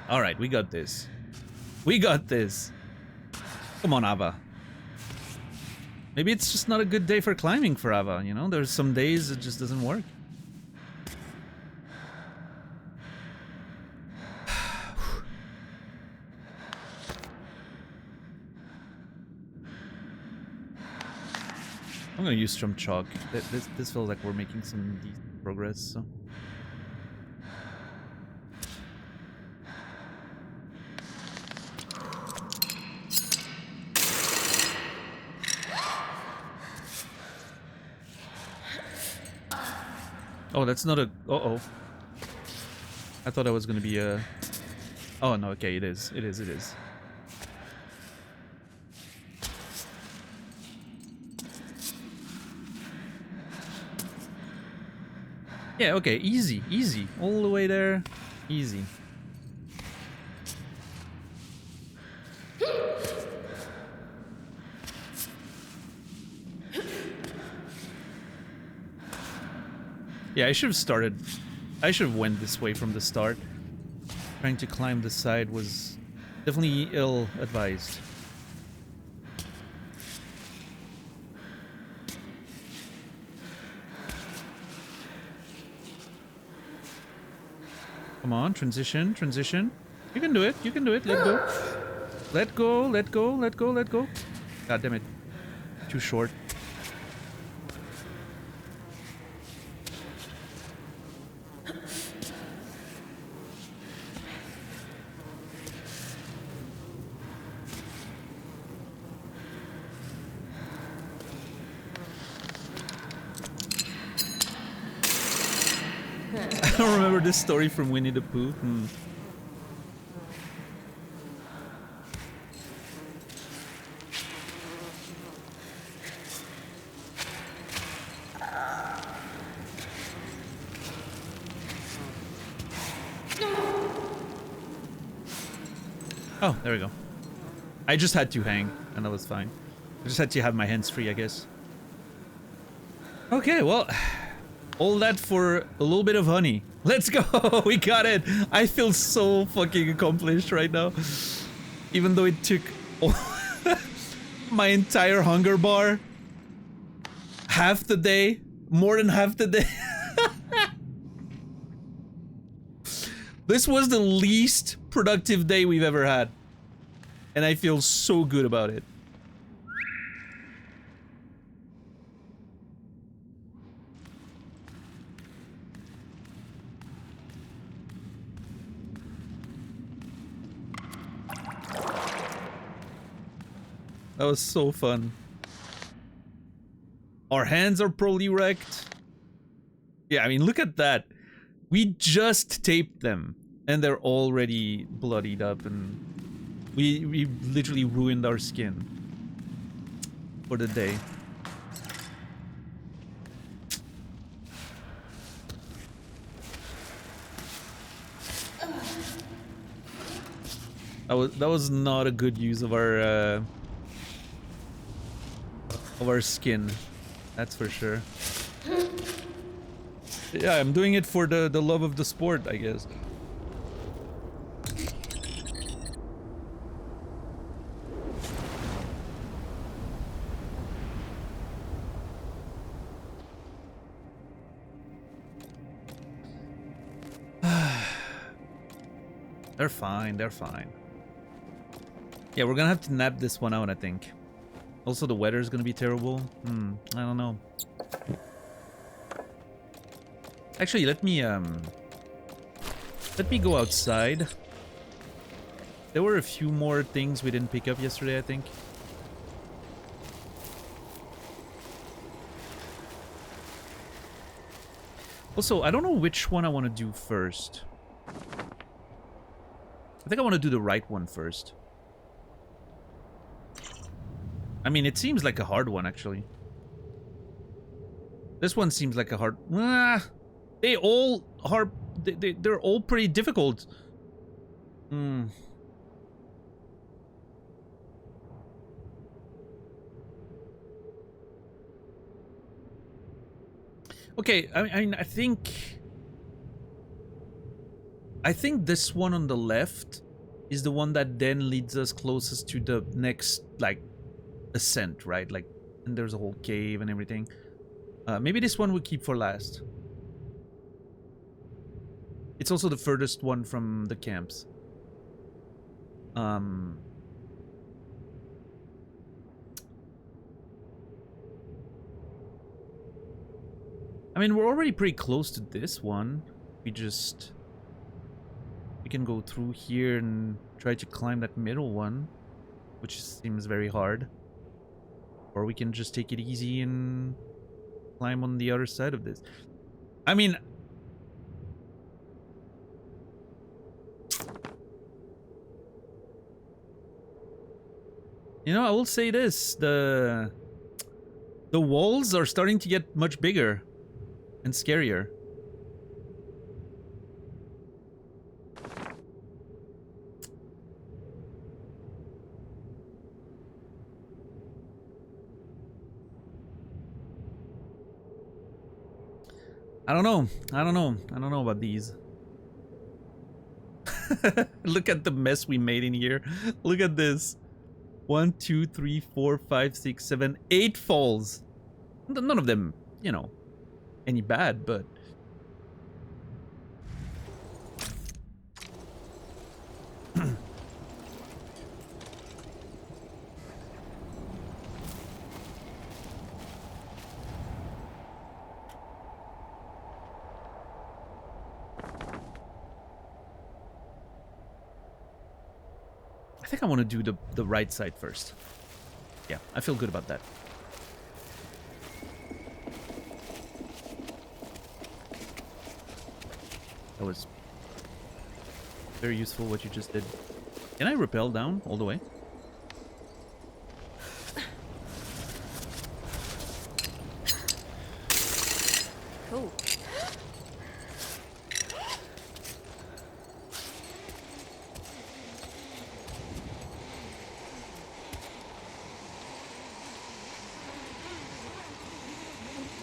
Alright, we got this. We got this. Come on, Ava. Maybe it's just not a good day for climbing for Ava, you know? There's some days it just doesn't work. I'm gonna use some chalk. This feels like we're making some decent progress, so... Oh, that's not a... Uh-oh. I thought that was gonna be a... Oh, no, okay, it is. It is, it is. Yeah, okay, easy, easy. All the way there, easy. Yeah, I should have started. I should have went this way from the start. Trying to climb the side was definitely ill-advised. Come on, transition, transition. You can do it, you can do it. Let go. Let go, let go, let go, let go. God damn it. Too short. I don't remember this story from Winnie the Pooh. Oh, there we go. I just had to hang, and that was fine. I just had to have my hands free, I guess. Okay, well, all that for a little bit of honey. Let's go! We got it! I feel so fucking accomplished right now. Even though it took my entire hunger bar. Half the day. More than half the day. This was the least productive day we've ever had. And I feel so good about it. That was so fun. Our hands are probably wrecked. Yeah, I mean, look at that. We just taped them, and they're already bloodied up, and we literally ruined our skin for the day. That was not a good use of our skin, that's for sure. Yeah, I'm doing it for the love of the sport, I guess. They're fine, they're fine. Yeah, we're gonna have to nap this one out, I think. Also, the weather's gonna be terrible. I don't know. Actually, let me go outside. There were a few more things we didn't pick up yesterday, I think. Also, I don't know which one I want to do first. I think I want to do the right one first. I mean, it seems like a hard one, actually. This one seems like a hard... They all are... They're all pretty difficult. Okay, I mean, I think this one on the left is the one that then leads us closest to the next, like, ascent, right? Like, and there's a whole cave and everything. Maybe this one we keep for last. It's also the furthest one from the camps. I mean, we're already pretty close to this one. We can go through here and try to climb that middle one, which seems very hard. Or we can just take it easy and climb on the other side of this. I mean... You know, I will say this. The walls are starting to get much bigger and scarier. I don't know. I don't know. I don't know about these. Look at the mess we made in here. Look at this. 1, 2, 3, 4, 5, 6, 7, 8 falls. None of them, you know, any bad, but... I think I want to do the right side first. Yeah, I feel good about that. That was very useful what you just did. Can I rappel down all the way? Cool.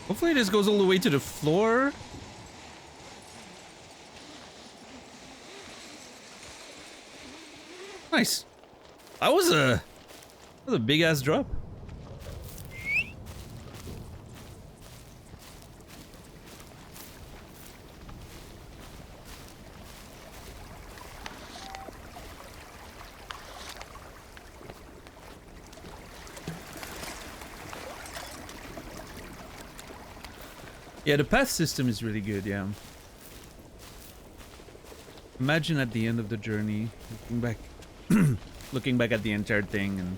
Hopefully this goes all the way to the floor. Nice. That was a big ass drop. Yeah, the path system is really good, yeah. Imagine at the end of the journey, looking back at the entire thing and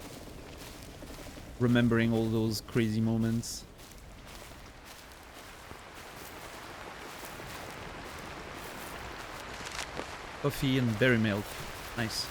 remembering all those crazy moments. Coffee and berry milk. Nice.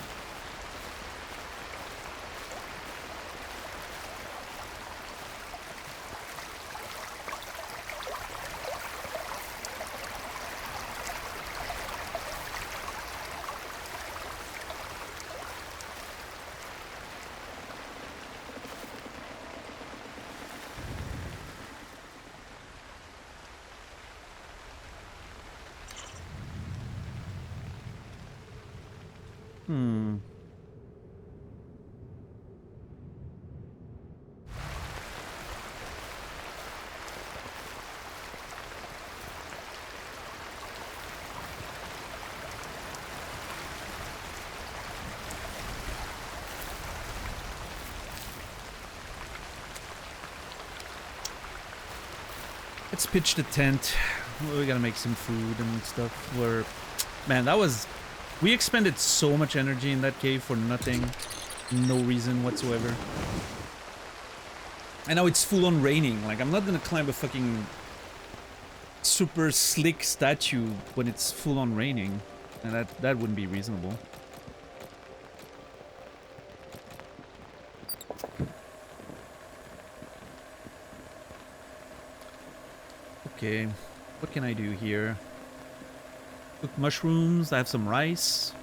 Let's pitch the tent. We gotta make some food and stuff. Man, we expended so much energy in that cave for nothing. No reason whatsoever. And now it's full on raining. Like, I'm not gonna climb a fucking super slick statue when it's full on raining. And that wouldn't be reasonable. Okay, what can I do here? Cook mushrooms, I have some rice.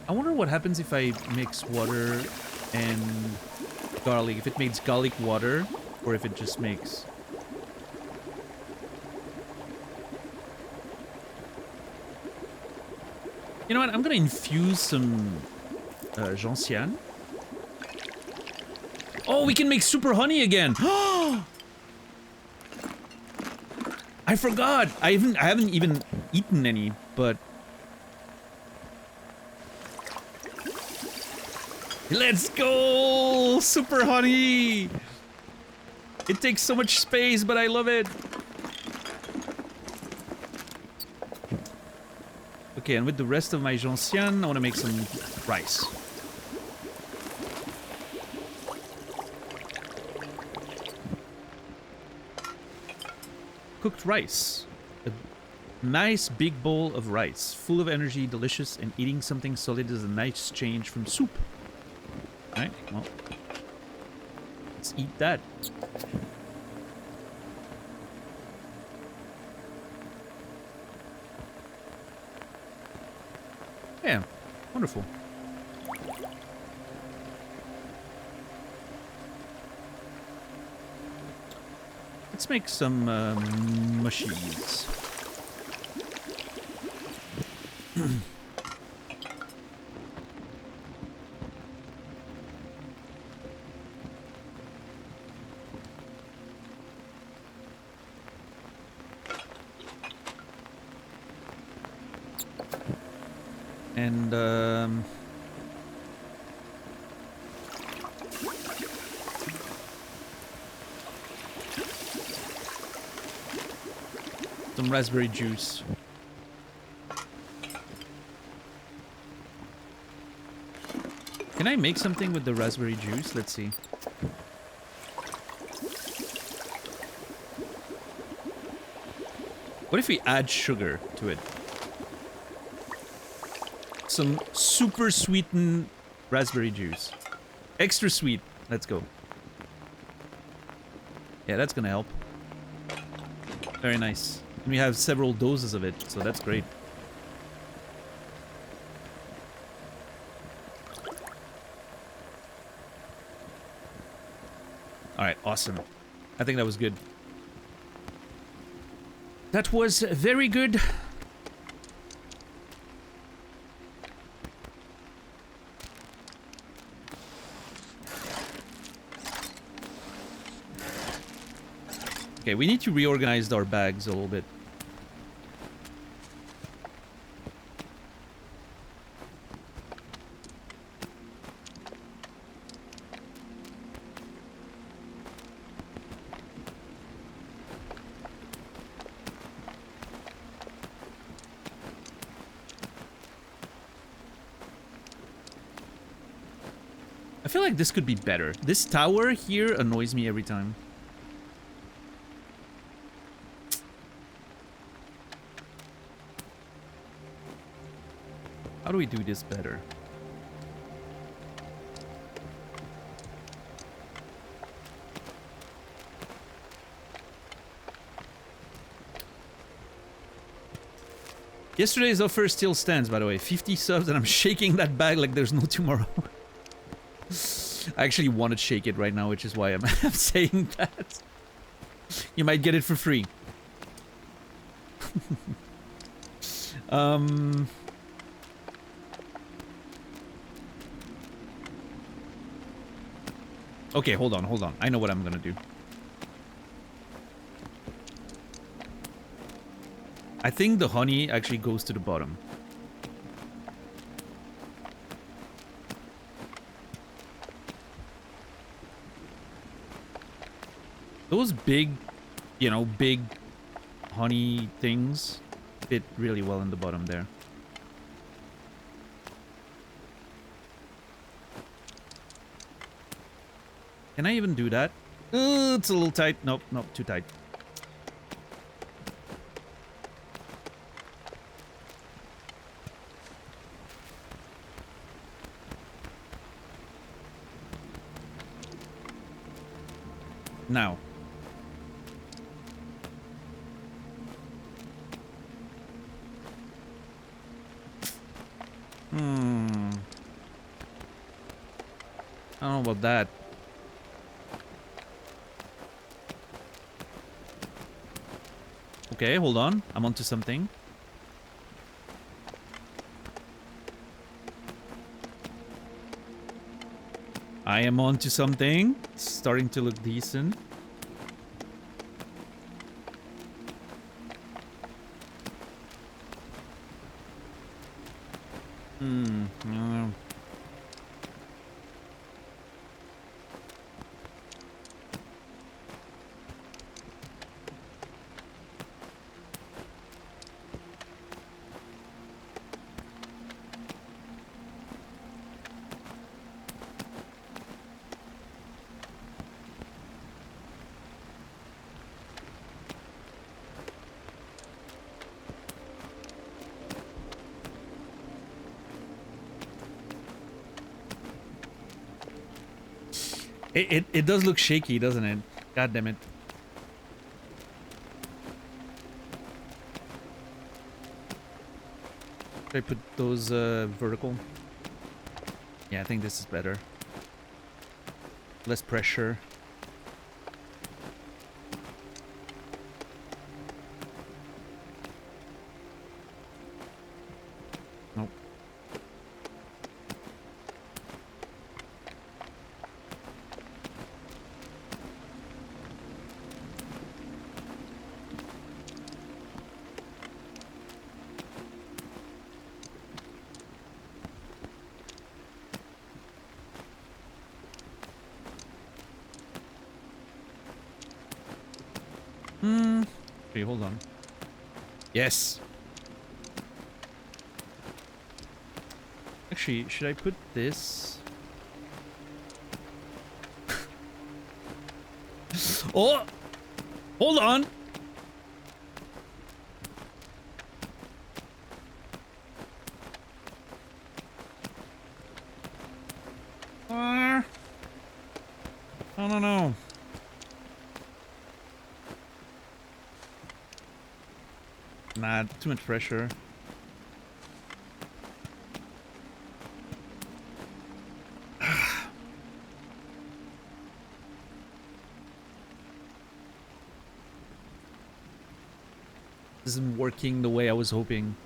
I wonder what happens if I mix water and garlic. If it makes garlic water, or if it just makes... You know what? I'm gonna infuse some gentian. Oh, we can make super honey again. I forgot. I haven't even eaten any, but let's go! Super honey. It takes so much space, but I love it. Okay, and with the rest of my gentian, I want to make some rice. Cooked rice. A nice big bowl of rice. Full of energy, delicious, and eating something solid is a nice change from soup. Alright, well. Let's eat that. Yeah, wonderful. Let's make some mushies. And some raspberry juice. Can I make something with the raspberry juice? Let's see. What if we add sugar to it? Some super sweetened raspberry juice. Extra sweet. Let's go. Yeah, that's gonna help. Very nice. And we have several doses of it, so that's great. Alright, awesome. I think that was good. That was very good. Okay, we need to reorganize our bags a little bit. I feel like this could be better. This tower here annoys me every time. How do we do this better? Yesterday's offer still stands, by the way. 50 subs and I'm shaking that bag like there's no tomorrow. I actually want to shake it right now, which is why I'm saying that. You might get it for free. Okay, hold on, hold on. I know what I'm gonna do. I think the honey actually goes to the bottom. Those big, you know, big honey things fit really well in the bottom there. Can I even do that? It's a little tight. Nope, nope, too tight. Now. I don't know about that. Okay, hold on. I'm onto something. I am onto something. It's starting to look decent. It does look shaky, doesn't it? God damn it. Should I put those vertical? Yeah, I think this is better. Less pressure. Nope. Okay, hold on. Yes! Actually, should I put this? Oh! Hold on! I don't know. Nah, too much pressure. This isn't working the way I was hoping.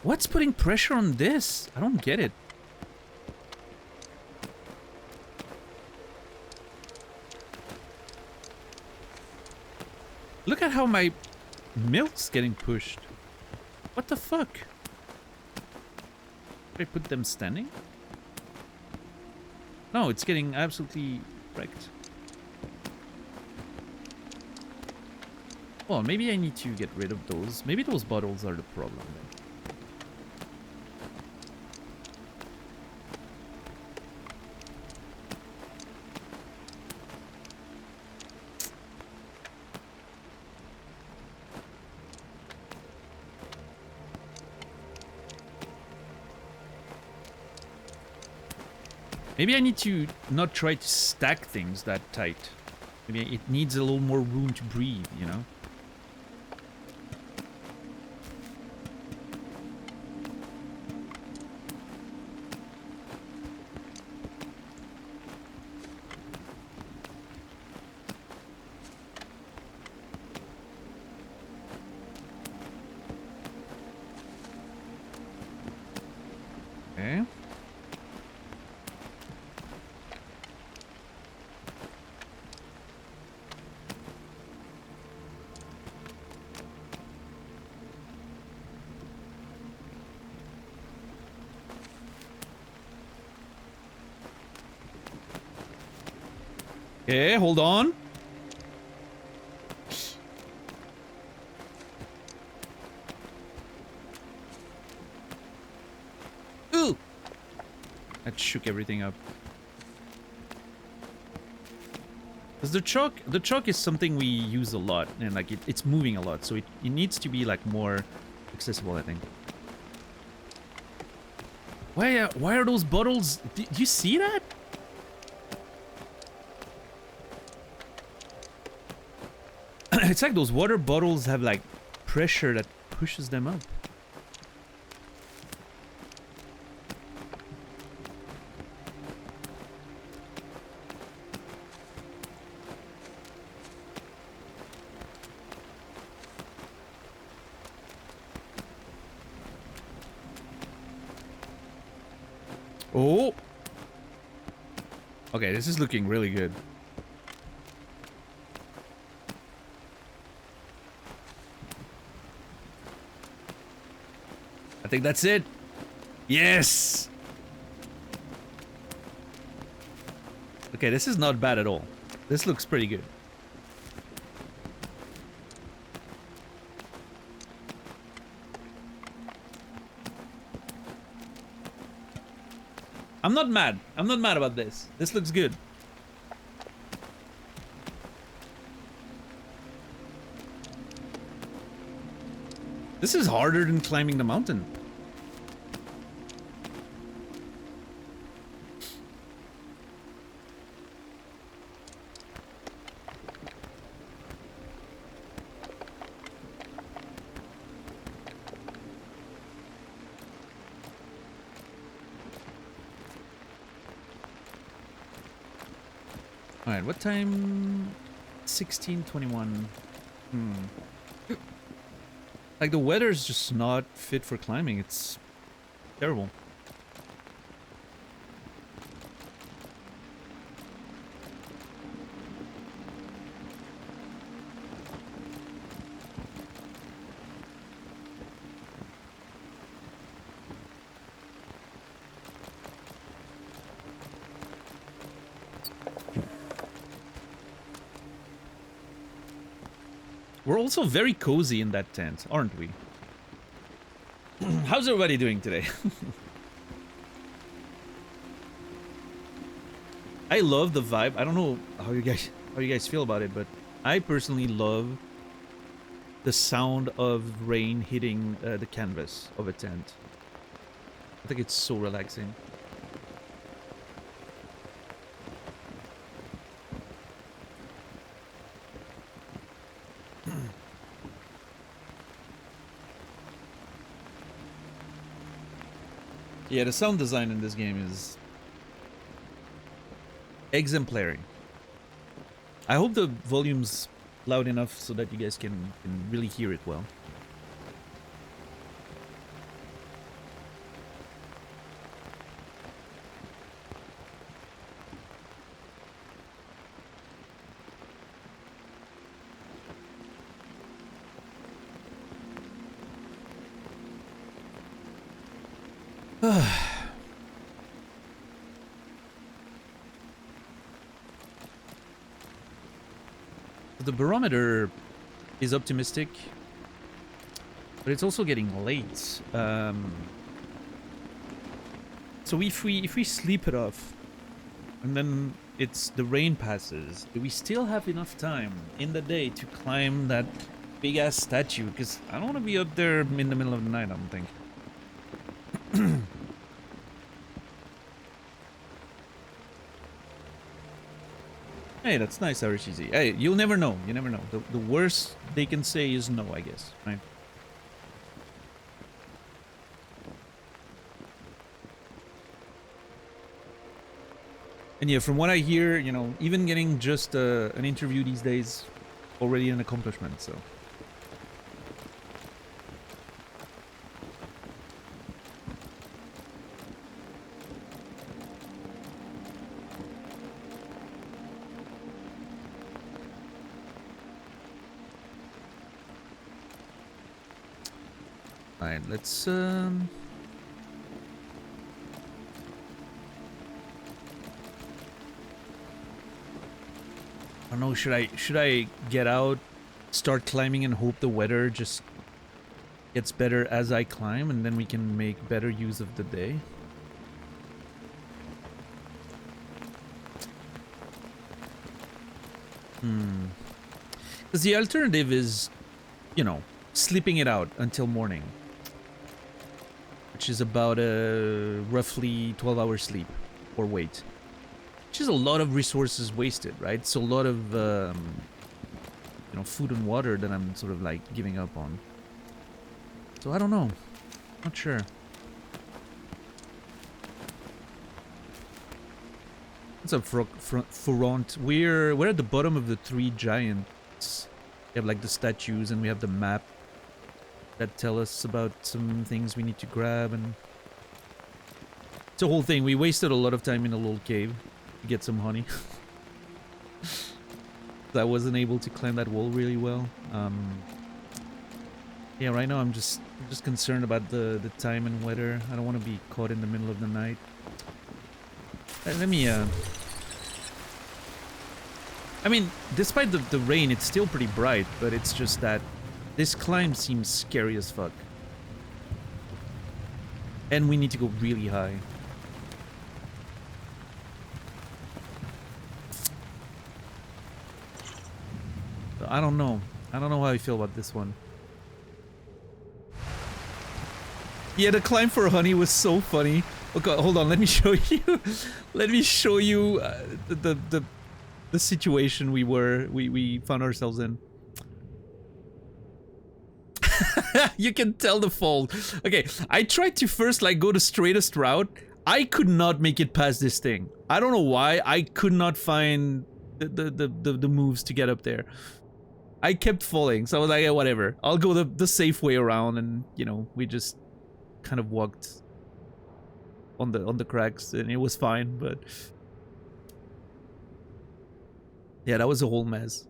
What's putting pressure on this? I don't get it. Look at how my milk's getting pushed. What the fuck? Should I put them standing? No, it's getting absolutely wrecked. Well, maybe I need to get rid of those. Maybe those bottles are the problem then. Maybe I need to not try to stack things that tight. Maybe it needs a little more room to breathe, you know? Okay. Okay, hold on. Ooh! That shook everything up. Because the chalk is something we use a lot, and like it's moving a lot, so it needs to be like more accessible, I think. Why are those bottles? Do you see that? It's like those water bottles have like pressure that pushes them up. Oh! Okay, this is looking really good. I think that's it. Yes! Okay, this is not bad at all. This looks pretty good. I'm not mad. I'm not mad about this. This looks good. This is harder than climbing the mountain. Alright, what time? 16:21. Like, the weather's just not fit for climbing. It's terrible. We're also very cozy in that tent, aren't we? How's everybody doing today? I love the vibe. I don't know how you guys feel about it, but I personally love the sound of rain hitting the canvas of a tent. I think it's so relaxing. Yeah, the sound design in this game is exemplary. I hope the volume's loud enough so that you guys can really hear it well. The barometer is optimistic, but it's also getting late. So if we sleep it off, and then the rain passes, do we still have enough time in the day to climb that big ass statue? Because I don't want to be up there in the middle of the night, I don't think. Hey, that's nice, Arishizi. Hey, you'll never know. You never know. The worst they can say is no, I guess. Right? And yeah, from what I hear, you know, even getting just an interview these days, already an accomplishment, so. Alright, let's I don't know, should I get out, start climbing and hope the weather just gets better as I climb and then we can make better use of the day? Because the alternative is, you know, sleeping it out until morning, which is about a roughly 12-hour sleep or wait, which is a lot of resources wasted, right? So a lot of you know, food and water that I'm sort of like giving up on. So I don't know, not sure. What's up, Front? We're at the bottom of the three giants. We have like the statues and we have the map that tell us about some things we need to grab, and It's a whole thing. We wasted a lot of time in a little cave to get some honey. I wasn't able to climb that wall really well. Yeah, right now I'm just concerned about the time and weather. I don't want to be caught in the middle of the night. Let me I mean, despite the rain, it's still pretty bright, but it's just that this climb seems scary as fuck. And we need to go really high. So I don't know. I don't know how I feel about this one. Yeah, the climb for honey was so funny. Okay, hold on, let me show you. Let me show you the situation we found ourselves in. You can tell the fold. Okay, I tried to first like go the straightest route. I could not make it past this thing. I don't know why. I could not find the moves to get up there. I kept falling, so I was like, yeah, whatever. I'll go the safe way around, and you know, we just kind of walked on the cracks, and it was fine. But yeah, that was a whole mess.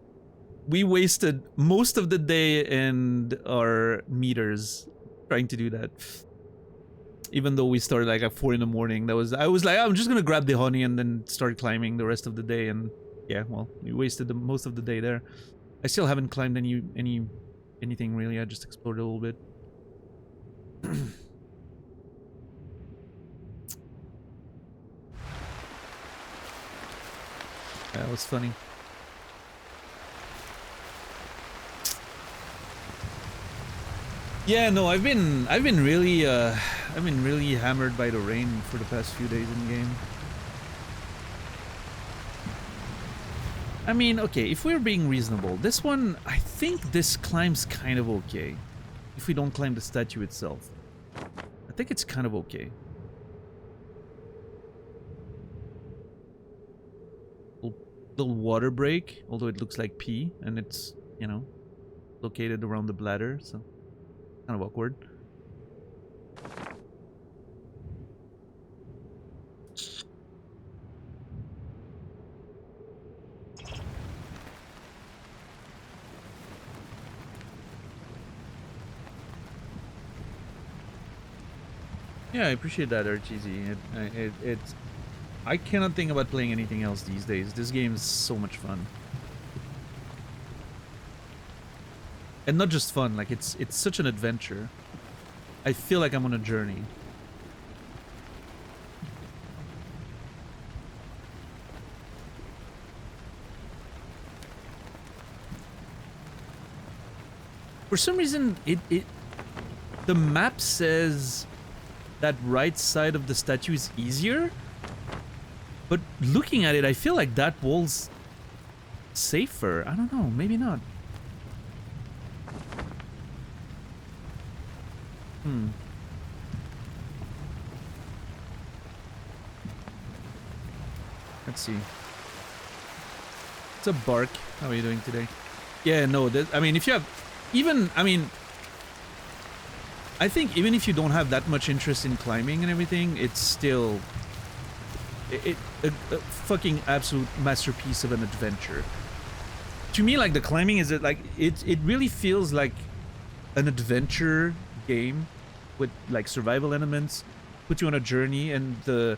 We wasted most of the day and our meters trying to do that. Even though we started like at 4 in the morning, I was like, I'm just gonna grab the honey and then start climbing the rest of the day. And yeah, well, we wasted most of the day there. I still haven't climbed anything really. I just explored a little bit. That was funny. Yeah, no, I've been really hammered by the rain for the past few days in game. I mean, okay, if we're being reasonable, this one, I think this climb's kind of okay. If we don't climb the statue itself, I think it's kind of okay. Little water break, although it looks like pee, and it's, you know, located around the bladder, so kind of awkward. Yeah, I appreciate that, Archeesy. It's I cannot think about playing anything else these days. This game is so much fun. And not just fun, like it's such an adventure. I feel like I'm on a journey. For some reason, the map says that right side of the statue is easier, but looking at it, I feel like that wall's safer. I don't know, maybe not. Let's see. It's a bark. How are you doing today? Yeah, no, I mean, if you have even, I mean, I think even if you don't have that much interest in climbing and everything, it's still a fucking absolute masterpiece of an adventure. To me, like, the climbing is like it really feels like an adventure game with like survival elements, put you on a journey, and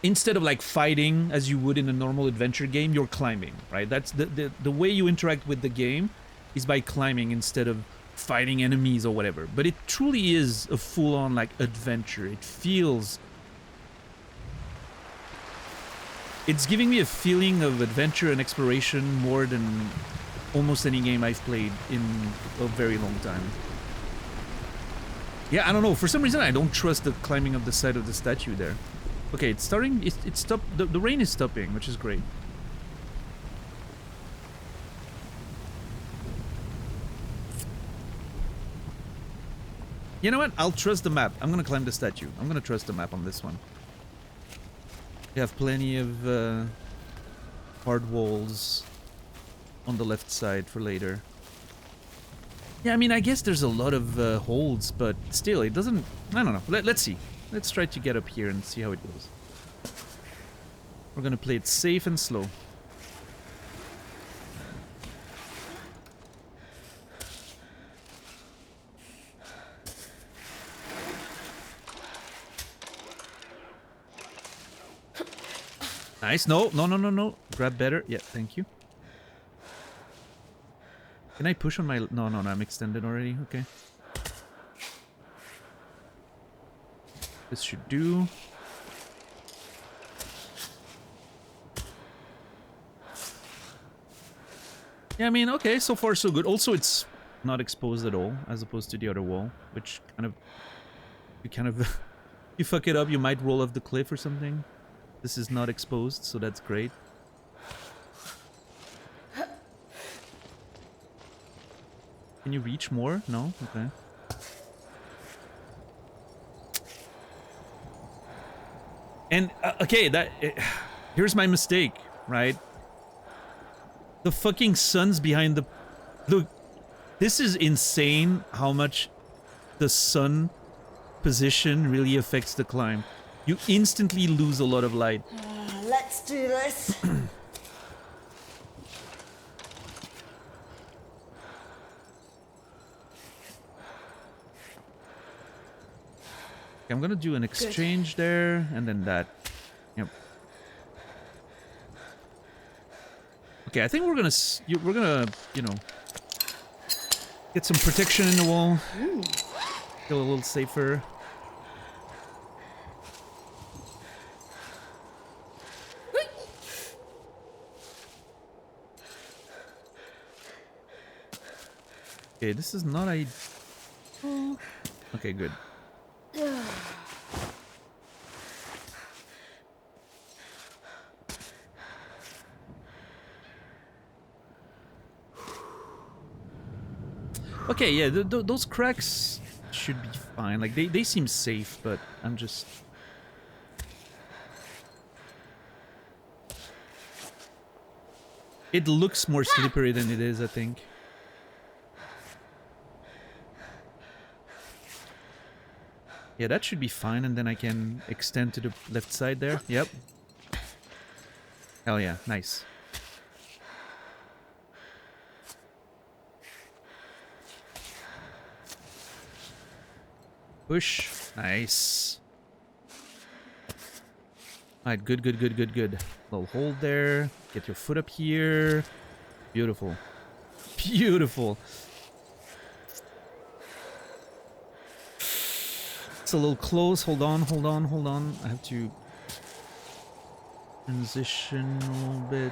instead of like fighting as you would in a normal adventure game, you're climbing, right? That's the way you interact with the game is by climbing instead of fighting enemies or whatever. But it truly is a full-on like adventure. It feels, it's giving me a feeling of adventure and exploration more than almost any game I've played in a very long time. Yeah, I don't know, for some reason I don't trust the climbing of the side of the statue there. Okay, it's starting, it's stopped, the rain is stopping, which is great. You know what? I'll trust the map. I'm gonna climb the statue. I'm gonna trust the map on this one. We have plenty of hard walls on the left side for later. Yeah, I mean, I guess there's a lot of holds, but still, it doesn't... I don't know. Let's see. Let's try to get up here and see how it goes. We're gonna play it safe and slow. Nice. No, no, no, no, no. Grab better. Yeah, thank you. Can I push on my... No, no, no. I'm extended already. Okay. This should do. Yeah, I mean, okay. So far, so good. Also, it's not exposed at all, as opposed to the other wall, which kind of... You kind of... you fuck it up, you might roll off the cliff or something. This is not exposed, so that's great. Can you reach more? No? Okay. And, okay, here's my mistake, right? The fucking sun's behind the... Look, this is insane how much the sun position really affects the climb. You instantly lose a lot of light. Let's do this. I'm gonna do an exchange there, and then that. Yep. Okay, I think we're gonna, you know, get some protection in the wall. Feel a little safer. Okay, this is not a... Okay, good. Okay, yeah, those cracks should be fine. Like, they seem safe, but I'm just... It looks more slippery than it is, I think. Yeah, that should be fine, and then I can extend to the left side there. Yep. Hell yeah, nice. Push. Nice. Alright, good, good, good, good, good. Little hold there. Get your foot up here. Beautiful. Beautiful. It's a little close. Hold on, hold on, hold on. I have to transition a little bit.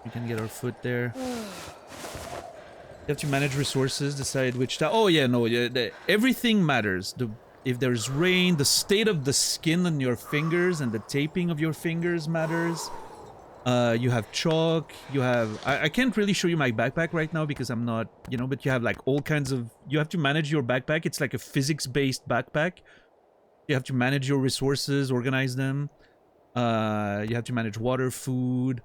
We can get our foot there. You have to manage resources, decide which... Oh, yeah, no, yeah, everything matters. If there's rain, the state of the skin on your fingers and the taping of your fingers matters. You have chalk, you have... I can't really show you my backpack right now because I'm not, you know, but you have like all kinds of... You have to manage your backpack. It's like a physics-based backpack. You have to manage your resources, organize them. You have to manage water, food.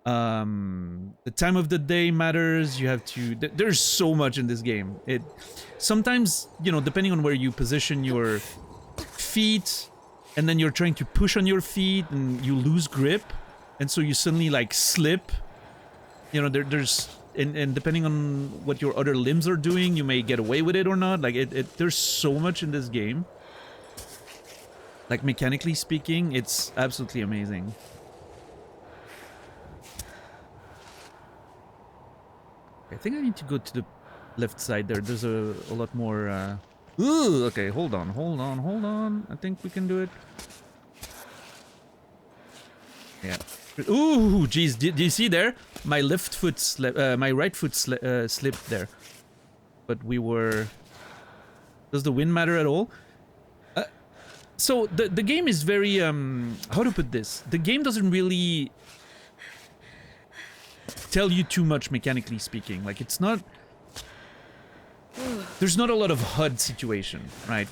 The time of the day matters. You have to... There's so much in this game. Sometimes, you know, depending on where you position your feet, and then you're trying to push on your feet and you lose grip. And so you suddenly, like, slip. You know, there's... And depending on what your other limbs are doing, you may get away with it or not. Like, there's so much in this game. Like, mechanically speaking, it's absolutely amazing. I think I need to go to the left side there. There's a lot more... Ooh, okay, hold on, hold on, hold on. I think we can do it. Yeah. Ooh, jeez, do you see there? My left foot my right foot slipped there. But we were... Does the wind matter at all? So, the game is very, how to put this? The game doesn't really tell you too much, mechanically speaking. Like, it's not... There's not a lot of HUD situation, right?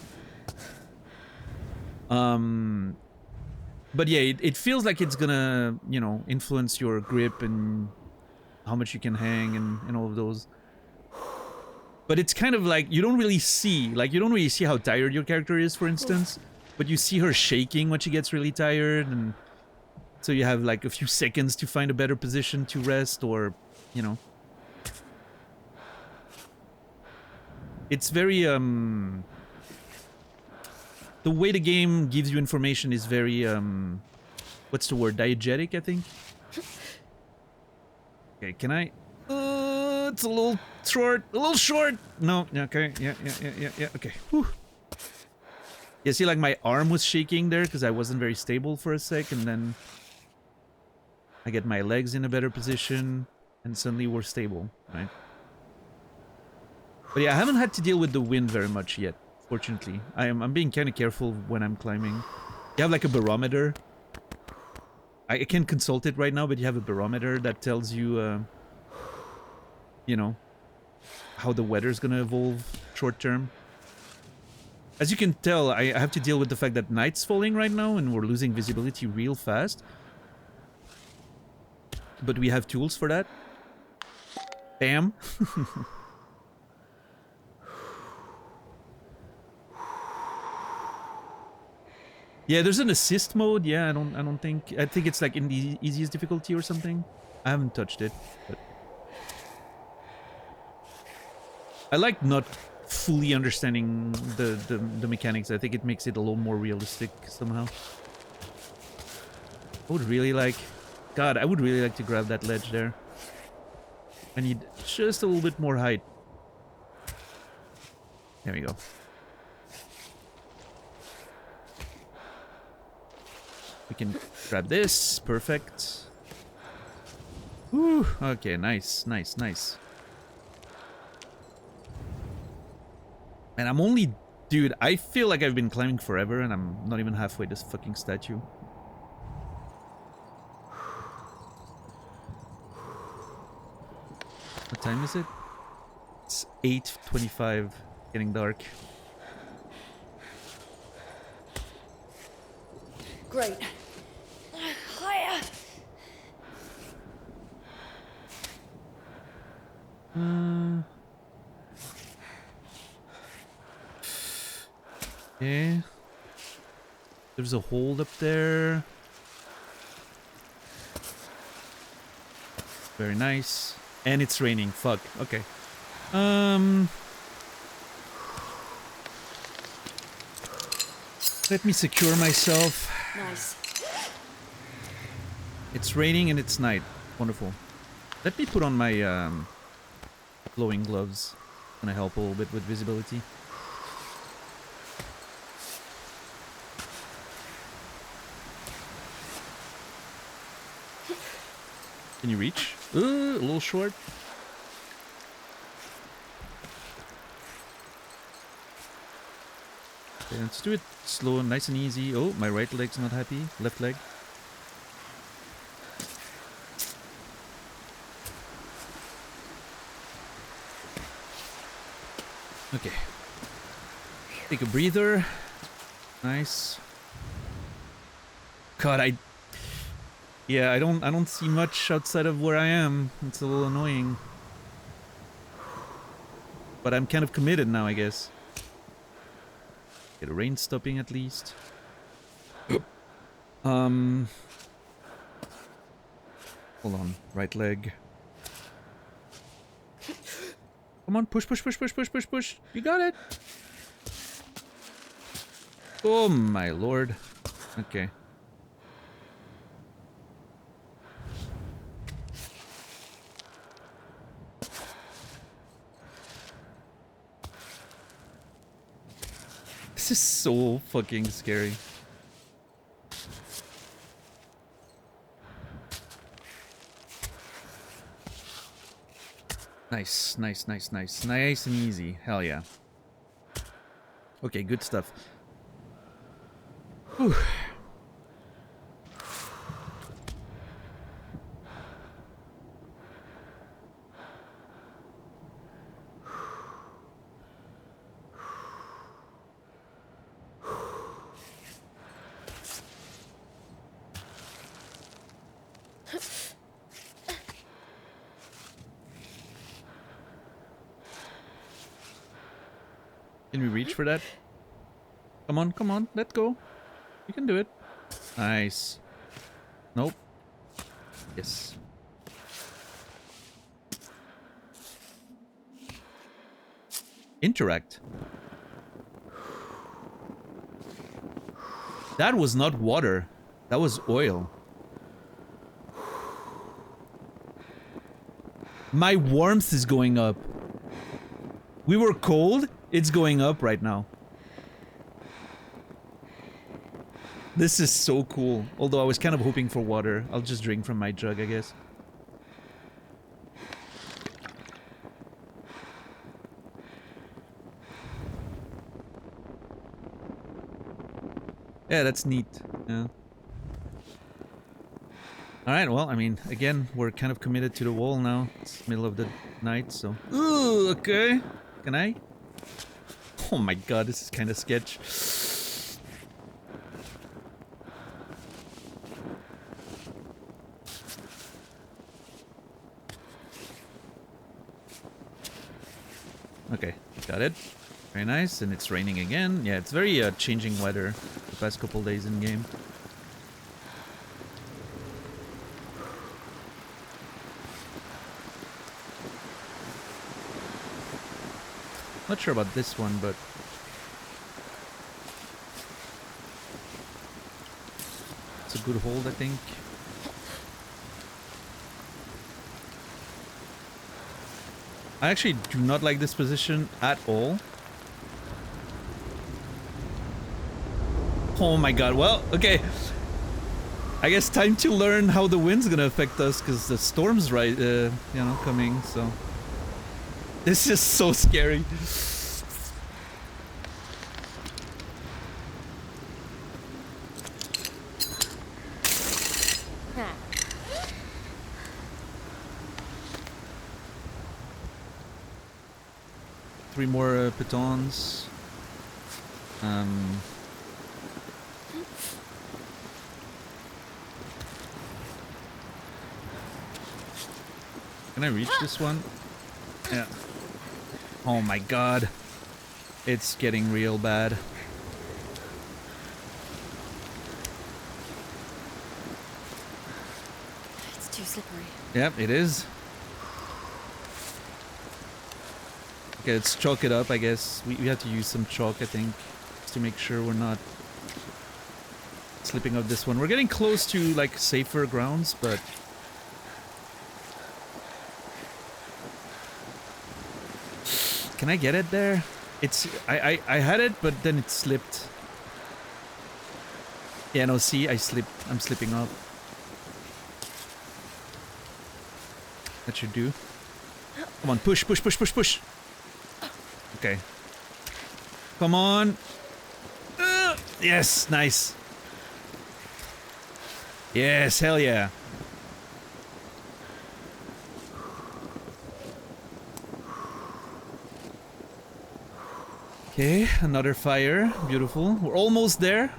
But yeah, it feels like it's gonna, you know, influence your grip and how much you can hang and all of those. But it's kind of like, you don't really see how tired your character is, for instance. But you see her shaking when she gets really tired, and so you have like a few seconds to find a better position to rest, or, you know. It's very, the way the game gives you information is very, what's the word? Diegetic, I think? Okay, can I? It's a little short, No, okay, yeah, okay. Whew. Yeah, see, like, my arm was shaking there because I wasn't very stable for a sec, and then I get my legs in a better position, and suddenly we're stable, right? But yeah, I haven't had to deal with the wind very much yet, fortunately. I'm being kind of careful when I'm climbing. You have like a barometer. I can't consult it right now, but you have a barometer that tells you, you know, how the weather's gonna evolve short term. As you can tell, I have to deal with the fact that night's falling right now and we're losing visibility real fast. But we have tools for that. Bam. Yeah, there's an assist mode. Yeah, I don't think. I think it's like in the easiest difficulty or something. I haven't touched it, but I like not fully understanding the mechanics. I think it makes it a little more realistic somehow. I would really like, God, I would really like to grab that ledge there. I need just a little bit more height. There we go. We can grab this. Perfect. Whew. Okay, nice, nice, nice. And I'm only... Dude, I feel like I've been climbing forever and I'm not even halfway this fucking statue. What time is it? It's 8:25. Getting dark. Great. Higher. Okay. There's a hold up there. Very nice. And it's raining. Fuck. Okay. Let me secure myself. Nice. It's raining and it's night. Wonderful. Let me put on my glowing gloves. Gonna help a little bit with visibility. Can you reach? A little short. Okay, let's do it slow and nice and easy. Oh, my right leg's not happy. Left leg. Okay. Take a breather. Nice. God, yeah, I don't see much outside of where I am. It's a little annoying. But I'm kind of committed now, I guess. Get a rain stopping at least. Hold on, right leg. Come on, push, push, push, push, push, push, push. You got it. Oh my lord. Okay. This is so fucking scary. Nice, nice, nice, nice. Nice and easy. Hell yeah. Okay, good stuff. Whew. Can we reach for that? Come on, let go. You can do it. Nice. Nope. Yes. Interact. That was not water. That was oil. My warmth is going up. We were cold. It's going up right now. This is so cool. Although I was kind of hoping for water. I'll just drink from my jug, I guess. Yeah, that's neat. Yeah. Alright, well, I mean, again, we're kind of committed to the wall now. It's middle of the night, so... Ooh, okay. Can I? Oh my god, this is kind of sketch. Okay, got it. Very nice, and it's raining again. Yeah, it's very changing weather the past couple days in game. Not sure about this one, but it's a good hold, I think. I actually do not like this position at all. Oh my god, well, okay. I guess time to learn how the wind's gonna affect us, because the storm's right, you know, coming, so... This is so scary. Three more pitons. Can I reach this one? Yeah. Oh my god. It's getting real bad. It's too slippery. Yep, it is. Okay, let's chalk it up, I guess. We have to use some chalk, I think, just to make sure we're not slipping up this one. We're getting close to, like, safer grounds, but... Can I get it there? It's... I had it, but then it slipped. Yeah, no, see? I slipped. I'm slipping up. That should do. Come on, push, push, push, push, push! Okay. Come on! Yes, nice! Yes, hell yeah! Okay, another fire. Beautiful. We're almost there.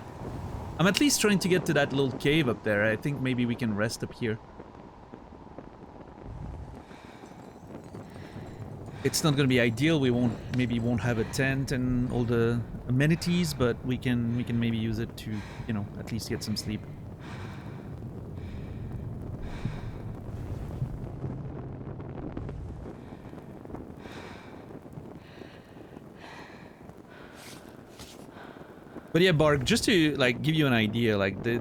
I'm at least trying to get to that little cave up there. I think maybe we can rest up here. It's not gonna be ideal. We won't have a tent and all the amenities, but we can maybe use it to, you know, at least get some sleep. But yeah, Bark, just to like give you an idea, like the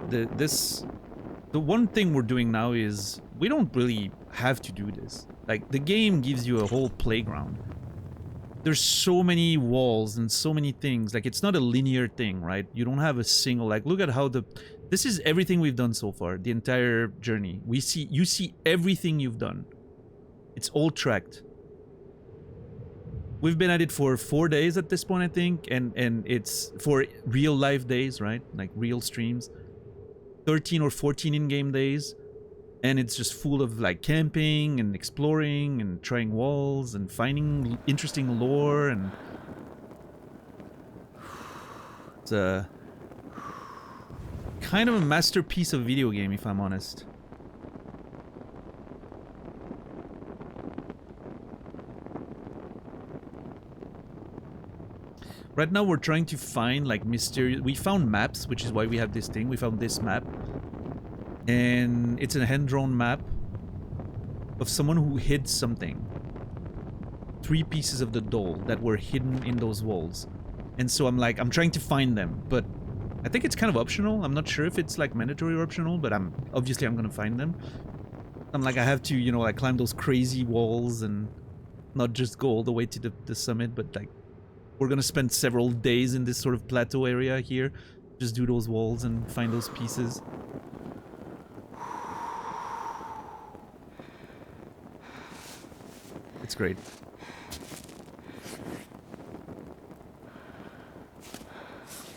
one thing we're doing now is we don't really have to do this. Like, the game gives you a whole playground. There's so many walls and so many things. Like, it's not a linear thing, right? You don't have a single, like, look at how this is everything we've done so far, the entire journey. You see everything you've done. It's all tracked. We've been at it for 4 days at this point, I think, and it's for real life days, right? Like real streams. 13 or 14 in-game days. And it's just full of like camping and exploring and trying walls and finding interesting lore, and it's a kind of a masterpiece of video game, if I'm honest. Right now we're trying to find like mysterious... We found maps, which is why we have this thing. We found this map. And it's a hand-drawn map of someone who hid something. 3 pieces of the doll that were hidden in those walls. And so I'm trying to find them, but I think it's kind of optional. I'm not sure if it's like mandatory or optional, but obviously I'm gonna find them. I'm like, I have to, you know, like climb those crazy walls and not just go all the way to the summit, but like we're gonna spend several days in this sort of plateau area here. Just do those walls and find those pieces. It's great.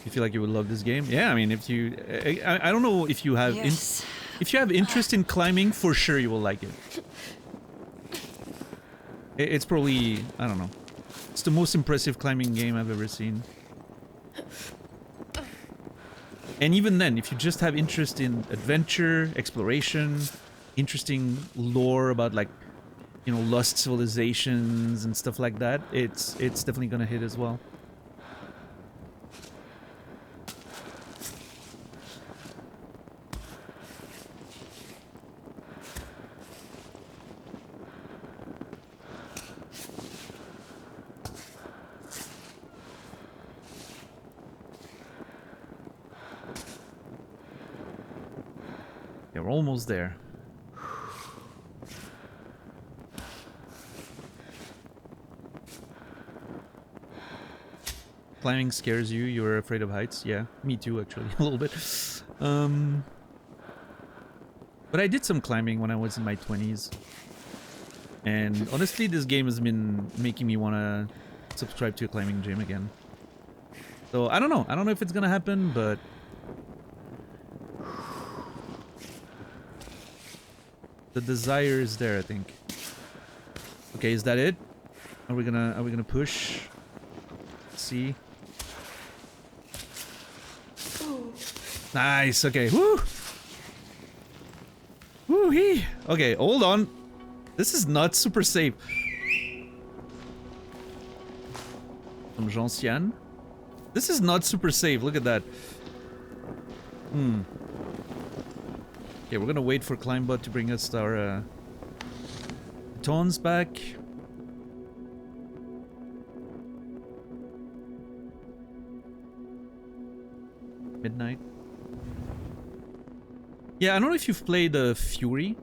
You feel like you would love this game? Yeah, I mean, if you... I don't know if you have... Yes. If you have interest in climbing, for sure you will like it. It's probably... I don't know. It's the most impressive climbing game I've ever seen. And even then, if you just have interest in adventure, exploration, interesting lore about, like, you know, lost civilizations and stuff like that, it's definitely gonna hit as well. Yeah, we're almost there. Climbing scares you, you're afraid of heights. Yeah, me too, actually, a little bit. But I did some climbing when I was in my 20s. And honestly, this game has been making me want to subscribe to a climbing gym again. So, I don't know. I don't know if it's gonna happen, but... the desire is there, I think. Okay, is that it? Are we gonna push? Let's see. Nice, okay. Woo! Woo-hee! Okay, hold on. This is not super safe. Some Gentian. This is not super safe, look at that. Okay, we're gonna wait for Climbot to bring us our batons back. Midnight. Yeah, I don't know if you've played Fury,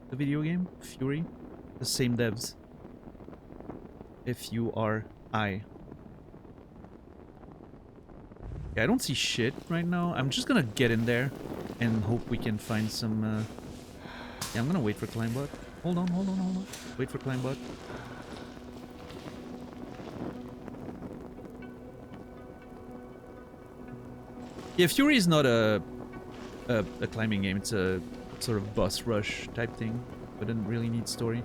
the video game. Fury, the same devs. F-U-R-I. Yeah, I don't see shit right now. I'm just gonna get in there and hope we can find some... Yeah, I'm gonna wait for Climbot. Hold on. Wait for Climbot. Yeah, Fury is not a climbing game. It's a sort of boss rush type thing, but doesn't really need story.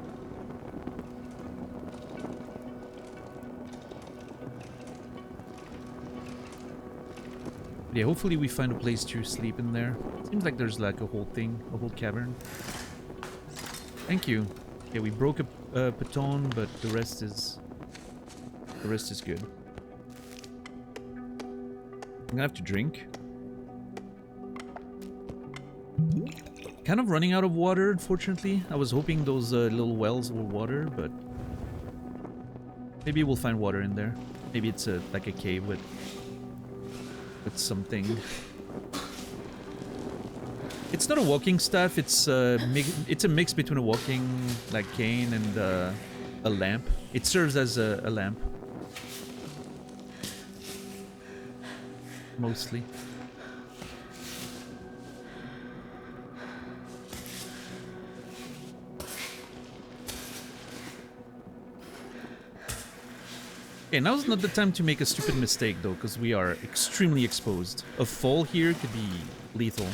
But yeah, hopefully we find a place to sleep in there. Seems like there's like a whole thing, a whole cavern. Thank you. Yeah, we broke a baton, but the rest is good. I'm gonna have to drink. Kind of running out of water, unfortunately. I was hoping those little wells were water, but maybe we'll find water in there. Maybe it's like a cave with something. It's not a walking staff. It's a mix between a walking like cane and a lamp. It serves as a lamp, mostly. Okay, now's not the time to make a stupid mistake though, because we are extremely exposed. A fall here could be lethal.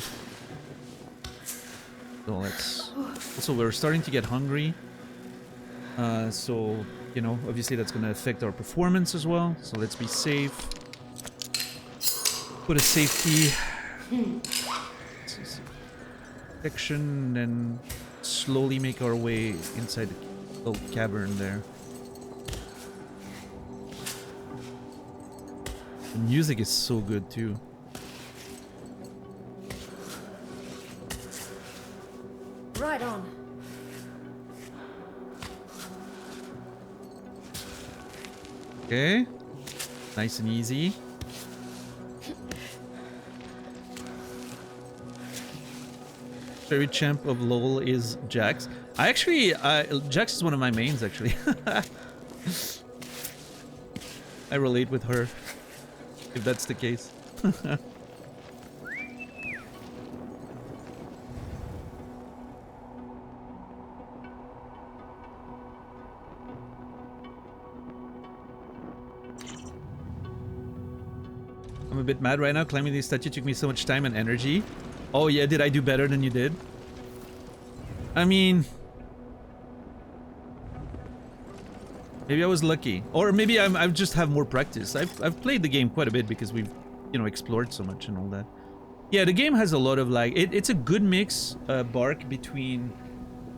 So let's... Also, we're starting to get hungry. So, you know, obviously that's going to affect our performance as well. So let's be safe. Put a safety... section, and slowly make our way inside the little cavern there. The music is so good too. Right on. Okay. Nice and easy. Favorite champ of LoL is Jax. I actually, Jax is one of my mains actually. I relate with her, if that's the case. I'm a bit mad right now. Climbing this statue took me so much time and energy. Oh yeah, did I do better than you did? I mean... maybe I was lucky. Or maybe I just have more practice. I've played the game quite a bit because we've, you know, explored so much and all that. Yeah, the game has a lot of like... It's a good mix, Bark, between,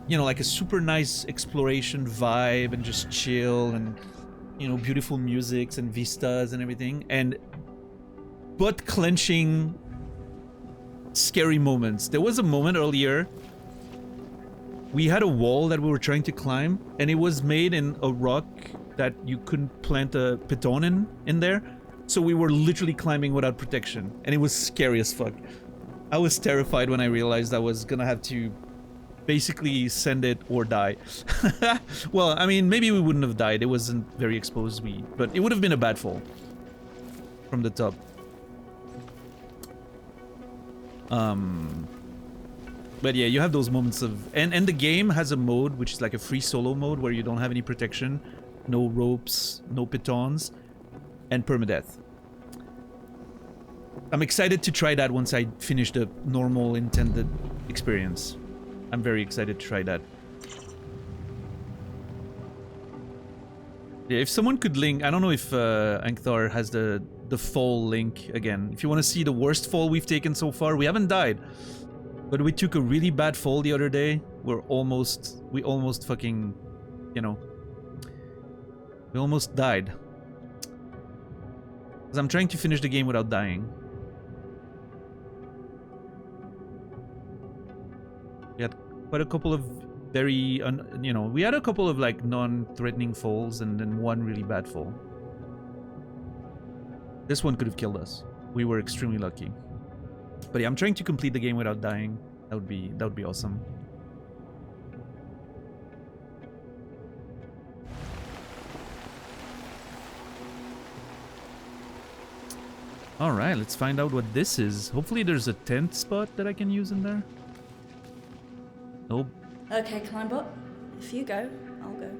you know, like a super nice exploration vibe and just chill and, you know, beautiful musics and vistas and everything. And butt-clenching, scary moments. There was a moment earlier. We had a wall that we were trying to climb, and it was made in a rock that you couldn't plant a piton in there. So we were literally climbing without protection, and it was scary as fuck. I was terrified when I realized I was gonna have to basically send it or die. Well, I mean, maybe we wouldn't have died. It wasn't very exposed, but it would have been a bad fall from the top. But yeah, you have those moments of... And the game has a mode, which is like a free solo mode, where you don't have any protection, no ropes, no pitons, and permadeath. I'm excited to try that once I finish the normal intended experience. I'm very excited to try that. Yeah, if someone could link... I don't know if Ankthar has the fall link again. If you want to see the worst fall we've taken so far, we haven't died. But we took a really bad fall the other day. We almost fucking, you know, we almost died. Because I'm trying to finish the game without dying. We had quite a couple of very, you know, we had a couple of like non-threatening falls and then one really bad fall. This one could have killed us. We were extremely lucky. But yeah, I'm trying to complete the game without dying. That would be awesome. All right, let's find out what this is. Hopefully there's a tent spot that I can use in there. Nope. Okay, Climbot. If you go, I'll go.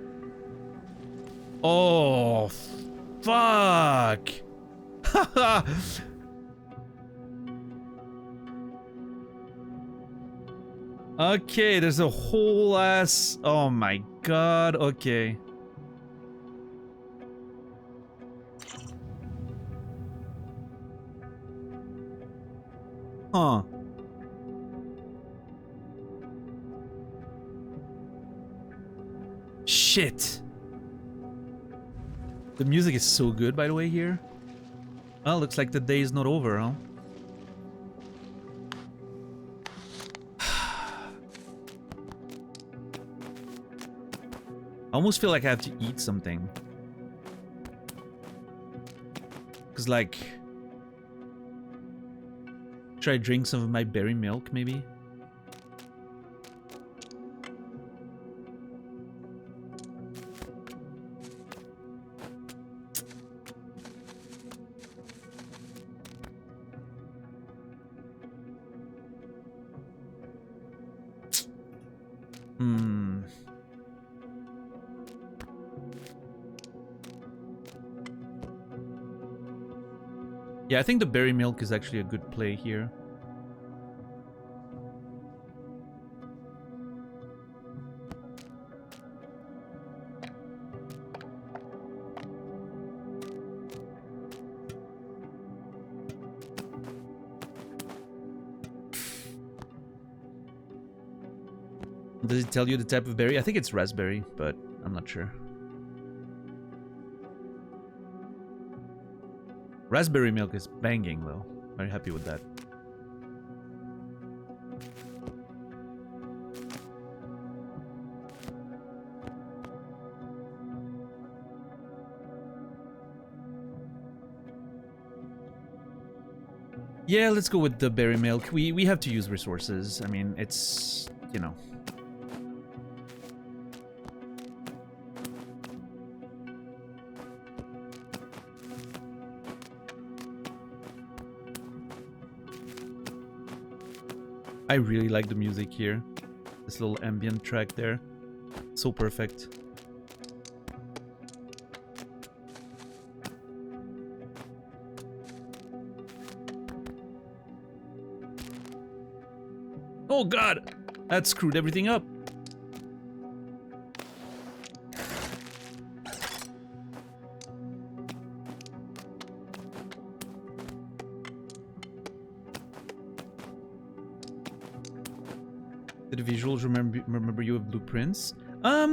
Oh, fuck. Haha. Okay, there's a whole ass... Oh my god, okay. Huh. Shit. The music is so good, by the way, here. Well, looks like the day is not over, huh? I almost feel like I have to eat something. Because, like... Should I drink some of my berry milk, maybe? Yeah, I think the berry milk is actually a good play here. Does it tell you the type of berry? I think it's raspberry, but I'm not sure. Raspberry milk is banging though. Very happy with that. Yeah, let's go with the berry milk. We have to use resources. I mean, it's, you know. I really like the music here. This little ambient track there. So perfect. Oh god! That screwed everything up. Did the visuals remember you of blueprints? I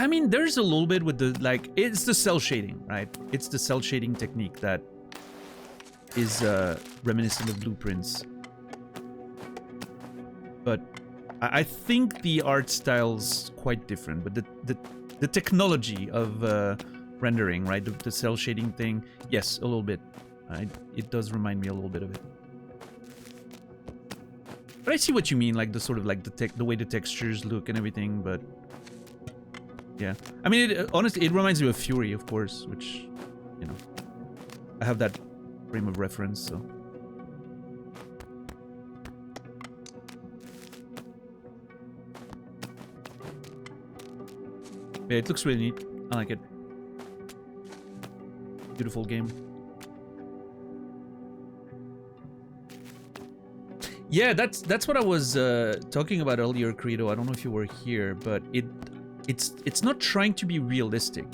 mean, there's a little bit with the, like, it's the cell shading, right? It's the cell shading technique that is reminiscent of blueprints. But I think the art style's quite different. But the technology of rendering, right? The cell shading thing, yes, a little bit. It does remind me a little bit of it. But I see what you mean, like the sort of like the way the textures look and everything. But yeah, I mean, honestly, it reminds me of Fury, of course, which, you know, I have that frame of reference, so. Yeah, it looks really neat. I like it. Beautiful game. Yeah, that's what I was talking about earlier, Credo. I don't know if you were here, but it's not trying to be realistic.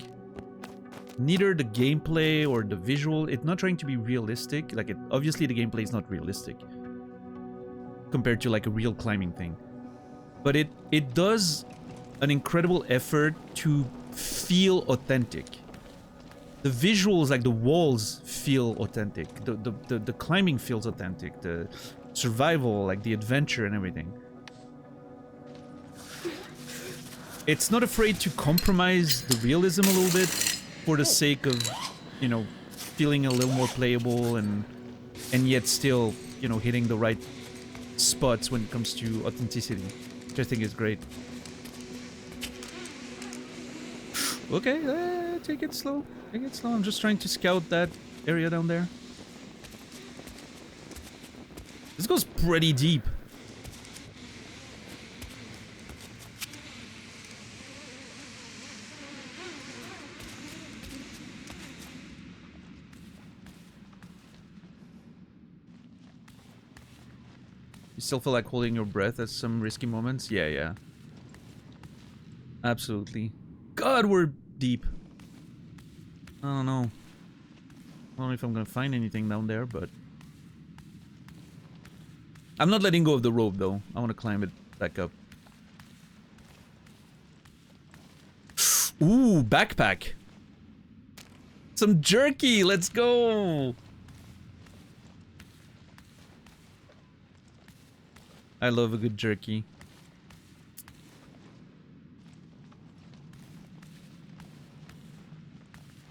Neither the gameplay or the visual, it's not trying to be realistic. Like, obviously the gameplay is not realistic compared to like a real climbing thing. But it does an incredible effort to feel authentic. The visuals, like the walls, feel authentic. The climbing feels authentic. The survival, like the adventure and everything. It's not afraid to compromise the realism a little bit for the sake of, you know, feeling a little more playable and yet still, you know, hitting the right spots when it comes to authenticity, which I think is great. Okay, take it slow. Take it slow. I'm just trying to scout that area down there. This goes pretty deep. You still feel like holding your breath at some risky moments? Yeah, yeah. Absolutely. God, we're deep. I don't know. I don't know if I'm gonna find anything down there, but... I'm not letting go of the rope, though. I want to climb it back up. Ooh, backpack. Some jerky, let's go! I love a good jerky.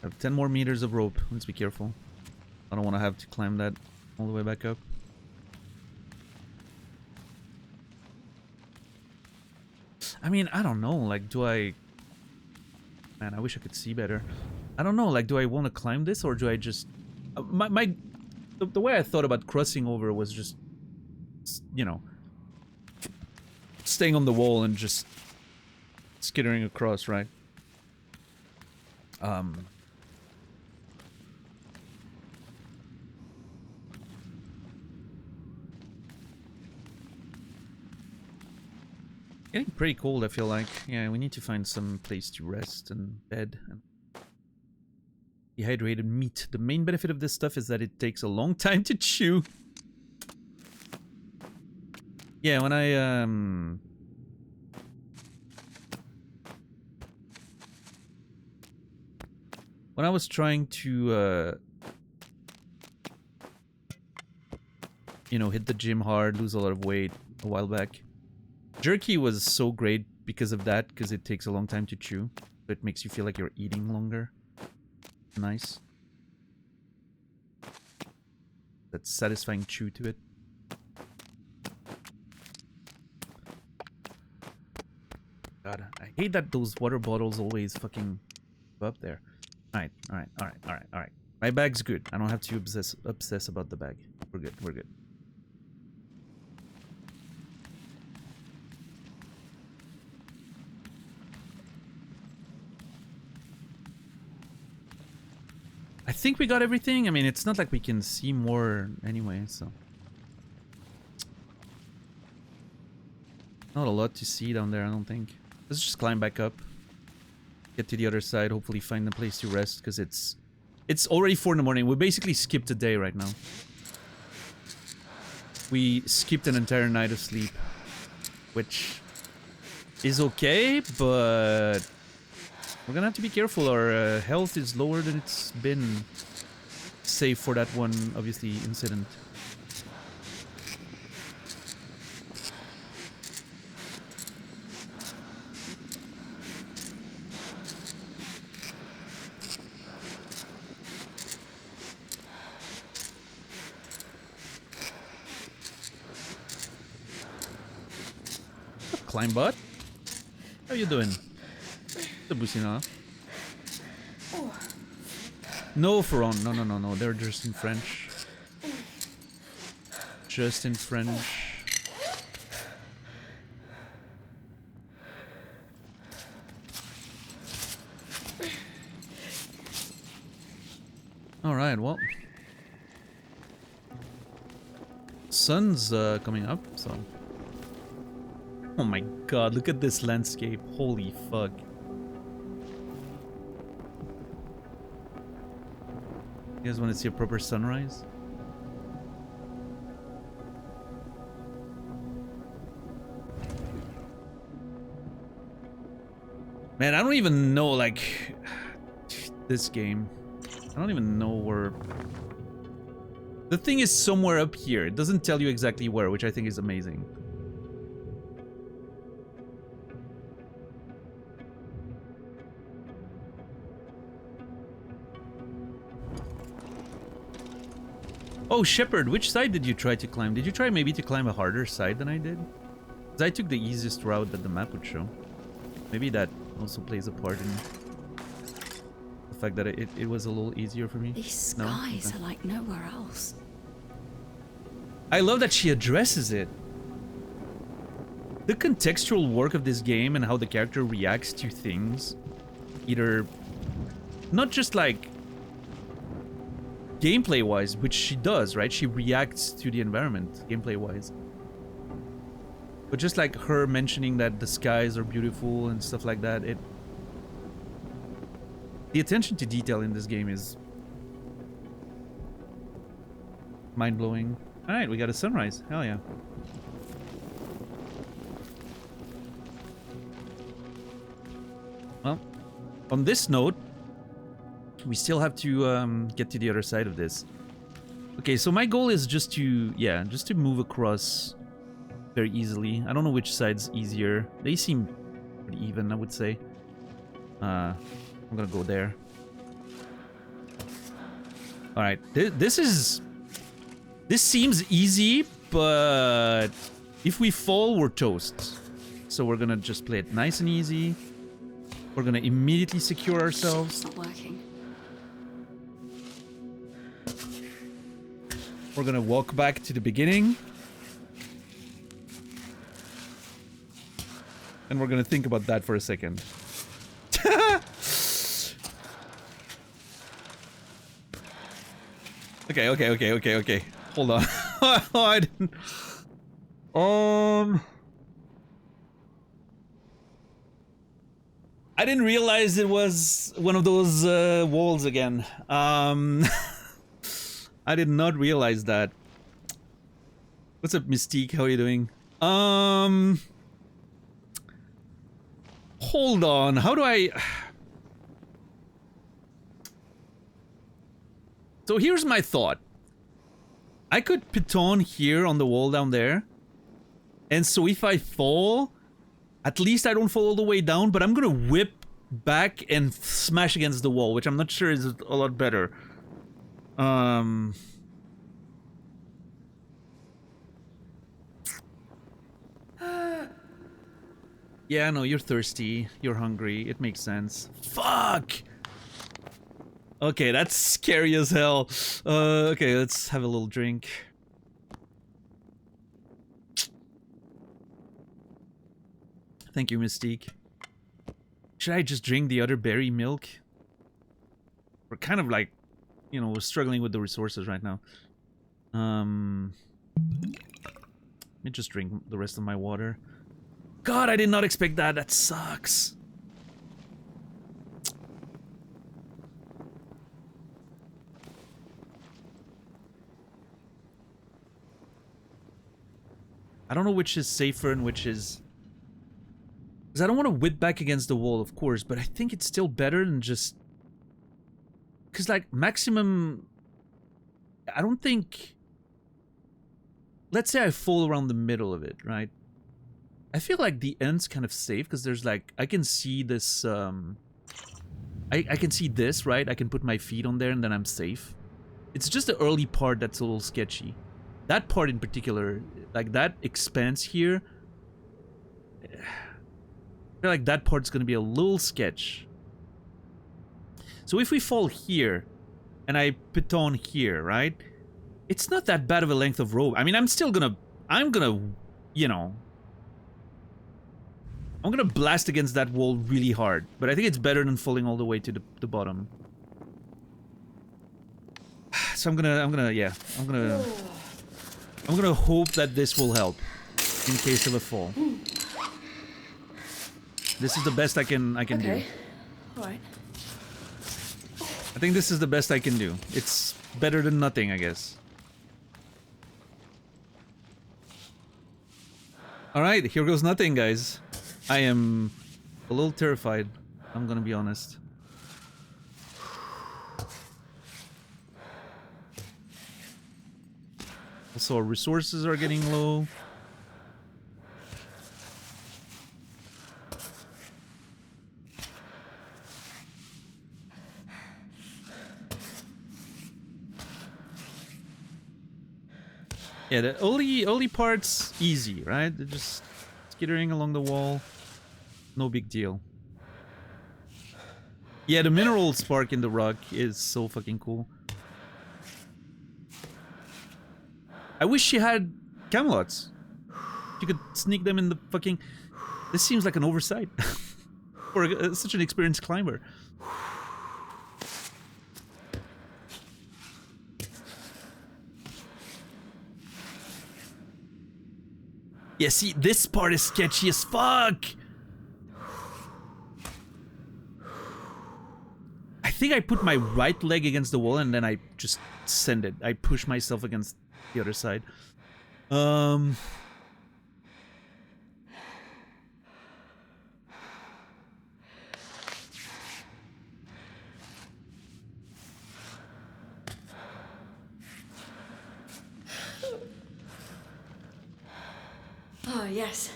I have 10 more meters of rope. Let's be careful. I don't want to have to climb that all the way back up. I mean, I don't know. Like, do I... Man, I wish I could see better. I don't know. Like, do I want to climb this or do I just... The way I thought about crossing over was just, you know, staying on the wall and just skittering across, right? Getting pretty cold, I feel like. Yeah, we need to find some place to rest and bed. And dehydrated meat. The main benefit of this stuff is that it takes a long time to chew. Yeah, when I was trying to you know, hit the gym hard, lose a lot of weight a while back. Jerky was so great because of that, because it takes a long time to chew. So it makes you feel like you're eating longer. Nice. That satisfying chew to it. God, I hate that those water bottles always fucking up there. Alright, alright, alright, alright, alright. My bag's good. I don't have to obsess about the bag. We're good, we're good. I think we got everything. I mean, it's not like we can see more anyway, so. Not a lot to see down there, I don't think. Let's just climb back up. Get to the other side, hopefully find a place to rest, because it's already 4 in the morning. We basically skipped a day right now. We skipped an entire night of sleep, which is okay, but we're gonna have to be careful. Our health is lower than it's been, save for that one, obviously, incident. Climb bot? How you doing? The Busina. No, Ferron. No, no, no, no. They're just in French. Just in French. Alright, well. Sun's coming up, so. Oh my god, look at this landscape. Holy fuck. You guys want to see a proper sunrise? Man, I don't even know, like, this game. I don't even know where... The thing is somewhere up here. It doesn't tell you exactly where, which I think is amazing. Oh, Shepard, which side did you try to climb? Did you try maybe to climb a harder side than I did? Because I took the easiest route that the map would show. Maybe that also plays a part in the fact that it was a little easier for me. These skies are like nowhere else. I love that she addresses it. The contextual work of this game and how the character reacts to things. Either... Not just like... gameplay-wise, which she does, right? She reacts to the environment, gameplay-wise. But just like her mentioning that the skies are beautiful and stuff like that, the attention to detail in this game is mind-blowing. Alright, we got a sunrise. Hell yeah. Well, on this note, we still have to get to the other side of this. Okay, so my goal is just to, yeah, just to move across very easily. I don't know which side's easier. They seem pretty even, I would say. I'm gonna go there. Alright, this seems easy, but if we fall, we're toast. So we're gonna just play it nice and easy. We're gonna immediately secure ourselves. It's not working. We're gonna walk back to the beginning. And we're gonna think about that for a second. Okay. Hold on. I didn't... I didn't realize it was one of those walls again. I did not realize that. What's up, Mystique? How are you doing? Hold on. How do I... So here's my thought. I could piton here on the wall down there. And so if I fall, at least I don't fall all the way down, but I'm gonna whip back and smash against the wall, which I'm not sure is a lot better. Yeah, no, you're thirsty. You're hungry. It makes sense. Fuck! Okay, that's scary as hell. Okay, let's have a little drink. Thank you, Mystique. Should I just drink the other berry milk? We're kind of like, you know, we're struggling with the resources right now. Let me just drink the rest of my water. God, I did not expect that. That sucks. I don't know which is safer and which is... Because I don't want to whip back against the wall, of course, but I think it's still better than just... Because, like, maximum... I don't think... Let's say I fall around the middle of it, right? I feel like the end's kind of safe, because there's, like... I can see this, I can see this, right? I can put my feet on there, and then I'm safe. It's just the early part that's a little sketchy. That part in particular, like, that expanse here... I feel like that part's gonna be a little sketch. So if we fall here, and I piton here, right? It's not that bad of a length of rope. I mean, I'm gonna, you know... I'm gonna blast against that wall really hard. But I think it's better than falling all the way to the bottom. So I'm gonna hope that this will help. In case of a fall. This is the best I can do. Alright. I think this is the best I can do. It's better than nothing, I guess. Alright, here goes nothing, guys. I am a little terrified. I'm gonna be honest. Also, our resources are getting low. Yeah, the early part's easy, right? They're just skittering along the wall. No big deal. Yeah, the mineral spark in the rock is so fucking cool. I wish she had camelots. You could sneak them in the fucking... This seems like an oversight. For such an experienced climber. Yeah, see, this part is sketchy as fuck! I think I put my right leg against the wall and then I just send it. I push myself against the other side. Oh, yes.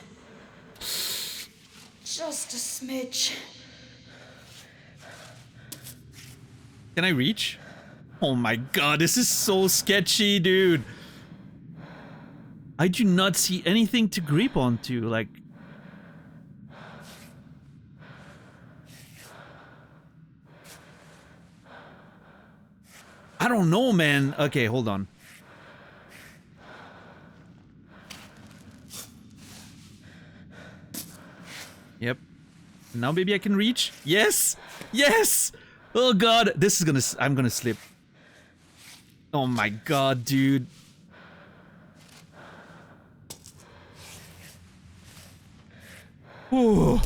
Just a smidge. Can I reach? Oh my god, this is so sketchy, dude. I do not see anything to grip onto, like... I don't know, man. Okay, hold on. Yep. Now maybe I can reach? Yes! Yes! Oh god, this is gonna... I'm gonna slip. Oh my god, dude. Ooh.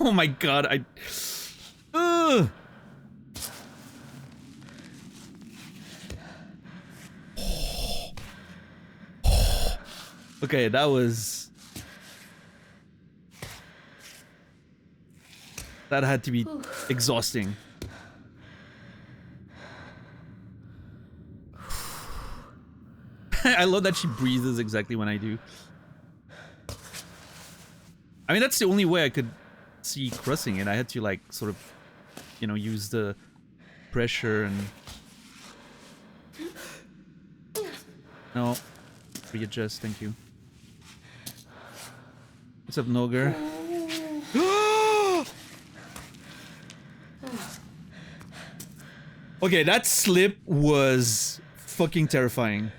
Oh my god, I... Ugh. Okay, that was... That had to be exhausting. I love that she breathes exactly when I do. I mean, that's the only way I could see crossing it. I had to, like, sort of, you know, use the pressure and... No. Readjust, thank you. What's up, Noger? Okay, that slip was fucking terrifying.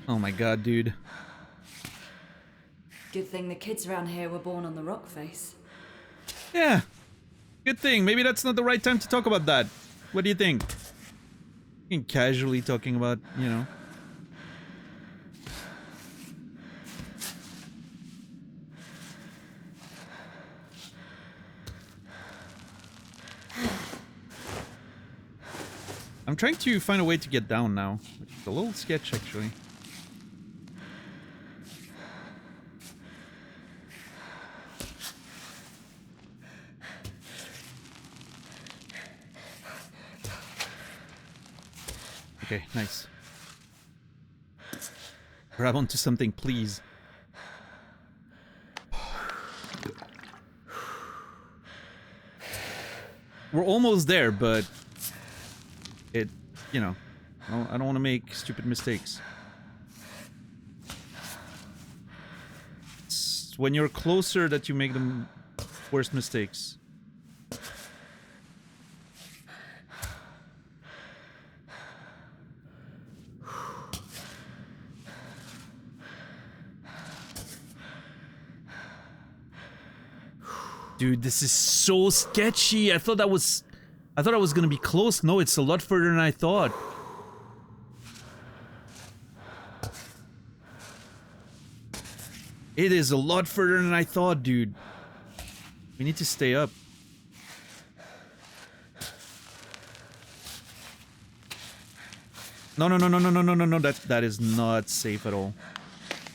Oh my god, dude. Good thing the kids around here were born on the rock face. Yeah. Good thing. Maybe that's not the right time to talk about that. What do you think? Casually talking about, you know. I'm trying to find a way to get down now, which is a little sketch actually. Okay, nice. Grab onto something, please. We're almost there, but it, you know, I don't want to make stupid mistakes. It's when you're closer that you make the worst mistakes. Dude, this is so sketchy. I thought I was gonna be close. No, it's a lot further than I thought. It is a lot further than I thought, dude. We need to stay up. No, no, no, no, no, no, no, no, no. That is not safe at all.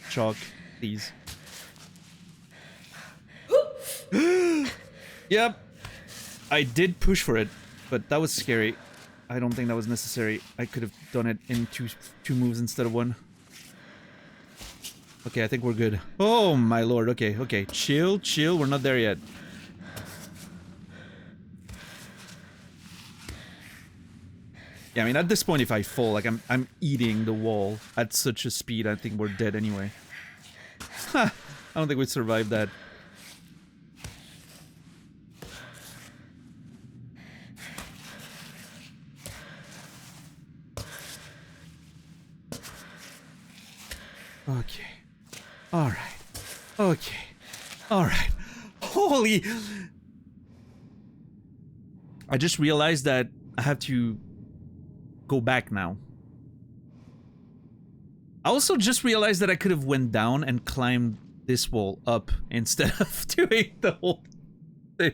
Chalk, please. Yep. I did push for it, but that was scary. I don't think that was necessary. I could have done it in two moves instead of one. Okay, I think we're good. Oh my lord. Okay, okay. Chill, chill. We're not there yet. Yeah, I mean, at this point, if I fall, like, I'm eating the wall at such a speed, I think we're dead anyway. I don't think we'd survive that. Okay. Alright. Okay. Alright. Holy... I just realized that I have to go back now. I also just realized that I could have went down and climbed this wall up instead of doing the whole thing.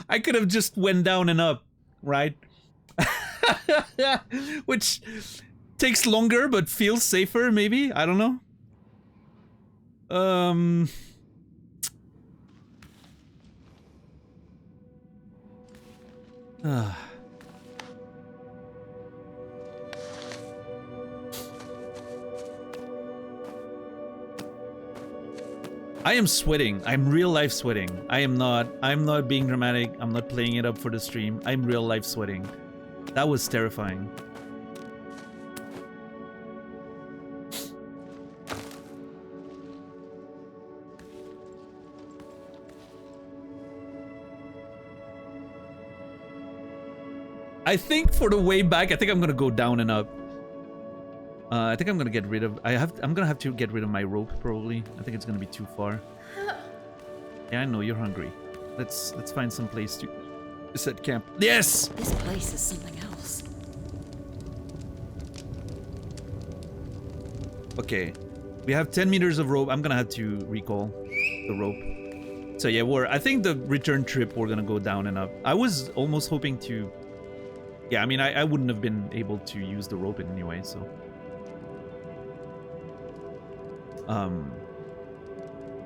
I could have just went down and up, right? Which takes longer but feels safer, maybe? I don't know. I am sweating. I'm real life sweating. I'm not being dramatic. I'm not playing it up for the stream. I'm real life sweating. That was terrifying. I think for the way back, I think I'm gonna go down and up. I think I'm gonna get rid of... I'm gonna have to get rid of my rope, probably. I think it's gonna be too far. Yeah, I know, you're hungry. Let's find some place to set camp. Yes! This place is something else. Okay. We have 10 meters of rope. I'm gonna have to recall. the rope. So yeah, I think the return trip we're gonna go down and up. I was almost hoping to, yeah, I mean I wouldn't have been able to use the rope in any way, so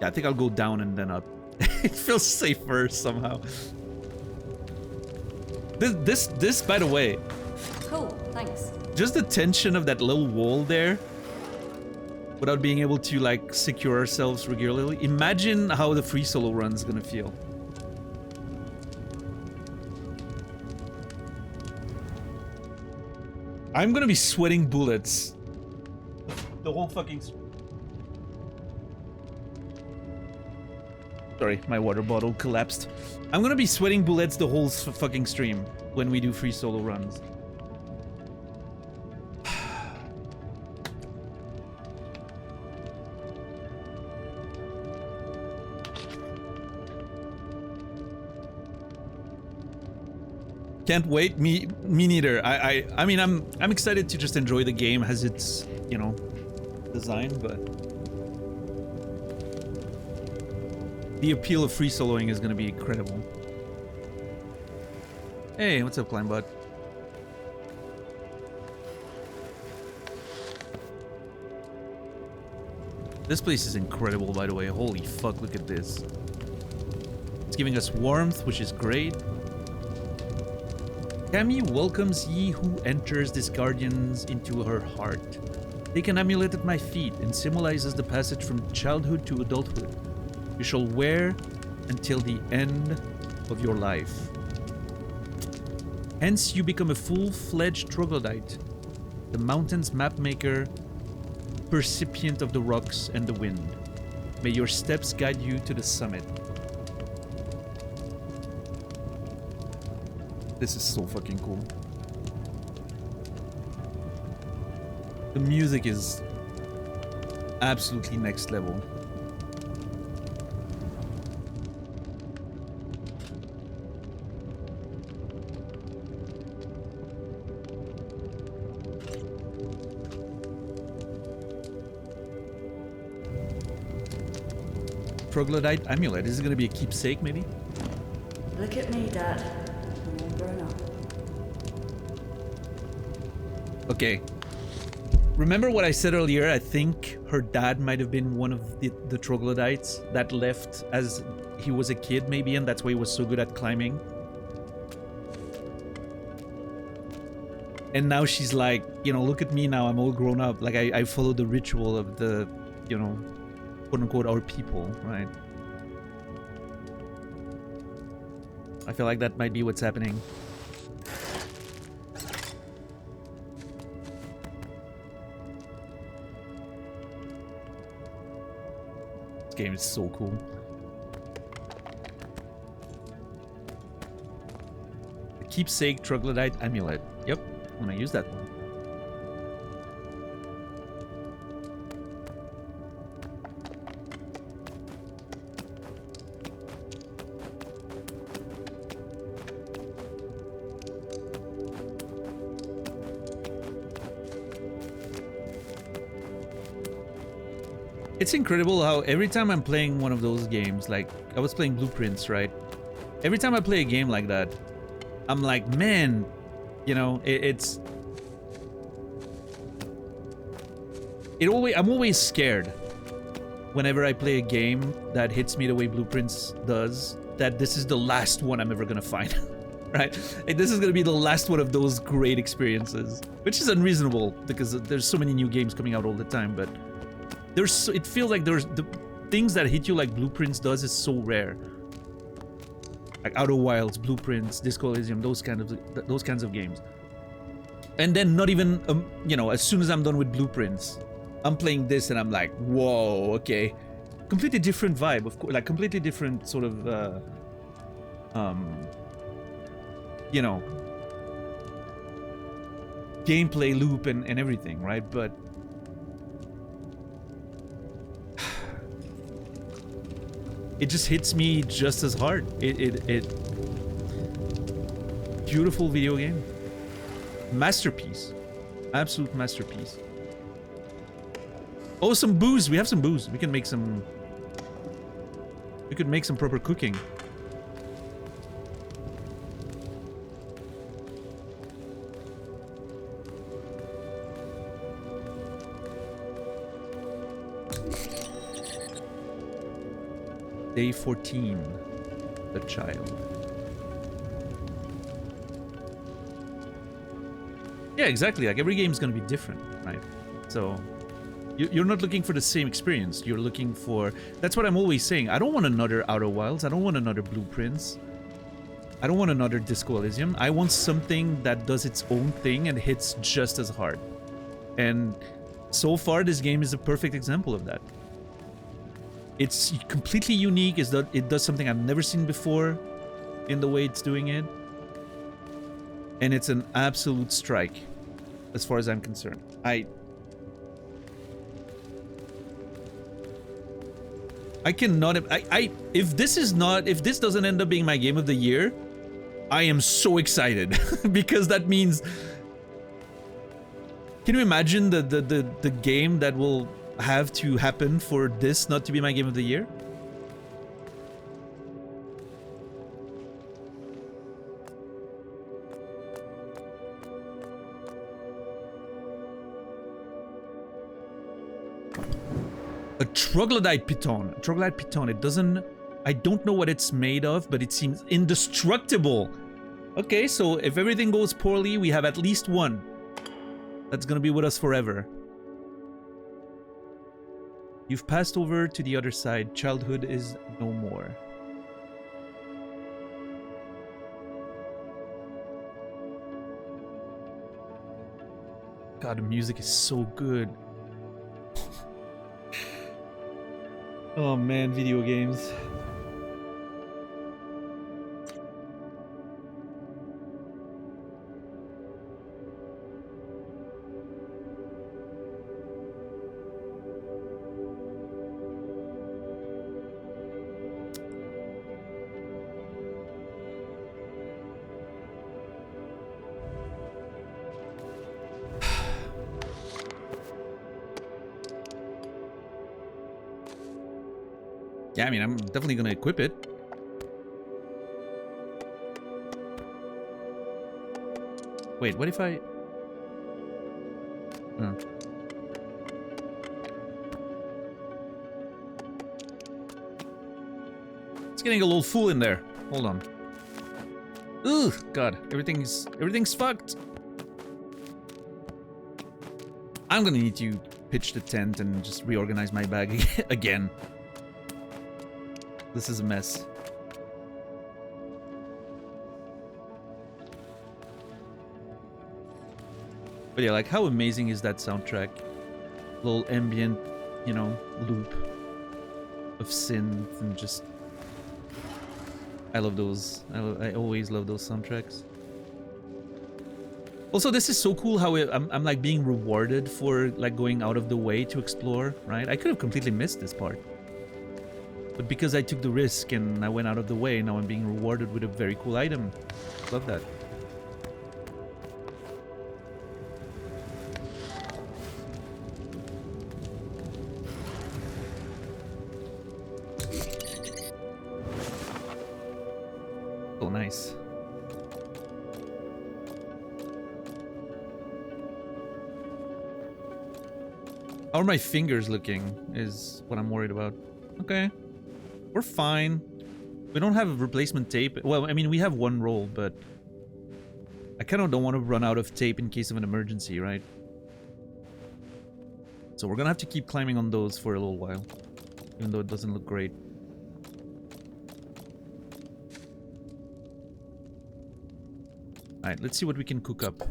yeah, I think I'll go down and then up. It feels safer somehow. This by the way, Cool, thanks. just the tension of that little wall there without being able to like secure ourselves regularly. Imagine how the free solo run is gonna feel. I'm gonna be sweating bullets the whole fucking sorry, my water bottle collapsed. I'm gonna be sweating bullets the whole fucking stream when we do free solo runs. Can't wait. Me neither. I mean, I'm excited to just enjoy the game as its, you know, design, but the appeal of free soloing is gonna be incredible. Hey, what's up, Climbot? This place is incredible, by the way. Holy fuck, look at this. It's giving us warmth, which is great. Camille welcomes ye who enters this guardians into her heart. Take an amulet at my feet and symbolizes the passage from childhood to adulthood. You shall wear until the end of your life. Hence you become a full-fledged troglodyte, the mountain's mapmaker, percipient of the rocks and the wind. May your steps guide you to the summit. This is so fucking cool. The music is absolutely next level. Troglodyte amulet. Is it gonna be a keepsake, maybe? Look at me, Dad. I'm all grown up. Okay. Remember what I said earlier? I think her dad might have been one of the troglodytes that left as he was a kid, maybe, and that's why he was so good at climbing. And now she's like, you know, look at me now, I'm all grown up. Like, I follow the ritual of the, you know, quote-unquote, our people, right? I feel like that might be what's happening. This game is so cool. The keepsake troglodyte amulet. Yep, I'm gonna use that one. It's incredible how every time I'm playing one of those games, like I was playing Blueprints, right? Every time I play a game like that, I'm like, man, you know, I'm always scared whenever I play a game that hits me the way Blueprints does, that this is the last one I'm ever gonna find. Right? Like, this is gonna be the last one of those great experiences, which is unreasonable because there's so many new games coming out all the time, but it feels like there's the things that hit you like Blueprints does is so rare. Like Outer Wilds, Blueprints, Disco Elysium, those kinds of games. And then not even you know, as soon as I'm done with Blueprints, I'm playing this and I'm like, whoa, okay, completely different vibe, of course, like completely different sort of you know, gameplay loop and everything, right? But it just hits me just as hard. Beautiful video game. Masterpiece. Absolute masterpiece. Oh, some booze. We have some booze. We can make some We could make some proper cooking. Day 14. The child. Yeah, exactly. Like every game is going to be different, right? So you're not looking for the same experience. You're looking for... That's what I'm always saying. I don't want another Outer Wilds. I don't want another Blueprints. I don't want another Disco Elysium. I want something that does its own thing and hits just as hard. And so far, this game is a perfect example of that. It's completely unique. Is that it does something I've never seen before in the way it's doing it. And it's an absolute strike, as far as I'm concerned. I cannot... if this doesn't end up being my game of the year, I am so excited. Because that means... Can you imagine the game that will have to happen for this not to be my game of the year? A troglodyte piton. A troglodyte piton. It doesn't... I don't know what it's made of, but it seems indestructible. Okay, so if everything goes poorly, we have at least one. That's gonna be with us forever. You've passed over to the other side. Childhood is no more. God, the music is so good. Oh man, video games. Yeah, I mean, I'm definitely gonna equip it. Wait, what if I... Oh. It's getting a little full in there. Hold on. Ugh, God, everything's fucked. I'm gonna need to pitch the tent and just reorganize my bag again. This is a mess. But yeah, like, how amazing is that soundtrack? Little ambient, you know, loop of synth and just... I love those. I always love those soundtracks. Also, this is so cool how I'm like being rewarded for like going out of the way to explore, right? I could have completely missed this part. But because I took the risk and I went out of the way, now I'm being rewarded with a very cool item. Love that. Oh, nice. How are my fingers looking is what I'm worried about. Okay. We're fine. We don't have replacement tape. Well, I mean, we have one roll, but I kind of don't want to run out of tape in case of an emergency, right? So we're gonna have to keep climbing on those for a little while, even though it doesn't look great. Alright, let's see what we can cook up.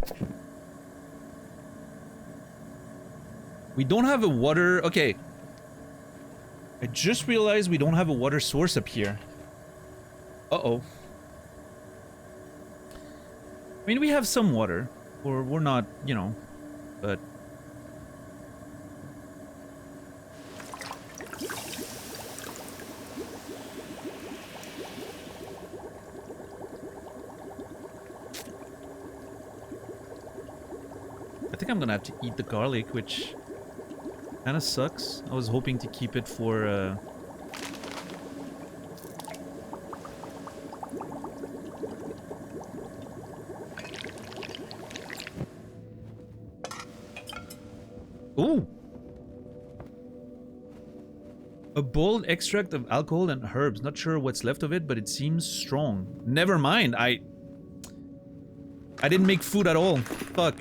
We don't have a water... Okay. I just realized we don't have a water source up here. Uh-oh. I mean, we have some water. Or we're not, you know, but... I think I'm gonna have to eat the garlic, which... kinda sucks. I was hoping to keep it for Ooh. A bold extract of alcohol and herbs. Not sure what's left of it, but it seems strong. Never mind. I didn't make food at all. Fuck.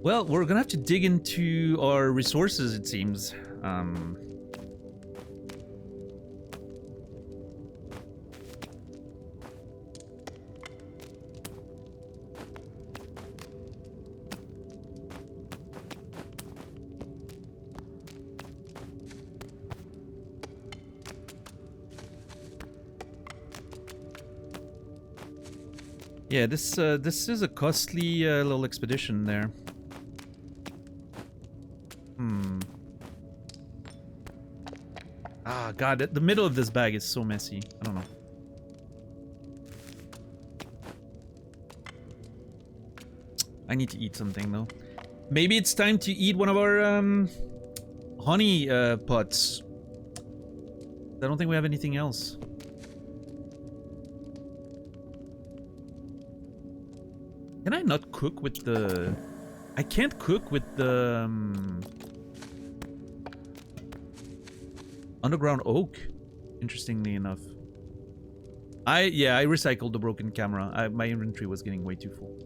Well, we're gonna have to dig into our resources, it seems. Yeah, this is a costly little expedition there. Ah, God, the middle of this bag is so messy. I don't know. I need to eat something, though. Maybe it's time to eat one of our, honey, pots. I don't think we have anything else. Can I not cook with the... I can't cook with the... underground oak, interestingly enough. I recycled the broken camera. My inventory was getting way too full.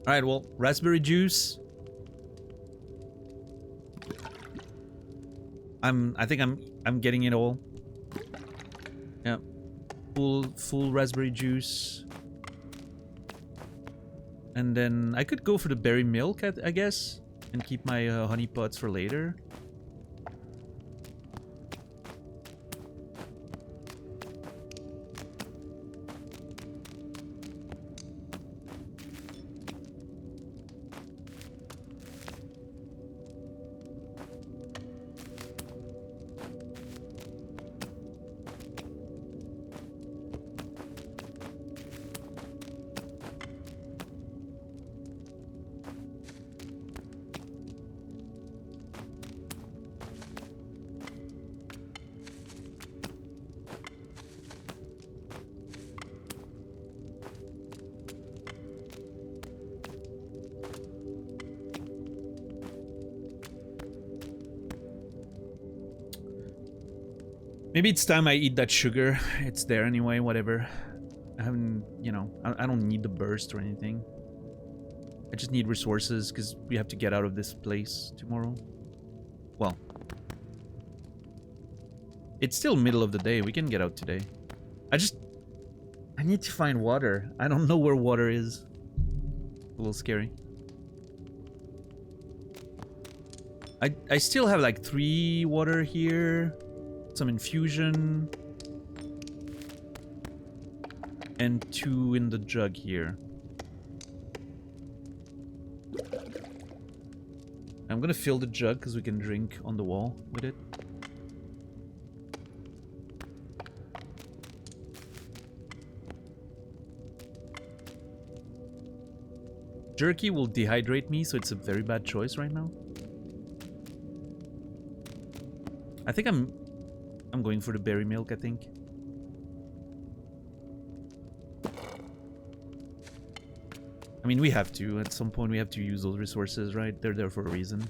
All right, well, raspberry juice. I think I'm getting it all. Yeah. Full raspberry juice. And then I could go for the berry milk, I guess, and keep my honey pots for later. Maybe it's time I eat that sugar. It's there anyway, whatever. I haven't, you know, I don't need the burst or anything. I just need resources because we have to get out of this place tomorrow. Well, it's still middle of the day. We can get out today. I need to find water. I don't know where water is. A little scary. I still have like 3 water here. Some infusion. And 2 in the jug here. I'm gonna fill the jug because we can drink on the wall with it. Jerky will dehydrate me, so it's a very bad choice right now. I think I'm going for the berry milk, I think. I mean, we have to. At some point, we have to use those resources, right? They're there for a reason.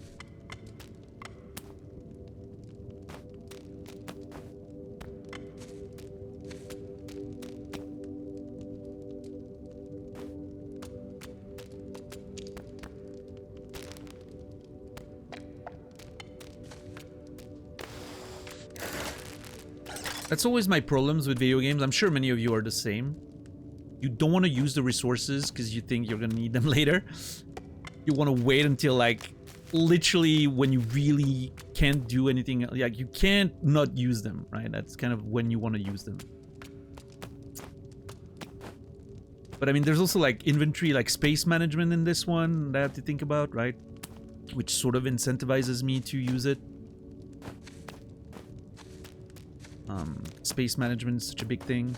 That's always my problems with video games. I'm sure many of you are the same. You don't want to use the resources because you think you're going to need them later. You want to wait until, like, literally when you really can't do anything. Like, you can't not use them, right? That's kind of when you want to use them. But, I mean, there's also, like, inventory, like, space management in this one that I have to think about, right? Which sort of incentivizes me to use it. Space management is such a big thing.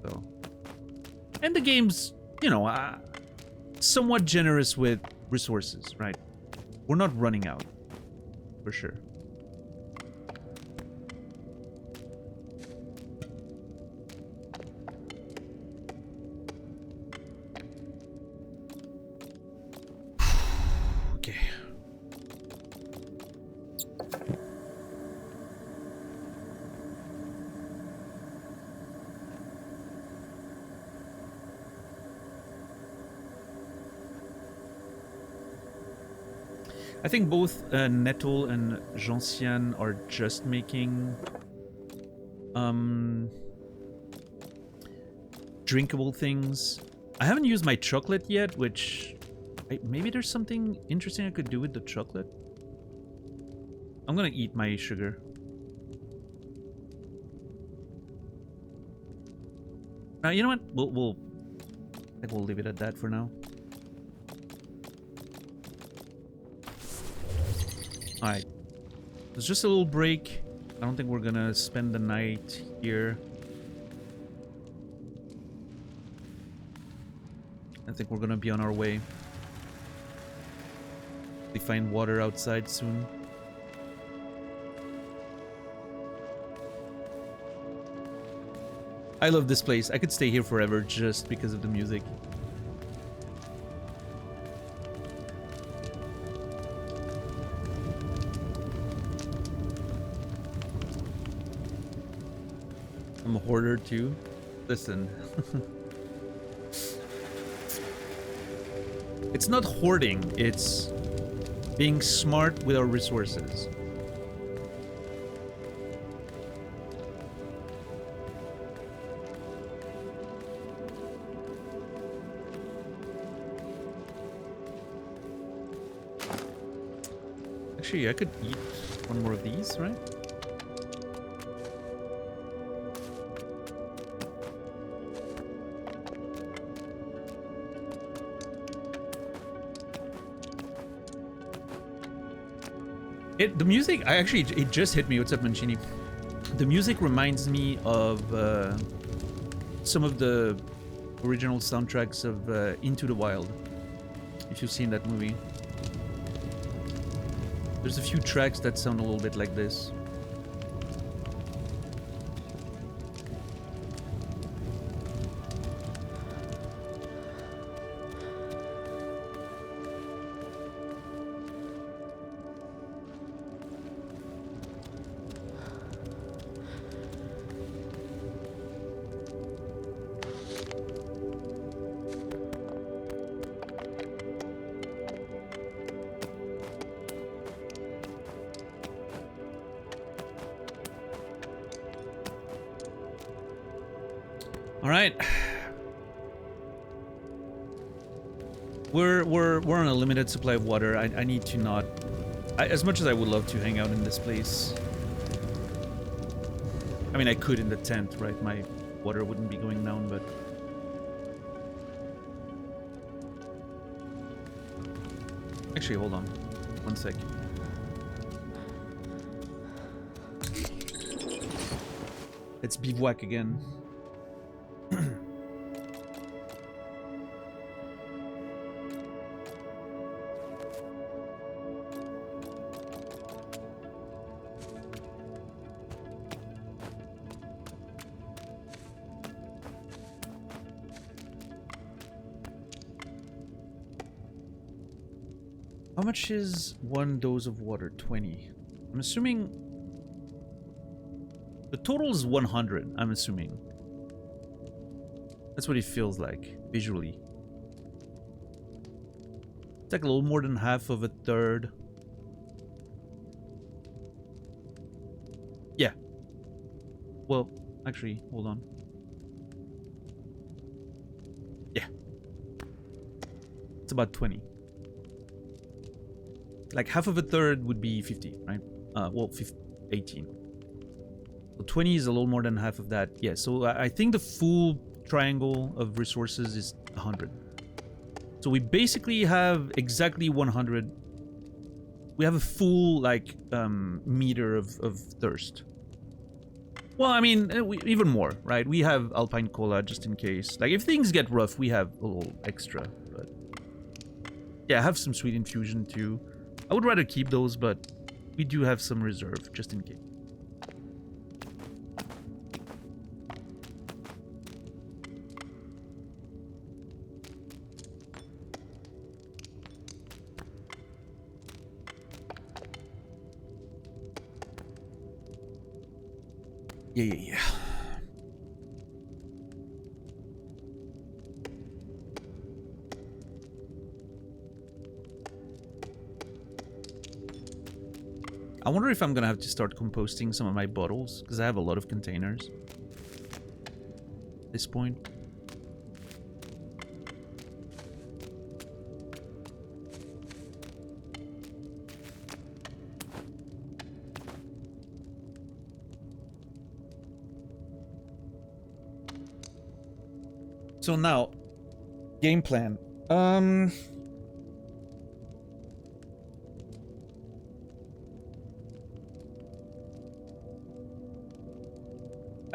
So, and the game's, you know, somewhat generous with resources, right? We're not running out, for sure. Okay. I think both Nettle and Gentian are just making drinkable things. I haven't used my chocolate yet, which maybe there's something interesting I could do with the chocolate. I'm gonna eat my sugar. You know what? I think we'll leave it at that for now. Alright. It's just a little break. I don't think we're gonna spend the night here. I think we're gonna be on our way. We find water outside soon. I love this place. I could stay here forever just because of the music. I'm a hoarder too. Listen. It's not hoarding, it's being smart with our resources. Actually, I could eat one more of these, right? The music, it just hit me. What's up, Mancini? The music reminds me of some of the original soundtracks of Into the Wild, if you've seen that movie. There's a few tracks that sound a little bit like this. All right, we're on a limited supply of water. I need to not, as much as I would love to hang out in this place. I mean, I could in the tent, right? My water wouldn't be going down, but actually, hold on, 1 sec. Let's bivouac again. How much is one dose of water? 20. I'm assuming the total is 100, I'm assuming. That's what it feels like, visually. It's like a little more than half of a third. Yeah. Well, actually, hold on. Yeah. It's about 20. Like half of a third would be 50, right? Well, 18. So 20 is a little more than half of that. Yeah, so I think the full triangle of resources is 100. So we basically have exactly 100. We have a full, like, meter of thirst. Well, I mean, even more, right? We have Alpine Cola just in case. Like, if things get rough, we have a little extra, but... Yeah, I have some sweet infusion too. I would rather keep those, but we do have some reserve just in case. Yeah. I wonder if I'm gonna have to start composting some of my bottles, because I have a lot of containers at this point. So now, game plan.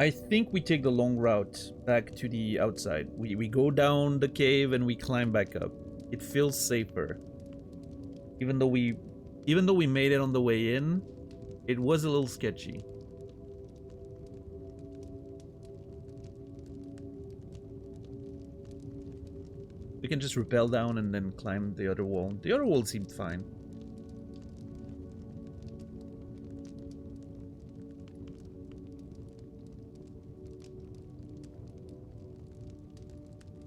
I think we take the long route back to the outside. We go down the cave and we climb back up. It feels safer. Even though we made it on the way in, it was a little sketchy. We can just rappel down and then climb the other wall. The other wall seemed fine.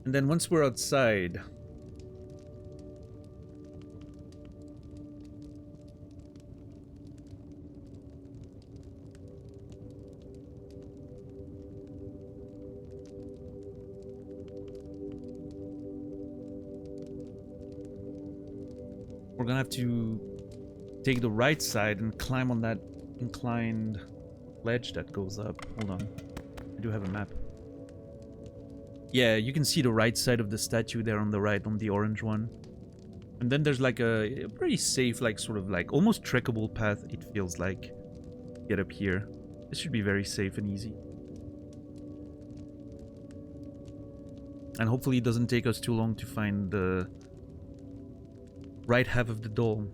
And then once we're outside... we're gonna have to take the right side and climb on that inclined ledge that goes up. Hold on. I do have a map. Yeah, you can see the right side of the statue there on the right, on the orange one. And then there's like a pretty safe, like sort of like almost trekkable path, it feels like. Get up here. This should be very safe and easy. And hopefully it doesn't take us too long to find the right half of the dome.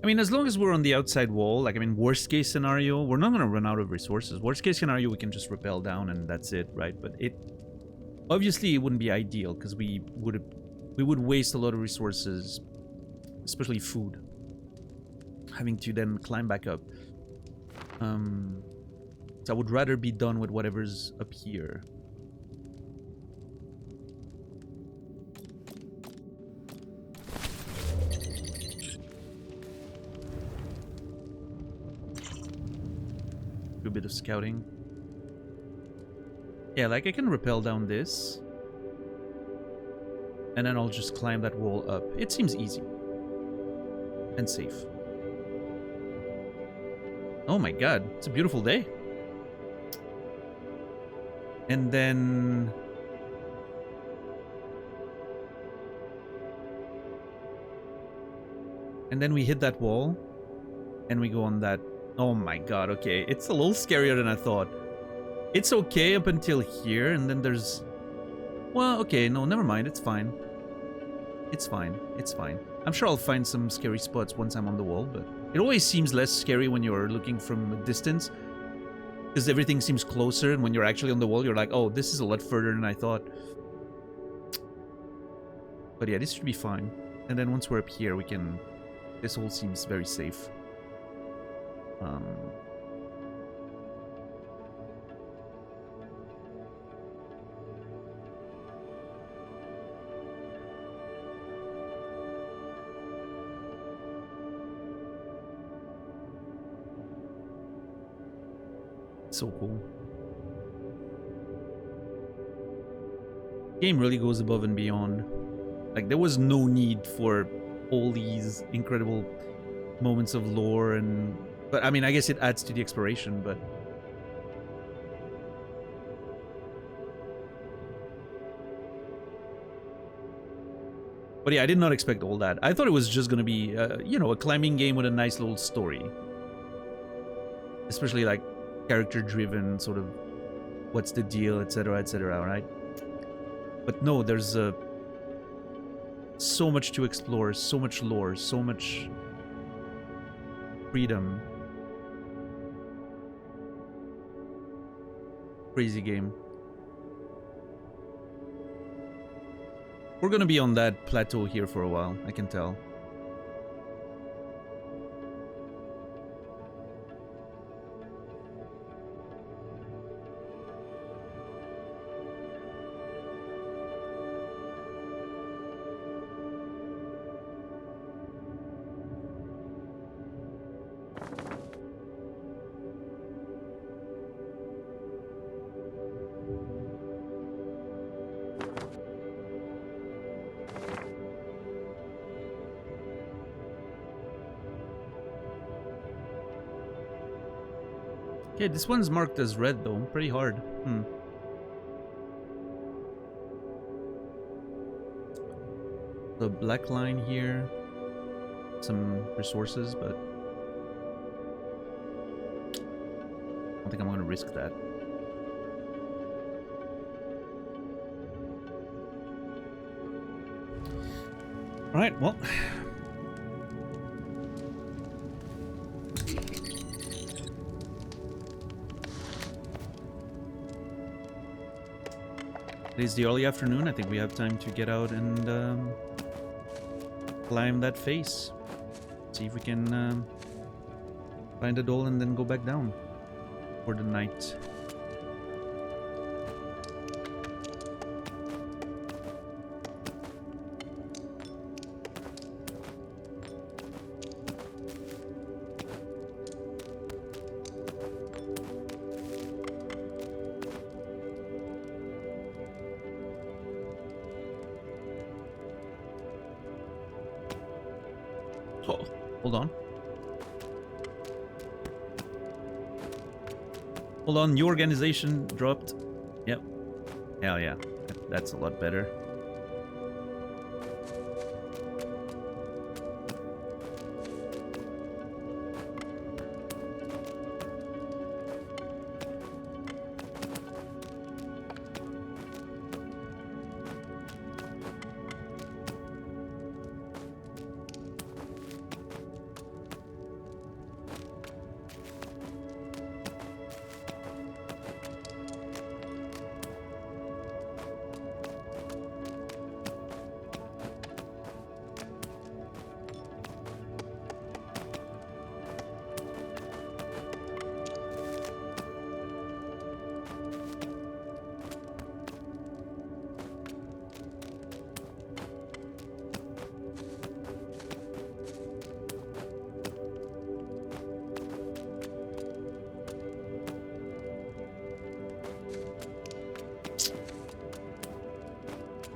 I mean, as long as we're on the outside wall, like, I mean, worst case scenario, we're not going to run out of resources. Worst case scenario, we can just rappel down and that's it, right? But obviously it wouldn't be ideal because we would waste a lot of resources, especially food, having to then climb back up. So I would rather be done with whatever's up here. Do a bit of scouting. Yeah, like I can rappel down this. And then I'll just climb that wall up. It seems easy. And safe. Oh my god, it's a beautiful day. And then... and then we hit that wall. And we go on that... oh my god, okay. It's a little scarier than I thought. It's okay up until here, and then there's... well, okay, no, never mind. It's fine. It's fine. It's fine. I'm sure I'll find some scary spots once I'm on the wall, but... it always seems less scary when you're looking from a distance. Because everything seems closer, and when you're actually on the wall, you're like, oh, this is a lot further than I thought. But yeah, this should be fine. And then once we're up here, we can... This all seems very safe. So cool. Game really goes above and beyond. Like, there was no need for all these incredible moments of lore and... But, I mean, I guess it adds to the exploration, but... But yeah, I did not expect all that. I thought it was just gonna be, you know, a climbing game with a nice little story. Especially, like, character-driven, sort of... What's the deal, etc., etc., right? But no, there's so much to explore, so much lore, so much freedom. Crazy game. We're gonna be on that plateau here for a while, I can tell. Okay, this one's marked as red though, pretty hard. The black line here, some resources, but I don't think I'm gonna risk that. Alright, well. It is the early afternoon. I think we have time to get out and climb that face. See if we can find a doll and then go back down for the night. Oh, hold on. Hold on, new organization dropped. Yep. Hell yeah. That's a lot better.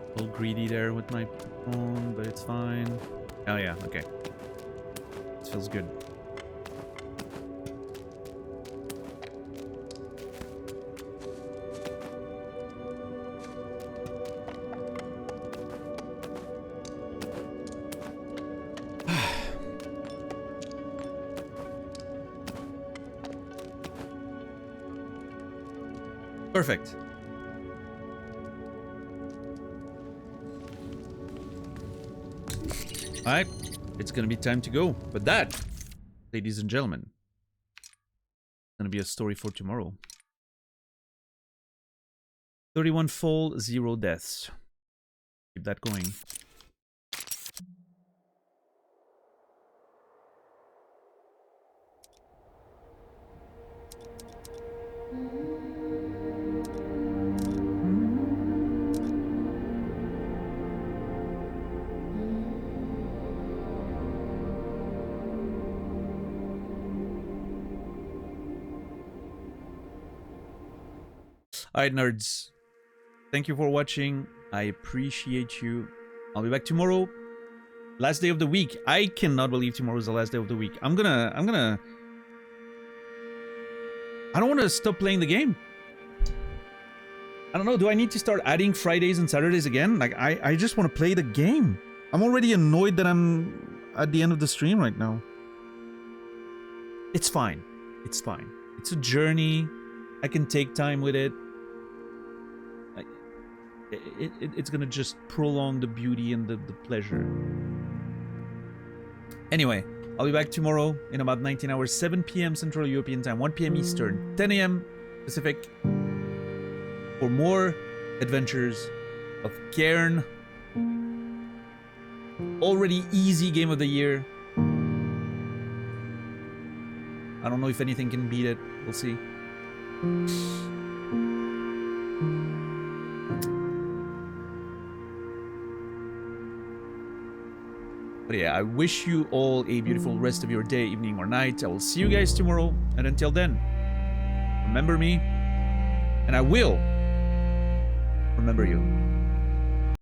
A little greedy there with my phone, but it's fine. Oh yeah, okay. This feels good. Perfect. Alright, it's gonna be time to go. But that, ladies and gentlemen, is gonna be a story for tomorrow. 31 fall, 0 deaths. Keep that going. Alright, nerds. Thank you for watching. I appreciate you. I'll be back tomorrow. Last day of the week. I cannot believe tomorrow is the last day of the week. I don't want to stop playing the game. I don't know. Do I need to start adding Fridays and Saturdays again? Like, I just want to play the game. I'm already annoyed that I'm at the end of the stream right now. It's fine. It's fine. It's a journey. I can take time with it. It's gonna just prolong the beauty and the pleasure. Anyway, I'll be back tomorrow in about 19 hours, 7 p.m. Central European Time, 1 p.m. Eastern, 10 a.m. Pacific, for more adventures of CAIRN. Already easy game of the year. I don't know if anything can beat it. We'll see. But yeah, I wish you all a beautiful rest of your day, evening, or night. I will see you guys tomorrow. And until then, remember me. And I will remember you.